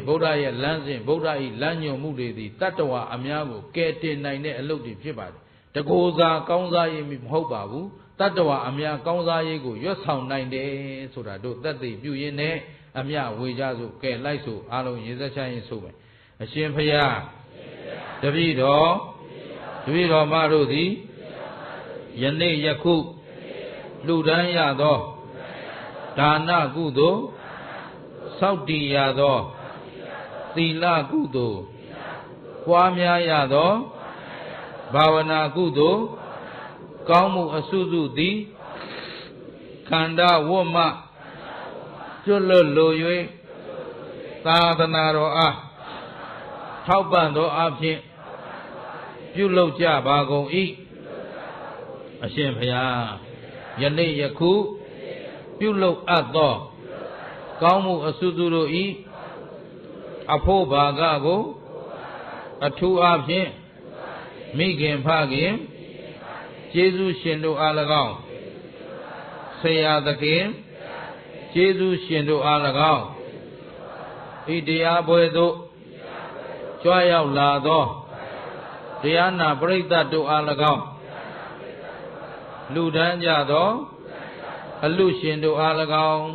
ဗုဒ္ဓရဲ့လမ်းစဉ်ဗုဒ္ဓ၏လမ်းညွှန်မှုတွေသည်တတ္တဝါအများကိုကယ်တင်နိုင်တဲ့အလုပ်တွေဖြစ်ပါတယ်တကိုယ်စားကောင်းစားရေးမဟုတ်ပါဘူးတတ္တဝါအများကောင်းစားရေးကိုရွတ်ဆောင်နိုင်တယ်ဆိုတာတို့သက်သေပြုရင်းနဲ့အမြဝေကြစို့ကဲလိုက်စို့အားလုံးရေသက်ချရင်ဆိုမယ်အရှင်ဘုရားတပည့်တော်မတို့သည်ယနေ့ယခုလူတန်းရသောဒါနကုသိုလ်စောင့်တည်ရသောသီလကုသိုလ်ပွားများရသောဘာဝနာကုသိုလ်ကောင်းမှုအစုစုသည်ခန္ဓာဝတ်မှကျွတ်လွတ်လို၍သာသနာတော်အားထောက်ပံ့သောအဖြစ်ပြုလုပ်ကြပါကုန်၏အရှင်ဘုရားယနေ့ယခုပြုလုပ်အပ်သောကောင်းမှုအစုစုတို့၏အဖို့ဘာကကိုအထူးအားဖြင့်မိခင်ဖခင်ကျေးဇူးရှင်တို့အား၎င်းဆရာသခင်ကျေးဇူးရှင်တို့အား၎င်းဤတရားပွဲသို့ကြွရောက်လာသောတရားနာပရိသတ်တို့အား၎င်းလူဒန်းကြသောအလူရှင်တို့အား၎င်း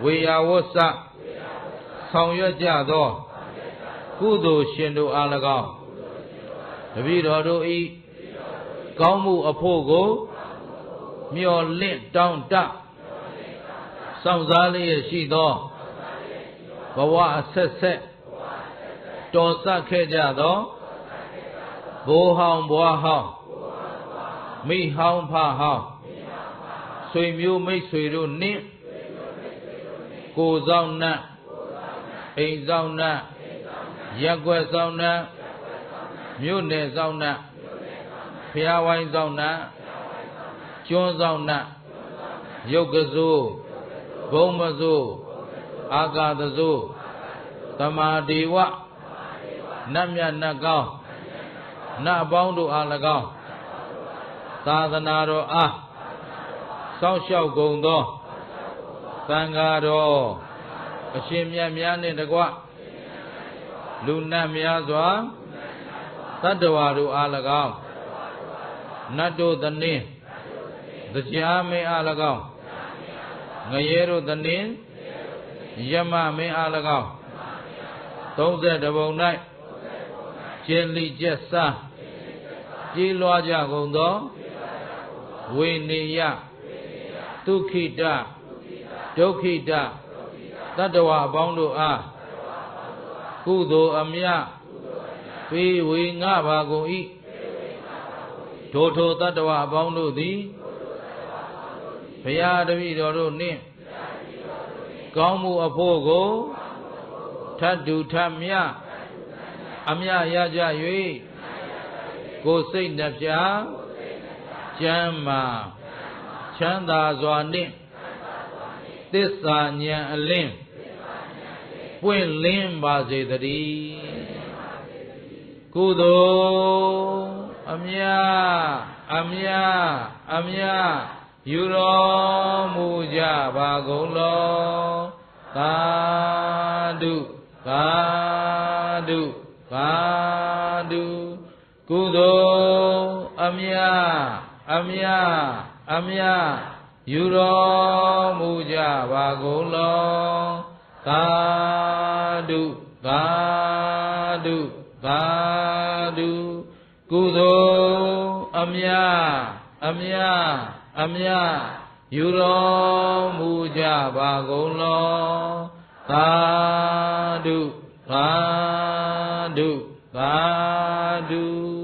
ဝေယဝဆဆောင်ရွက်ကြသောကုသိုလ်ရှင်တို့အား၎င်းတပည့်တော်တို့ဤကောင်းမှုအဖို့ကိုမျှော်လင့်တောင်းတစောင့်စားလျက်ရှိသောဘဝအဆက်ဆက်တော်စခဲ့ကြသောဘိုးဟောင်းဘွားဟောင်းမိဟောင်းဖဟောင်းဆွေမျိုးမိတ်ဆွေတို့နှင့်ကိုယ်ဆောင်နှံ့အိမ်ဆောင်နှံ့ရက်ွက်ဆောင်နှံ့မြို့နယ်ဆောင်နှံ့ဖျားဝိုင်းဆောင်နှံ့ကျွန်းဆောင်နှံ့ရုပ်ကစိုးဘုံမစိုးအာကာသစိုးသမာဓိဝနတ်မြတ်နတ်ကောင်းနတ်ပေါင်းတို့အား၎င်းသာသနာတော်အားစောင့်ရှောက်ကုန်သောသံဃာတော်အရှင်မြတ်များနှင့်တကွလူနတ်များစွာတတ္တဝါတို့အား၎င်းနတ်တို့သနင်းတရားမင်းအား၎င်းငရဲတို့သနင်းယမမင်းအား၎င်း 32ပုံ၌ကျင်လီကျက်စားကြေးလွှားကြကုန်သောဝိနေယဒုက္ခိတဒုက္ခိတတတ္တဝအပေါင်းတို့အားကုသိုလ်အမြတ်ပေးဝေငှပါကုန်၏ထိုတတ္တဝအပေါင်းတို့သည်ဘုရားတပည့်တော်တို့နှင့်ကောင်းမှုအဖို့ကိုထတ်တူထတ်မြအမြရကြ၍ကိုယ်စိတ်နှပြကျမ်းမာချမ်းသာစွာနှင့်သစ္စာဉာဏ်အလင်းပွင့်လင်းပါစေတည်းကုသိုလ်အမြယူတော်မူကြပါကုန်လောသာဓုသာဓုသာဓုကုသိုလ်အမြယူတော်မူကြပါကုန်လောသာဓုသာဓုသာဓုကုသိုလ်အမြယူတော်မူကြပါကုန်လောသာဓုသာဓုသာဓု